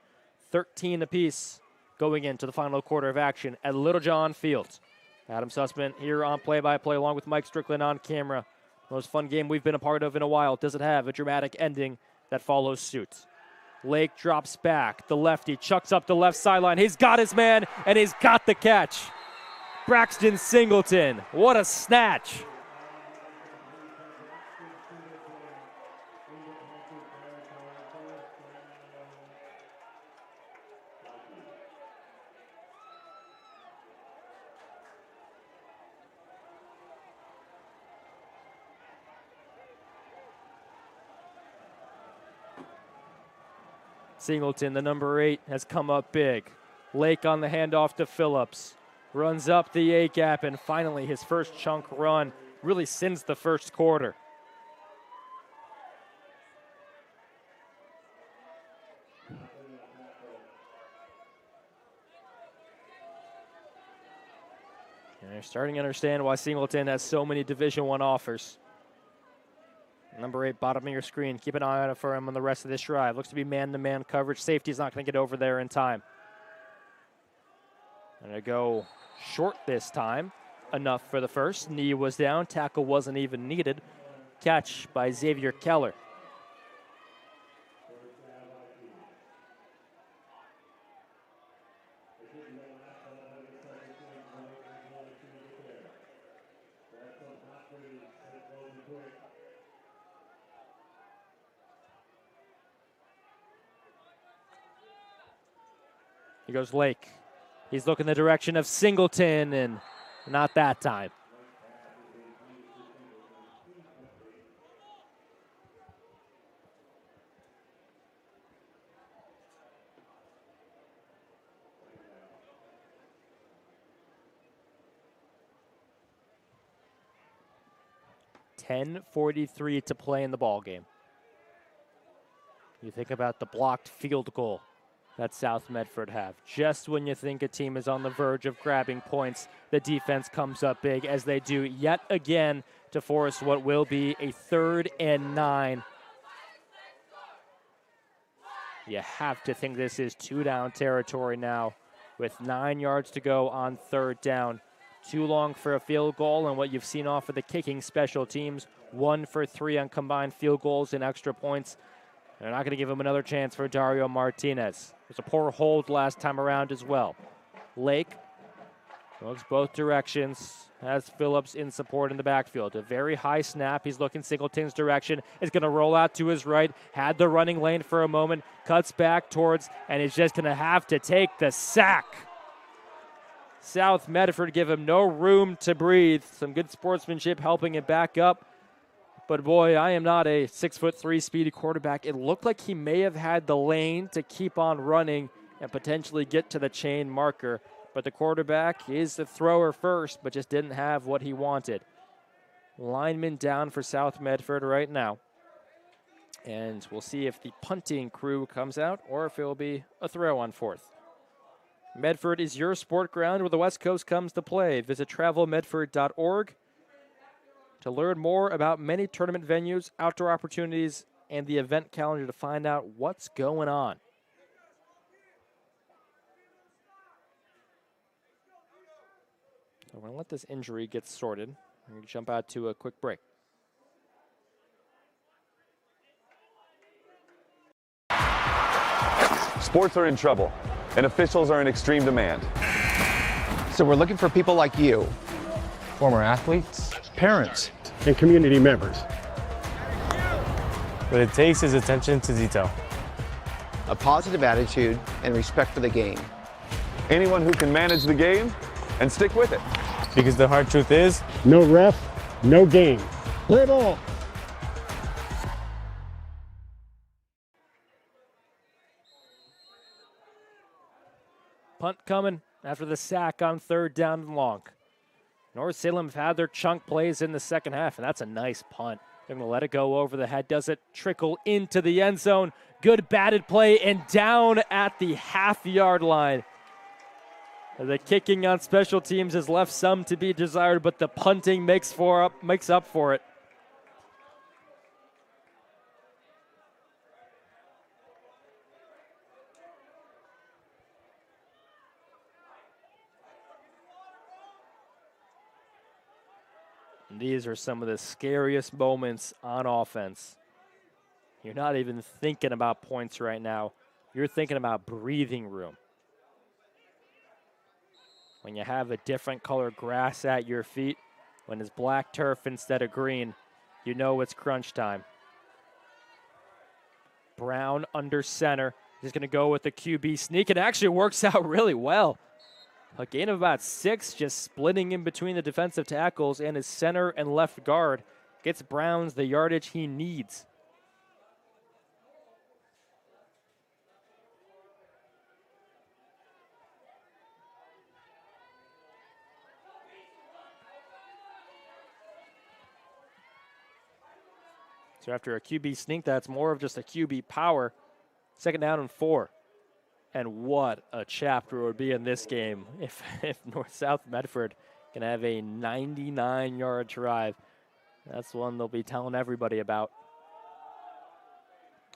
S3: 13 apiece going into the final quarter of action at Littlejohn Field. Adam Sussman here on play-by-play along with Mike Strickland on camera. Most fun game we've been a part of in a while. Does it have a dramatic ending that follows suit? Lake drops back. The lefty chucks up the left sideline. He's got his man, and he's got the catch. Braxton Singleton. What a snatch. Singleton, the number 8, has come up big. Lake on the handoff to Phillips. Runs up the A-gap, and finally his first chunk run really since the first quarter. And you're starting to understand why Singleton has so many Division I offers. Number 8, bottom of your screen. Keep an eye out for him on the rest of this drive. Looks to be man-to-man coverage. Safety's not going to get over there in time. Going to go short this time. Enough for the first. Knee was down. Tackle wasn't even needed. Catch by Xavier Keller. Here goes Lake. He's looking the direction of Singleton, and not that time. .10:43 to play in the ball game. You think about the blocked field goal that South Medford have. Just when you think a team is on the verge of grabbing points, the defense comes up big, as they do yet again to force what will be a 3rd and 9. You have to think this is 2-down territory now with 9 yards to go on 3rd down. Too long for a field goal, and what you've seen off of the kicking special teams, 1 for 3 on combined field goals and extra points. They're not going to give him another chance for Dario Martinez. It was a poor hold last time around as well. Lake looks both directions. Has Phillips in support in the backfield. A very high snap. He's looking Singleton's direction. Is going to roll out to his right. Had the running lane for a moment. Cuts back towards, and is just going to have to take the sack. South Medford give him no room to breathe. Some good sportsmanship helping him back up. But boy, I am not a 6'3" speedy quarterback. It looked like he may have had the lane to keep on running and potentially get to the chain marker. But the quarterback is the thrower first, but just didn't have what he wanted. Lineman down for South Medford right now. And we'll see if the punting crew comes out or if it will be a throw on 4th. Medford is your sport ground where the West Coast comes to play. Visit travelmedford.org. to learn more about many tournament venues, outdoor opportunities, and the event calendar to find out what's going on. So we're going to let this injury get sorted. We're going to jump out to a quick break.
S11: Sports are in trouble, and officials are in extreme demand.
S12: So we're looking for people like you.
S10: Former athletes,
S5: parents, and community members.
S10: What it takes is attention to detail,
S12: a positive attitude, and respect for the game.
S11: Anyone who can manage the game and stick with it.
S10: Because the hard truth is,
S5: no ref, no game. Play ball.
S3: Punt coming after the sack on 3rd down and long. North Salem have had their chunk plays in the second half, and that's a nice punt. They're going to let it go over the head. Does it trickle into the end zone? Good batted play and down at the half-yard line. The kicking on special teams has left some to be desired, but the punting makes up for it. And these are some of the scariest moments on offense. You're not even thinking about points right now. You're thinking about breathing room. When you have a different color grass at your feet, when it's black turf instead of green, you know it's crunch time. Brown under center. He's going to go with the QB sneak. It actually works out really well. A gain of about 6, just splitting in between the defensive tackles, and his center and left guard gets Browns the yardage he needs. So after a QB sneak, that's more of just a QB power. 2nd down and 4. And what a chapter it would be in this game if North-South Medford can have a 99-yard drive. That's one they'll be telling everybody about.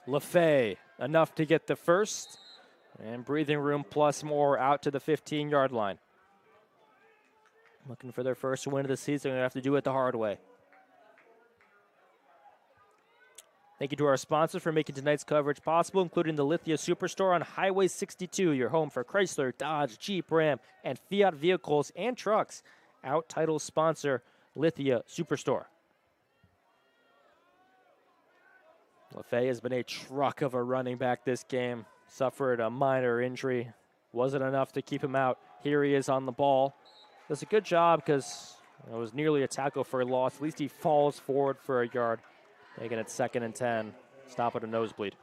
S3: LaFay, enough to get the first. And breathing room plus more out to the 15-yard line. Looking for their first win of the season. They're going to have to do it the hard way. Thank you to our sponsors for making tonight's coverage possible, including the Lithia Superstore on Highway 62, your home for Chrysler, Dodge, Jeep, Ram, and Fiat vehicles and trucks. Out title sponsor, Lithia Superstore. LaFay has been a truck of a running back this game. Suffered a minor injury. Wasn't enough to keep him out. Here he is on the ball. Does a good job because it was nearly a tackle for a loss. At least he falls forward for a yard. Making it 2nd and 10. Stop at a nosebleed.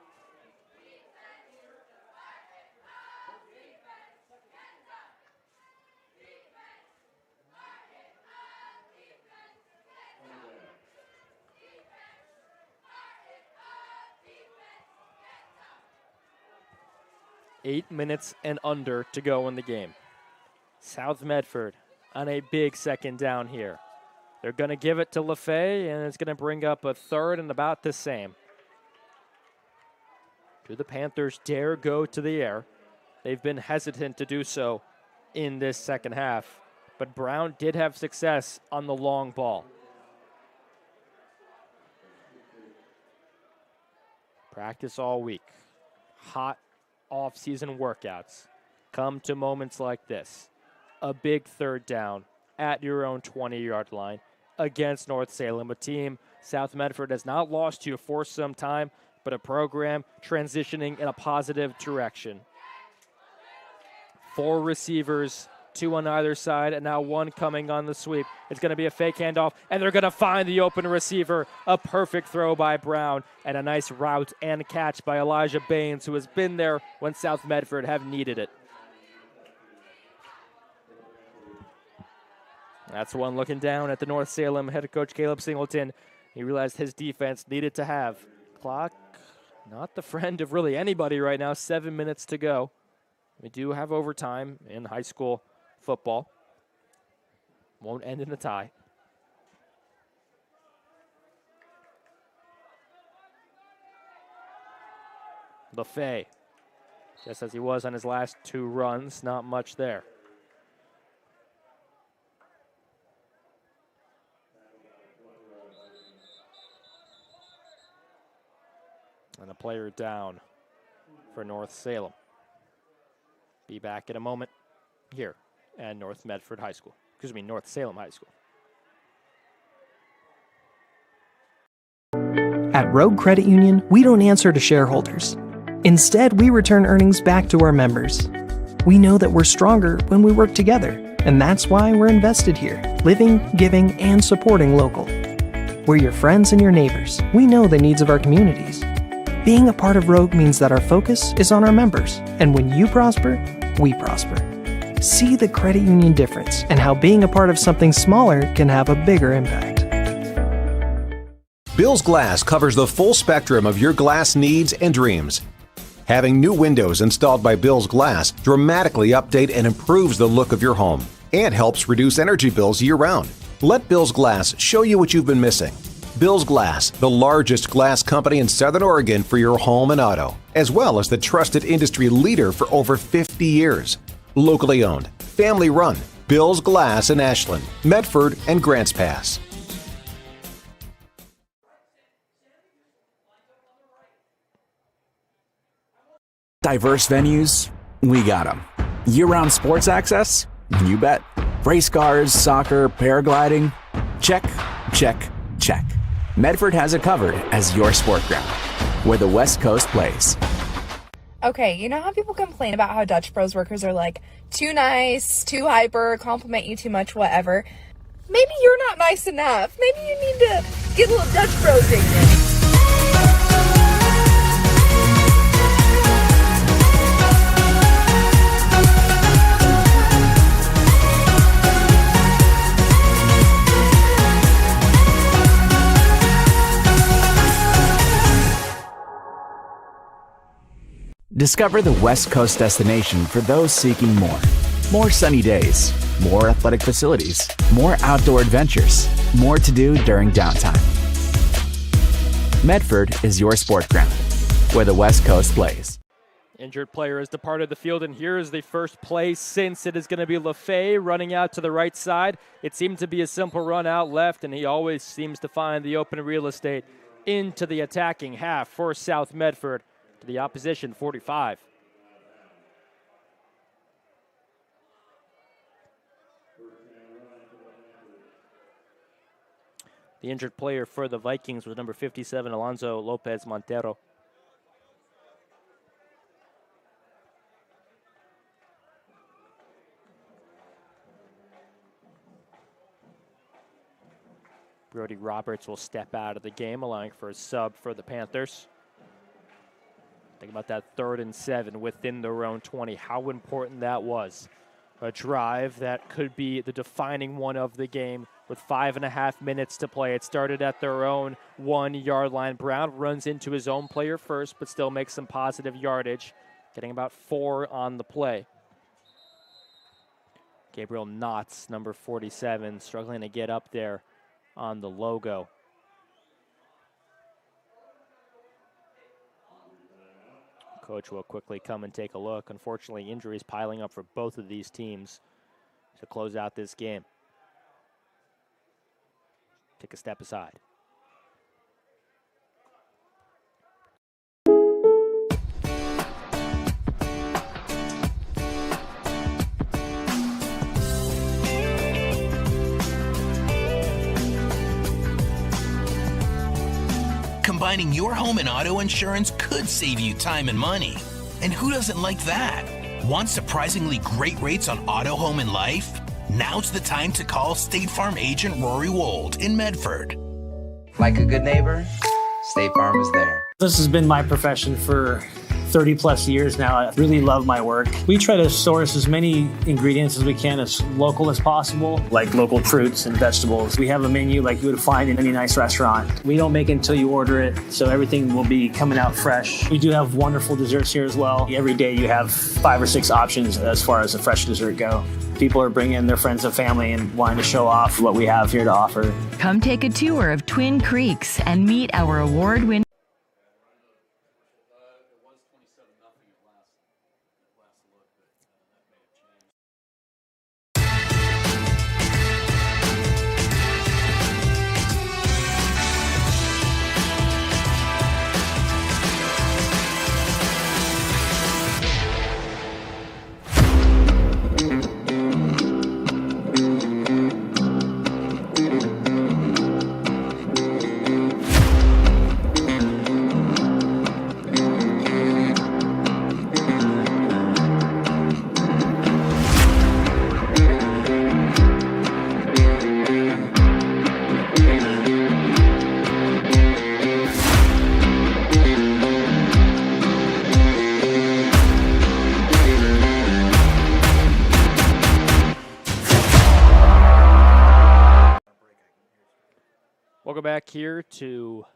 S3: Eight minutes and under to go in the game. South Medford on a big 2nd down here. They're going to give it to LaFay, and it's going to bring up a 3rd and about the same. Do the Panthers dare go to the air? They've been hesitant to do so in this second half, but Brown did have success on the long ball. Practice all week. Hot off-season workouts. Come to moments like this. A big 3rd down at your own 20-yard line against North Salem, a team South Medford has not lost to for some time, but a program transitioning in a positive direction. 4 receivers, 2 on either side, and now 1 coming on the sweep. It's going to be a fake handoff, and they're going to find the open receiver. A perfect throw by Brown, and a nice route and catch by Elijah Baines, who has been there when South Medford have needed it. That's one looking down at the North Salem head coach Caleb Singleton. He realized his defense needed to have clock, not the friend of really anybody right now. 7 minutes to go. We do have overtime in high school football. Won't end in a tie. LaFay, just as he was on his last 2 runs, not much there. And a player down for North Salem. Be back in a moment here at North Medford High School. North Salem High School.
S23: At Rogue Credit Union, we don't answer to shareholders. Instead, we return earnings back to our members. We know that we're stronger when we work together, and that's why we're invested here, living, giving, and supporting local. We're your friends and your neighbors. We know the needs of our communities. Being a part of Rogue means that our focus is on our members, and when you prosper, we prosper. See the credit union difference and how being a part of something smaller can have a bigger impact.
S24: Bill's Glass covers the full spectrum of your glass needs and dreams. Having new windows installed by Bill's Glass dramatically update and improves the look of your home and helps reduce energy bills year-round. Let Bill's Glass show you what you've been missing. Bill's Glass, the largest glass company in Southern Oregon for your home and auto, as well as the trusted industry leader for over 50 years. Locally owned, family run, Bill's Glass in Ashland, Medford, and Grants Pass.
S4: Diverse venues? We got them. Year-round sports access? You bet. Race cars, soccer, paragliding? Check, check, check. Medford has it covered as your sport ground, where the West Coast plays.
S25: Okay, you know how people complain about how Dutch Bros workers are like too nice, too hyper, compliment you too much, whatever? Maybe you're not nice enough. Maybe you need to get a little Dutch Bro dignity.
S4: Discover the West Coast destination for those seeking more. More sunny days, more athletic facilities, more outdoor adventures, more to do during downtime. Medford is your sport ground, where the West Coast plays.
S3: Injured player has departed the field, and here is the first play since. It is going to be LaFay running out to the right side. It seemed to be a simple run out left, and he always seems to find the open real estate into the attacking half for South Medford to the opposition 45. The injured player for the Vikings was number 57, Alonso Lopez Montero. Brody Roberts will step out of the game, allowing for a sub for the Panthers. Think about that 3rd and 7 within their own 20, how important that was. A drive that could be the defining one of the game with 5.5 minutes to play. It started at their own 1-yard line. Brown runs into his own player first, but still makes some positive yardage, getting about 4 on the play. Gabriel Knotts, number 47, struggling to get up there on the logo. Coach will quickly come and take a look. Unfortunately, injuries piling up for both of these teams to close out this game. Take a step aside.
S13: Combining your home and auto insurance could save you time and money. And who doesn't like that? Want surprisingly great rates on auto, home, and life? Now's the time to call State Farm agent Rory Wold in Medford.
S14: Like a good neighbor, State Farm is there.
S15: This has been my profession for 30 plus years now. I really love my work. We try to source as many ingredients as we can, as local as possible, like local fruits and vegetables. We have a menu like you would find in any nice restaurant. We don't make it until you order it, so everything will be coming out fresh. We do have wonderful desserts here as well. Every day you have 5 or 6 options as far as a fresh dessert go. People are bringing their friends and family and wanting to show off what we have here to offer.
S18: Come take a tour of Twin Creeks and meet our award-winning
S3: Welcome back here to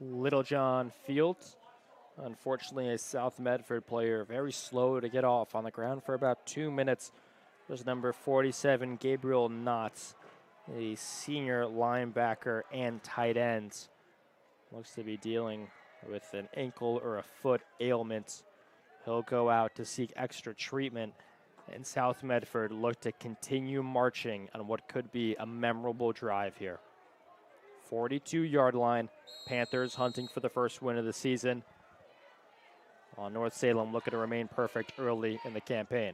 S3: Littlejohn Fields. Unfortunately, a South Medford player very slow to get off on the ground for about 2 minutes. There's number 47, Gabriel Knotts, a senior linebacker and tight end. Looks to be dealing with an ankle or a foot ailment. He'll go out to seek extra treatment, and South Medford look to continue marching on what could be a memorable drive here. 42-yard line, Panthers hunting for the first win of the season. While North Salem looking to remain perfect early in the campaign.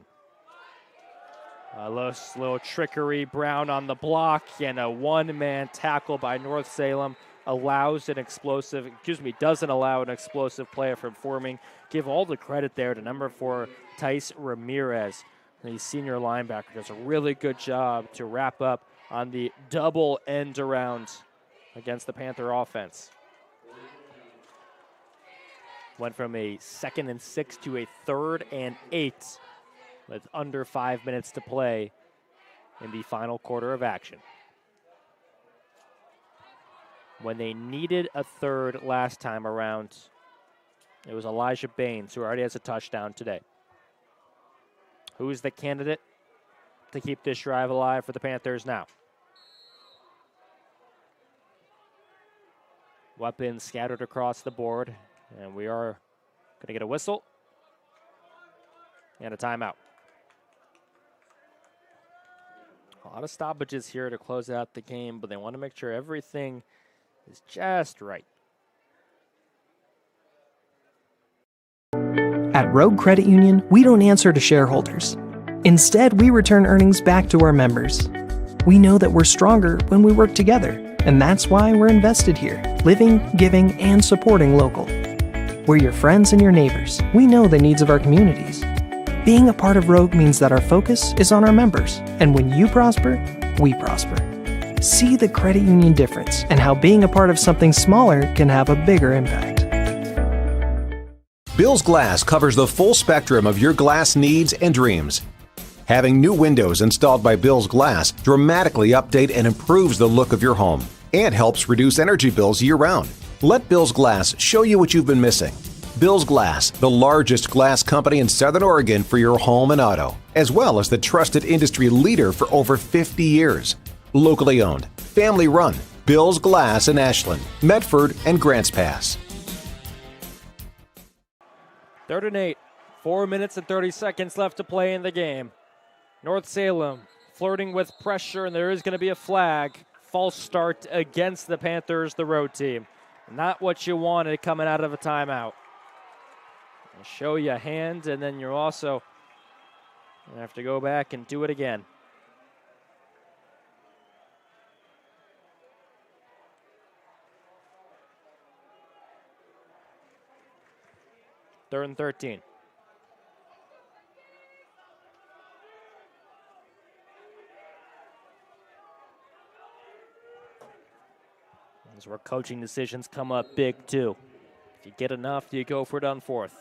S3: A little trickery, Brown on the block, and a one-man tackle by North Salem doesn't allow an explosive play from forming. Give all the credit there to number 4, Tice Ramirez. The senior linebacker does a really good job to wrap up on the double end around against the Panther offense. Went from a 2nd and 6 to a 3rd and 8 with under 5 minutes to play in the final quarter of action. When they needed a third last time around, it was Elijah Baines, who already has a touchdown today. Who is the candidate to keep this drive alive for the Panthers now? Weapons scattered across the board, and we are going to get a whistle and a timeout. A lot of stoppages here to close out the game, but they want to make sure everything is just right.
S23: At Rogue Credit Union, we don't answer to shareholders. Instead, we return earnings back to our members. We know that we're stronger when we work together, and that's why we're invested here, living, giving, and supporting local. We're your friends and your neighbors. We know the needs of our communities. Being a part of Rogue means that our focus is on our members, and when you prosper, we prosper. See the credit union difference and how being a part of something smaller can have a bigger impact.
S24: Bill's Glass covers the full spectrum of your glass needs and dreams. Having new windows installed by Bill's Glass dramatically update and improves the look of your home and helps reduce energy bills year-round. Let Bill's Glass show you what you've been missing. Bill's Glass, the largest glass company in Southern Oregon for your home and auto, as well as the trusted industry leader for over 50 years. Locally owned, family run, Bill's Glass in Ashland, Medford, and Grants Pass.
S3: 3rd and 8, 4 minutes and 30 seconds left to play in the game. North Salem flirting with pressure, and there is going to be a flag. False start against the Panthers, the road team. Not what you wanted coming out of a timeout. I'll show you a hand, and then you're also going to have to go back and do it again. Third and 13. This is where coaching decisions come up big, too. If you get enough, you go for it on 4th.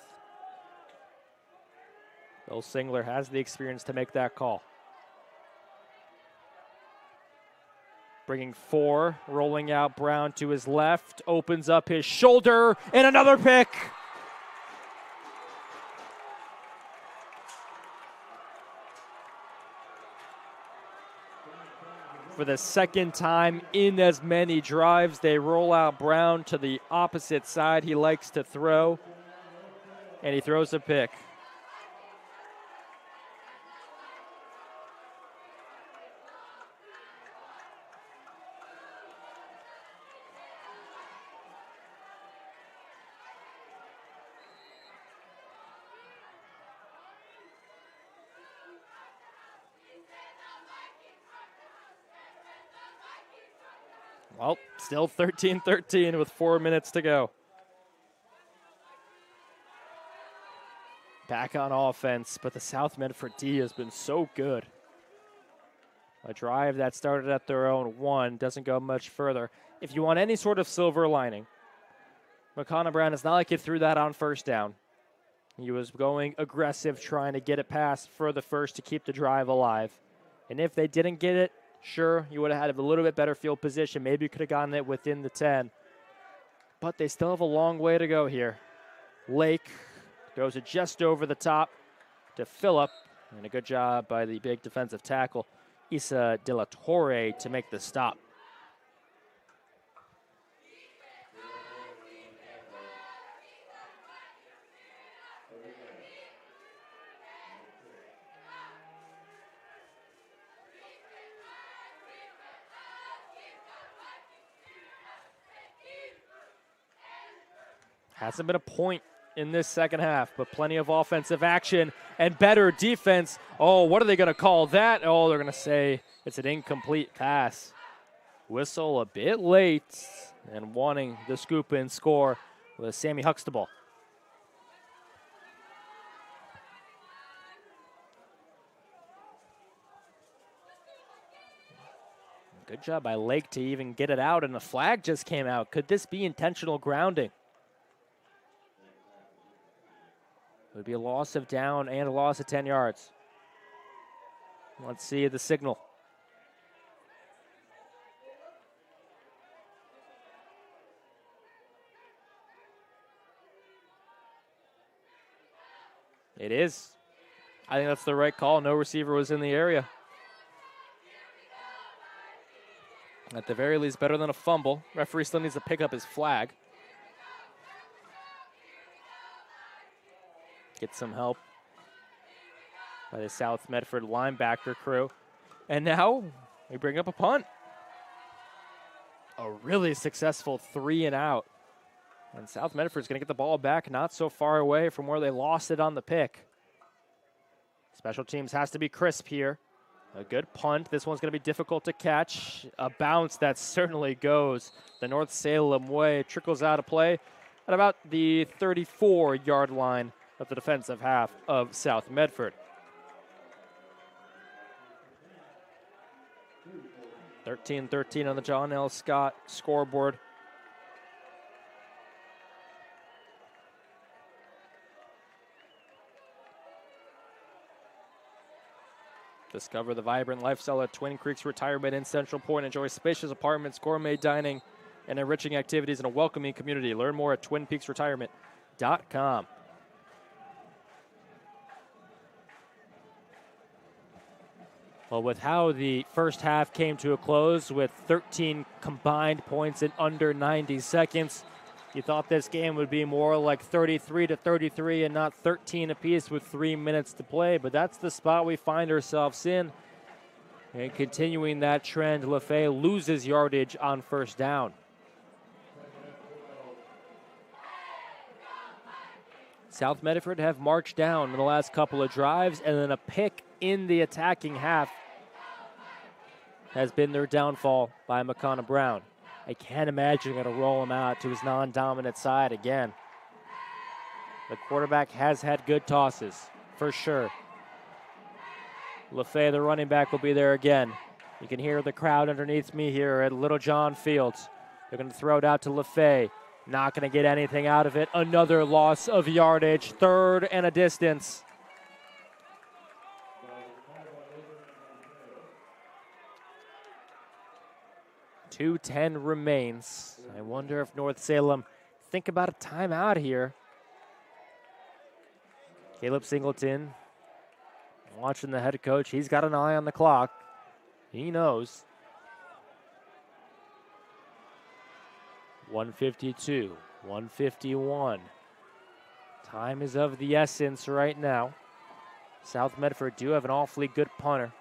S3: Bill Singler has the experience to make that call. Bringing 4, rolling out Brown to his left, opens up his shoulder, and another pick. For the second time in as many drives, they roll out Brown to the opposite side he likes to throw, and he throws a pick. Well, still 13-13 with 4 minutes to go. Back on offense, but the South Medford D has been so good. A drive that started at their own 1 doesn't go much further. If you want any sort of silver lining, McConnell Brown, it's not like he threw that on first down. He was going aggressive, trying to get it past for the first to keep the drive alive. And if they didn't get it, sure, you would have had a little bit better field position. Maybe you could have gotten it within the 10. But they still have a long way to go here. Lake goes it just over the top to Phillip. And a good job by the big defensive tackle, Issa De La Torre, to make the stop. Hasn't been a point in this second half, but plenty of offensive action and better defense. Oh, what are they going to call that? Oh, they're going to say it's an incomplete pass. Whistle a bit late, and wanting the scoop and score with Sammy Huxtable. Good job by Lake to even get it out, and a flag just came out. Could this be intentional grounding? It would be a loss of down and a loss of 10 yards. Let's see the signal. It is. I think that's the right call. No receiver was in the area. At the very least, better than a fumble. Referee still needs to pick up his flag. Get some help by the South Medford linebacker crew. And now we bring up a punt. A really successful 3-and-out. And South Medford's going to get the ball back not so far away from where they lost it on the pick. Special teams has to be crisp here. A good punt. This one's going to be difficult to catch. A bounce that certainly goes the North Salem way. Trickles out of play at about the 34-yard line of the defensive half of South Medford. 13-13 on the John L. Scott scoreboard. Discover the vibrant lifestyle at Twin Creeks Retirement in Central Point. Enjoy spacious apartments, gourmet dining, and enriching activities in a welcoming community. Learn more at twinpeaksretirement.com. Well, with how the first half came to a close with 13 combined points in under 90 seconds, you thought this game would be more like 33-33 and not 13 apiece with 3 minutes to play, but that's the spot we find ourselves in. And continuing that trend, LaFay loses yardage on first down. South Medford have marched down in the last couple of drives, and then a pick in the attacking half has been their downfall by McConnell Brown. I can't imagine going to roll him out to his non-dominant side again. The quarterback has had good tosses, for sure. LaFay, the running back, will be there again. You can hear the crowd underneath me here at Little John Fields. They're going to throw it out to LaFay. Not going to get anything out of it. Another loss of yardage. 3rd and a distance. .210 remains. I wonder if North Salem think about a timeout here. Caleb Singleton watching the head coach. He's got an eye on the clock. He knows. 152, 151. Time is of the essence right now. South Medford do have an awfully good punter.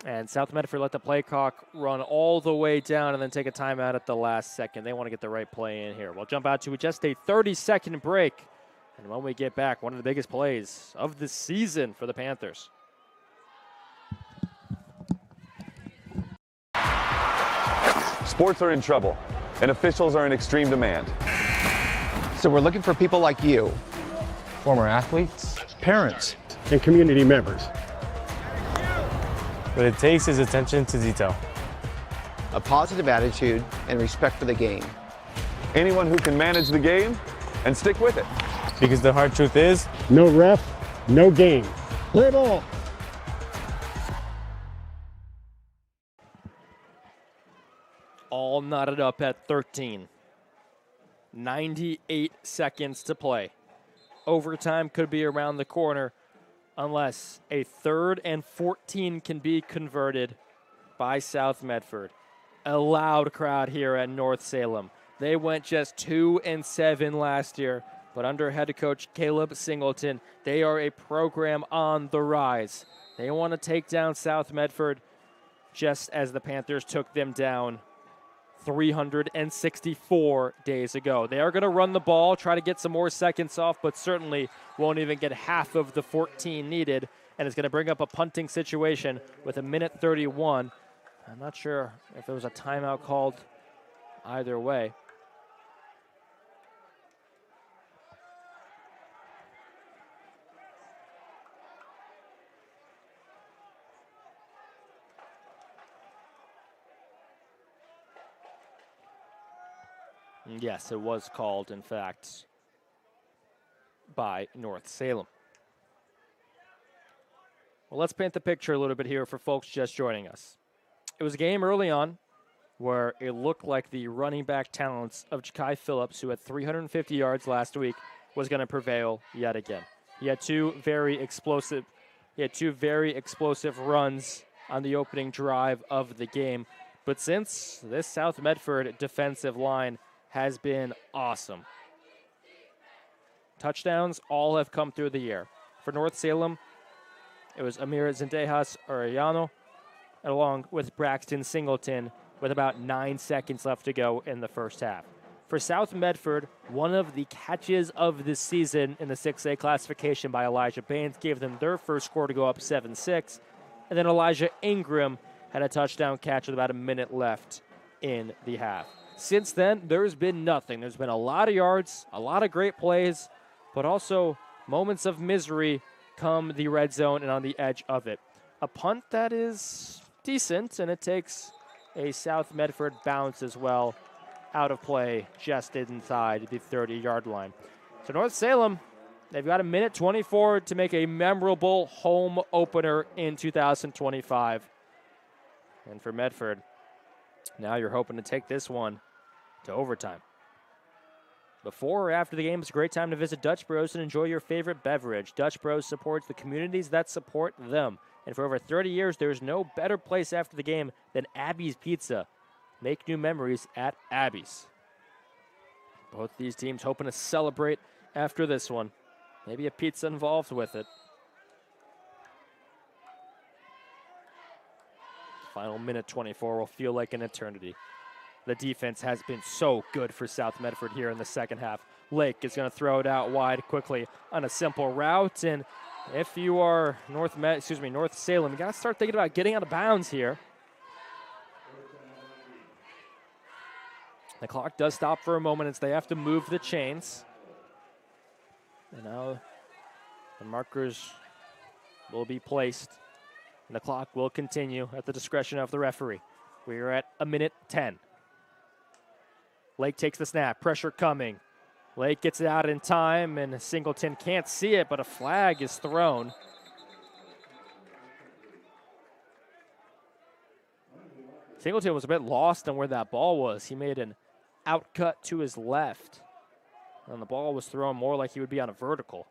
S3: And South Medford let the play clock run all the way down and then take a timeout at the last second. They want to get the right play in here. We'll jump out to just a 30-second break. And when we get back, one of the biggest plays of the season for the Panthers.
S11: Sports are in trouble, and officials are in extreme demand.
S12: So we're looking for people like you.
S10: Former athletes.
S5: Parents and community members.
S10: What it takes is attention to detail.
S12: A positive attitude and respect for the game.
S11: Anyone who can manage the game and stick with it.
S10: Because the hard truth is,
S5: No ref, no game. Play ball.
S3: All knotted up at 13. 98 seconds to play. Overtime could be around the corner unless a 3rd and 14 can be converted by South Medford. A loud crowd here at North Salem. They went just 2-7 last year, but under head coach Caleb Singleton, they are a program on the rise. They want to take down South Medford just as the Panthers took them down 364 days ago. They are going to run the ball, try to get some more seconds off, but certainly won't even get half of the 14 needed, and it's going to bring up a punting situation with a minute 31. I'm not sure if there was a timeout called either way. Yes, it was called, in fact, by North Salem. Well, let's paint the picture a little bit here for folks just joining us. It was a game early on where it looked like the running back talents of Ja'Kai Phillips, who had 350 yards last week, was going to prevail yet again. He had two very explosive runs on the opening drive of the game. But since this South Medford defensive line has been awesome. Touchdowns all have come through the air. For North Salem, it was Amir Zendejas Arellano, along with Braxton Singleton, with about 9 seconds left to go in the first half. For South Medford, one of the catches of the season in the 6A classification by Elijah Baines gave them their first score to go up 7-6. And then Elijah Ingram had a touchdown catch with about a minute left in the half. Since then, there's been nothing. There's been a lot of yards, a lot of great plays, but also moments of misery come the red zone and on the edge of it. A punt that is decent, and it takes a South Medford bounce as well out of play just inside the 30-yard line. So North Salem, they've got a minute 24 to make a memorable home opener in 2025. And for Medford, now you're hoping to take this one to overtime. Before or after the game, it's a great time to visit Dutch Bros and enjoy your favorite beverage. Dutch Bros supports the communities that support them. And for over 30 years, there's no better place after the game than Abby's Pizza. Make new memories at Abby's. Both these teams hoping to celebrate after this one. Maybe a pizza involved with it. Final minute 24 will feel like an eternity. The defense has been so good for South Medford here in the second half. Lake is going to throw it out wide quickly on a simple route. And if you are North Salem, you got to start thinking about getting out of bounds here. The clock does stop for a moment as they have to move the chains. And now the markers will be placed. And the clock will continue at the discretion of the referee. We are at a minute 10. Lake takes the snap, pressure coming. Lake gets it out in time, and Singleton can't see it, but a flag is thrown. Singleton was a bit lost on where that ball was. He made an outcut to his left, and the ball was thrown more like he would be on a vertical.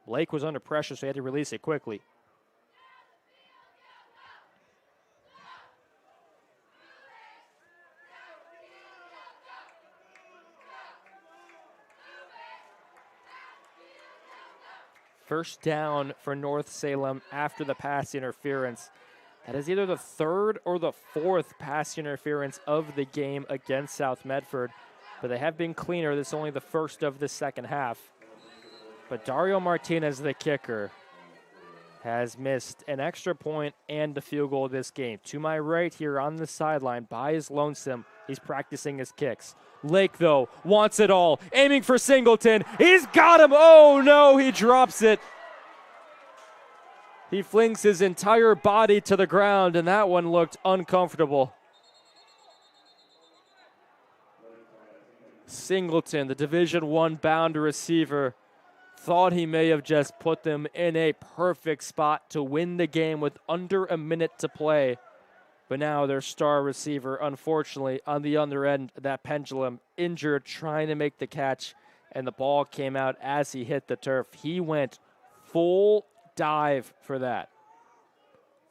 S3: Lake was under pressure, so he had to release it quickly. First down for North Salem after the pass interference. That is either the third or the fourth pass interference of the game against South Medford, but they have been cleaner. This is only the first of the second half. But Dario Martinez, the kicker, has missed an extra point and the field goal this game. To my right here on the sideline by his lonesome, he's practicing his kicks. Lake, though, wants it all, aiming for Singleton. He's got him. Oh, no, he drops it. He flings his entire body to the ground, and that one looked uncomfortable. Singleton, the Division I bound receiver, thought he may have just put them in a perfect spot to win the game with under a minute to play. But now their star receiver, unfortunately, on the other end of that pendulum, injured, trying to make the catch, and the ball came out as he hit the turf. He went full dive for that.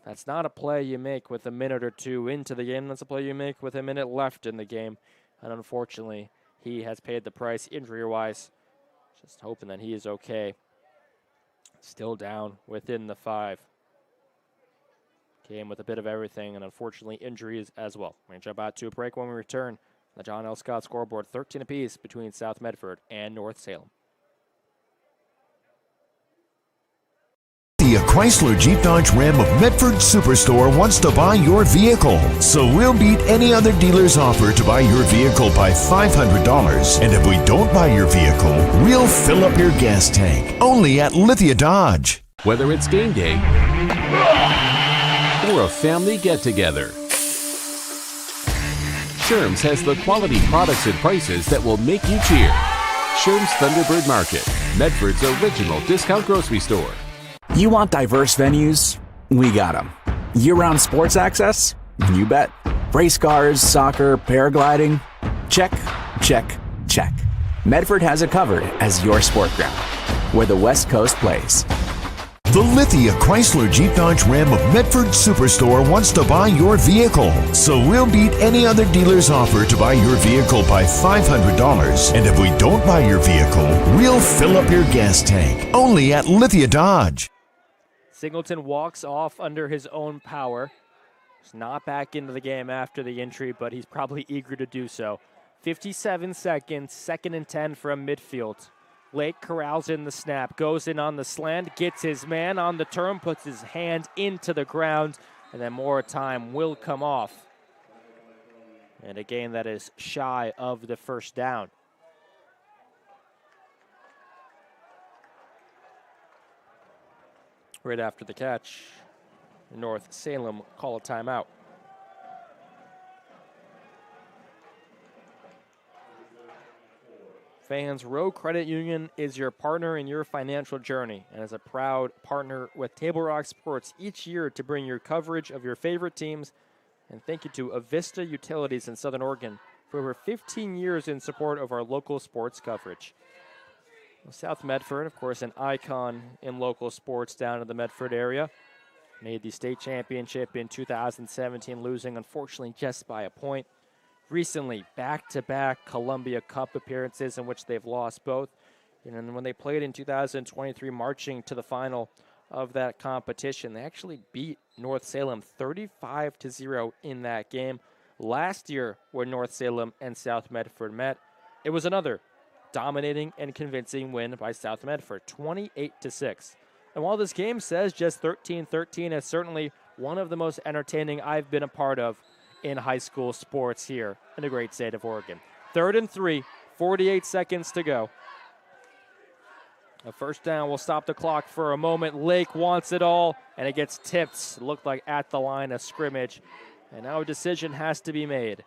S3: That's not a play you make with a minute or two into the game. That's a play you make with a minute left in the game. And unfortunately, he has paid the price injury-wise. Just hoping that he is okay. Still down within the 5. Game with a bit of everything, and unfortunately injuries as well. We're going to jump out to a break. When we return, the John L. Scott scoreboard, 13 apiece between South Medford and North Salem.
S6: The Chrysler Jeep Dodge Ram of Medford Superstore wants to buy your vehicle. So we'll beat any other dealer's offer to buy your vehicle by $500. And if we don't buy your vehicle, we'll fill up your gas tank. Only at Lithia Dodge.
S7: Whether it's game day or a family get-together, Sherm's has the quality products and prices that will make you cheer. Sherm's Thunderbird Market, Medford's original discount grocery store.
S4: You want diverse venues? We got them. Year-round sports access? You bet. Race cars, soccer, paragliding? Check, check, check. Medford has it covered as your sport ground, where the West Coast plays.
S6: The Lithia Chrysler Jeep Dodge Ram of Medford Superstore wants to buy your vehicle. So we'll beat any other dealer's offer to buy your vehicle by $500. And if we don't buy your vehicle, we'll fill up your gas tank. Only at Lithia Dodge.
S3: Singleton walks off under his own power. He's not back into the game after the injury, but he's probably eager to do so. 57 seconds, 2nd and 10 from midfield. Lake corrals in the snap, goes in on the slant, gets his man on the turn, puts his hand into the ground, and then more time will come off. And a gain that is shy of the first down. Right after the catch, North Salem call a timeout. Fans, Row Credit Union is your partner in your financial journey and is a proud partner with Table Rock Sports each year to bring your coverage of your favorite teams. And thank you to Avista Utilities in Southern Oregon for over 15 years in support of our local sports coverage. South Medford, of course, an icon in local sports down in the Medford area. Made the state championship in 2017, losing, unfortunately, just by a point. Recently, back-to-back Columbia Cup appearances in which they've lost both. And when they played in 2023, marching to the final of that competition, they actually beat North Salem 35-0 in that game. Last year, when North Salem and South Medford met, it was another dominating and convincing win by South Medford, 28-6. And while this game says just 13-13, it's certainly one of the most entertaining I've been a part of in high school sports here in the great state of Oregon. 3rd and 3, 48 seconds to go. A first down will stop the clock for a moment. Lake wants it all, and it gets tipped. It looked like at the line of scrimmage. And now a decision has to be made.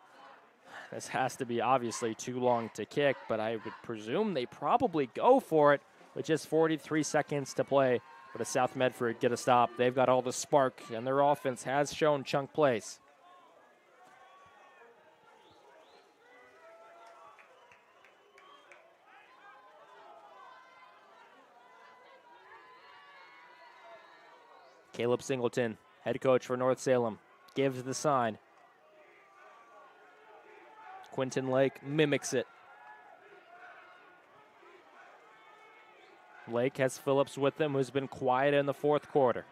S3: This has to be obviously too long to kick, but I would presume they probably go for it with just 43 seconds to play. But as South Medford get a stop, they've got all the spark, and their offense has shown chunk plays. Caleb Singleton, head coach for North Salem, gives the sign. Quentin Lake mimics it. Lake has Phillips with him, who's been quiet in the fourth quarter.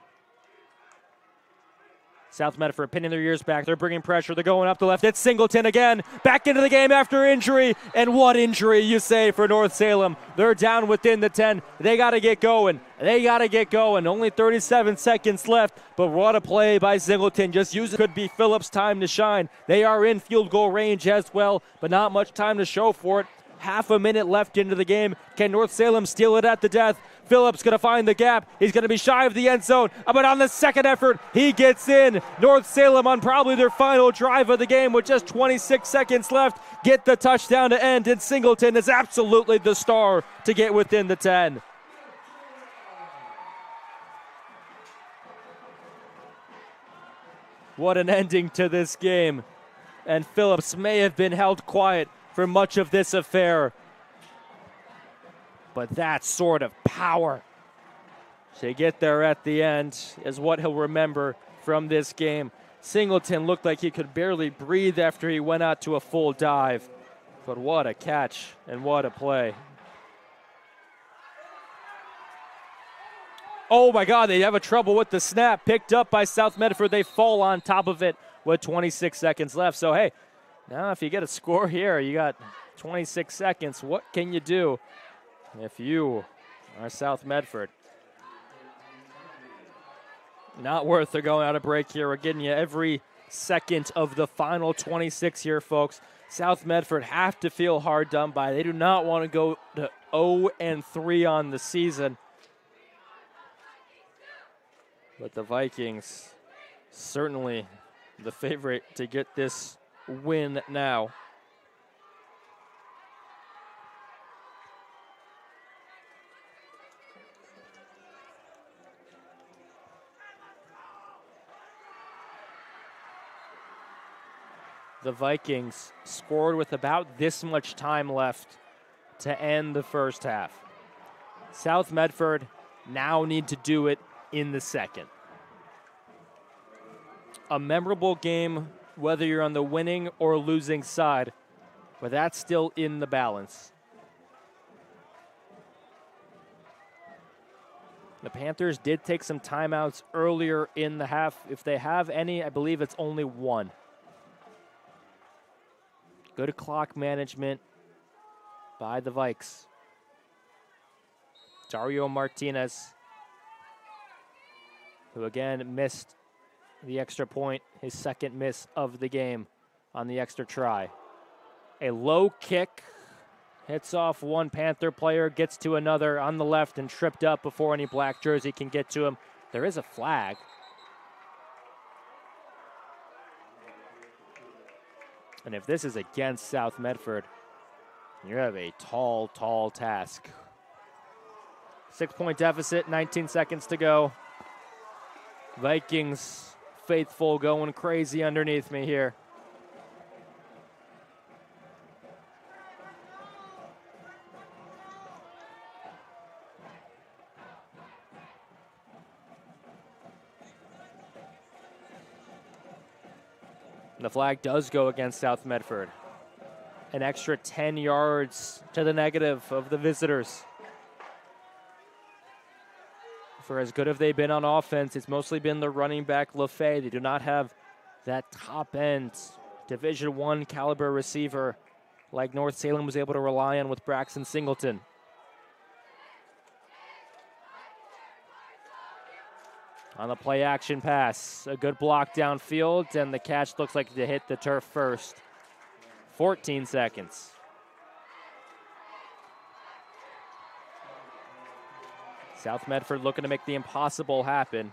S3: South Medford pinning their ears back. They're bringing pressure. They're going up the left. It's Singleton again. Back into the game after injury. And what injury, you say, for North Salem. They're down within the 10. They got to get going. They got to get going. Only 37 seconds left. But what a play by Singleton. Just use it. Could be Phillips' time to shine. They are in field goal range as well, but not much time to show for it. Half a minute left into the game. Can North Salem steal it at the death? Phillips going to find the gap. He's going to be shy of the end zone. But on the second effort, he gets in. North Salem on probably their final drive of the game with just 26 seconds left. Get the touchdown to end. And Singleton is absolutely the star to get within the 10. What an ending to this game. And Phillips may have been held quiet for much of this affair. But that sort of power to get there at the end is what he'll remember from this game. Singleton looked like he could barely breathe after he went out to a full dive. But what a catch and what a play. Oh, my God, they have a trouble with the snap. Picked up by South Medford. They fall on top of it with 26 seconds left. So, hey, now if you get a score here, you got 26 seconds. What can you do if you are South Medford? Not worth it going out of break here. We're getting you every second of the final 26 here, folks. South Medford have to feel hard done by. They do not want to go to 0-3 on the season. But the Vikings certainly the favorite to get this win now. The Vikings scored with about this much time left to end the first half. South Medford now need to do it in the second. A memorable game, whether you're on the winning or losing side, but that's still in the balance. The Panthers did take some timeouts earlier in the half. If they have any, I believe it's only one. Good clock management by the Vikes. Dario Martinez, who again missed the extra point, his second miss of the game on the extra try. A low kick hits off one Panther player, gets to another on the left and tripped up before any black jersey can get to him. There is a flag. And if this is against South Medford, you have a tall, tall task. 6-point deficit, 19 seconds to go. Vikings faithful going crazy underneath me here. The flag does go against South Medford. An extra 10 yards to the negative of the visitors. For as good as they've been on offense, it's mostly been the running back LaFay. They do not have that top-end Division I caliber receiver like North Salem was able to rely on with Braxton Singleton. On the play action pass, a good block downfield, and the catch looks like it hit the turf first. 14 seconds. South Medford looking to make the impossible happen.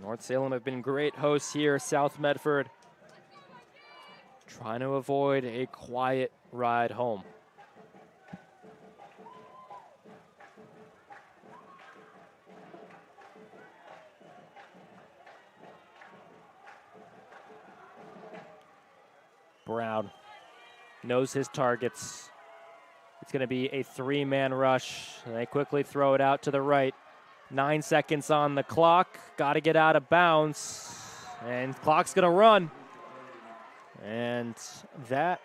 S3: North Salem have been great hosts here. South Medford trying to avoid a quiet ride home. Brown knows his targets. It's going to be a three-man rush. And they quickly throw it out to the right. 9 seconds on the clock. Got to get out of bounds. And clock's going to run. And that,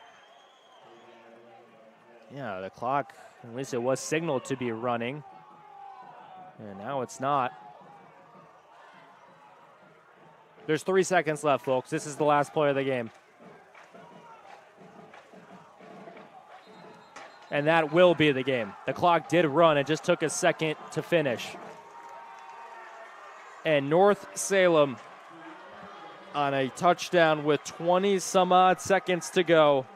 S3: yeah, the clock, at least it was signaled to be running. And now it's not. There's 3 seconds left, folks. This is the last play of the game. And that will be the game. The clock did run. It just took a second to finish. And North Salem on a touchdown with 20-some-odd seconds to go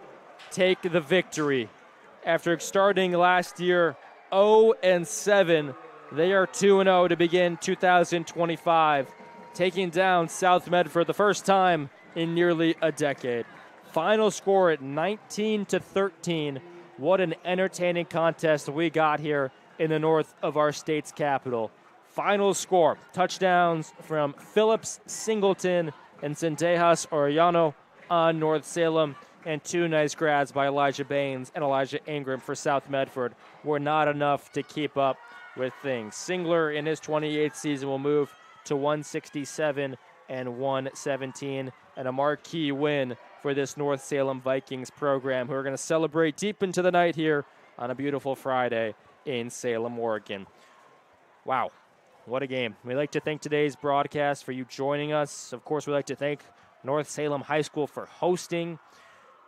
S3: take the victory. After starting last year 0-7, they are 2-0 to begin 2025, taking down South Med for the first time in nearly a decade. Final score at 19-13. What an entertaining contest we got here in the north of our state's capital. Final score, touchdowns from Phillips, Singleton, and Sendejas Orellano on North Salem, and 2 nice grabs by Elijah Baines and Elijah Ingram for South Medford were not enough to keep up with things. Singler in his 28th season will move to 167 and 117, and a marquee win for this North Salem Vikings program, who are going to celebrate deep into the night here on a beautiful Friday in Salem, Oregon. Wow, what a game. We'd like to thank today's broadcast for you joining us. Of course, we'd like to thank North Salem High School for hosting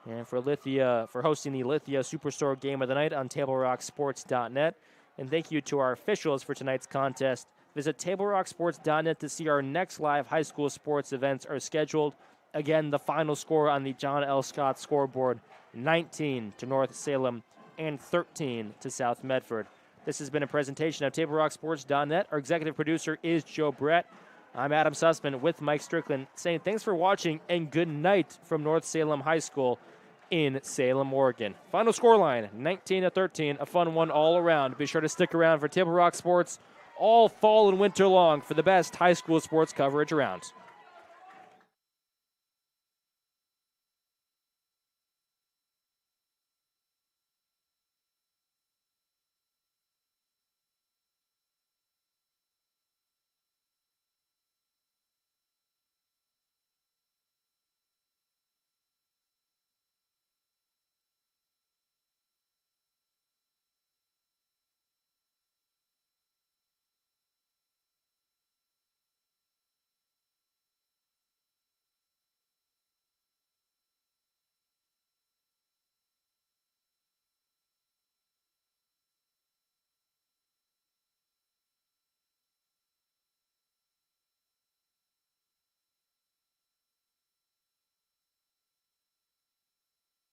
S3: and for hosting the Lithia Superstore Game of the Night on TableRockSports.net. And thank you to our officials for tonight's contest. Visit TableRockSports.net to see our next live high school sports events are scheduled. Again, the final score on the John L. Scott scoreboard, 19 to North Salem and 13 to South Medford. This has been a presentation of TableRockSports.net. Our executive producer is Joe Brett. I'm Adam Sussman with Mike Strickland saying thanks for watching and good night from North Salem High School in Salem, Oregon. Final scoreline, 19-13, a fun one all around. Be sure to stick around for Table Rock Sports all fall and winter long for the best high school sports coverage around.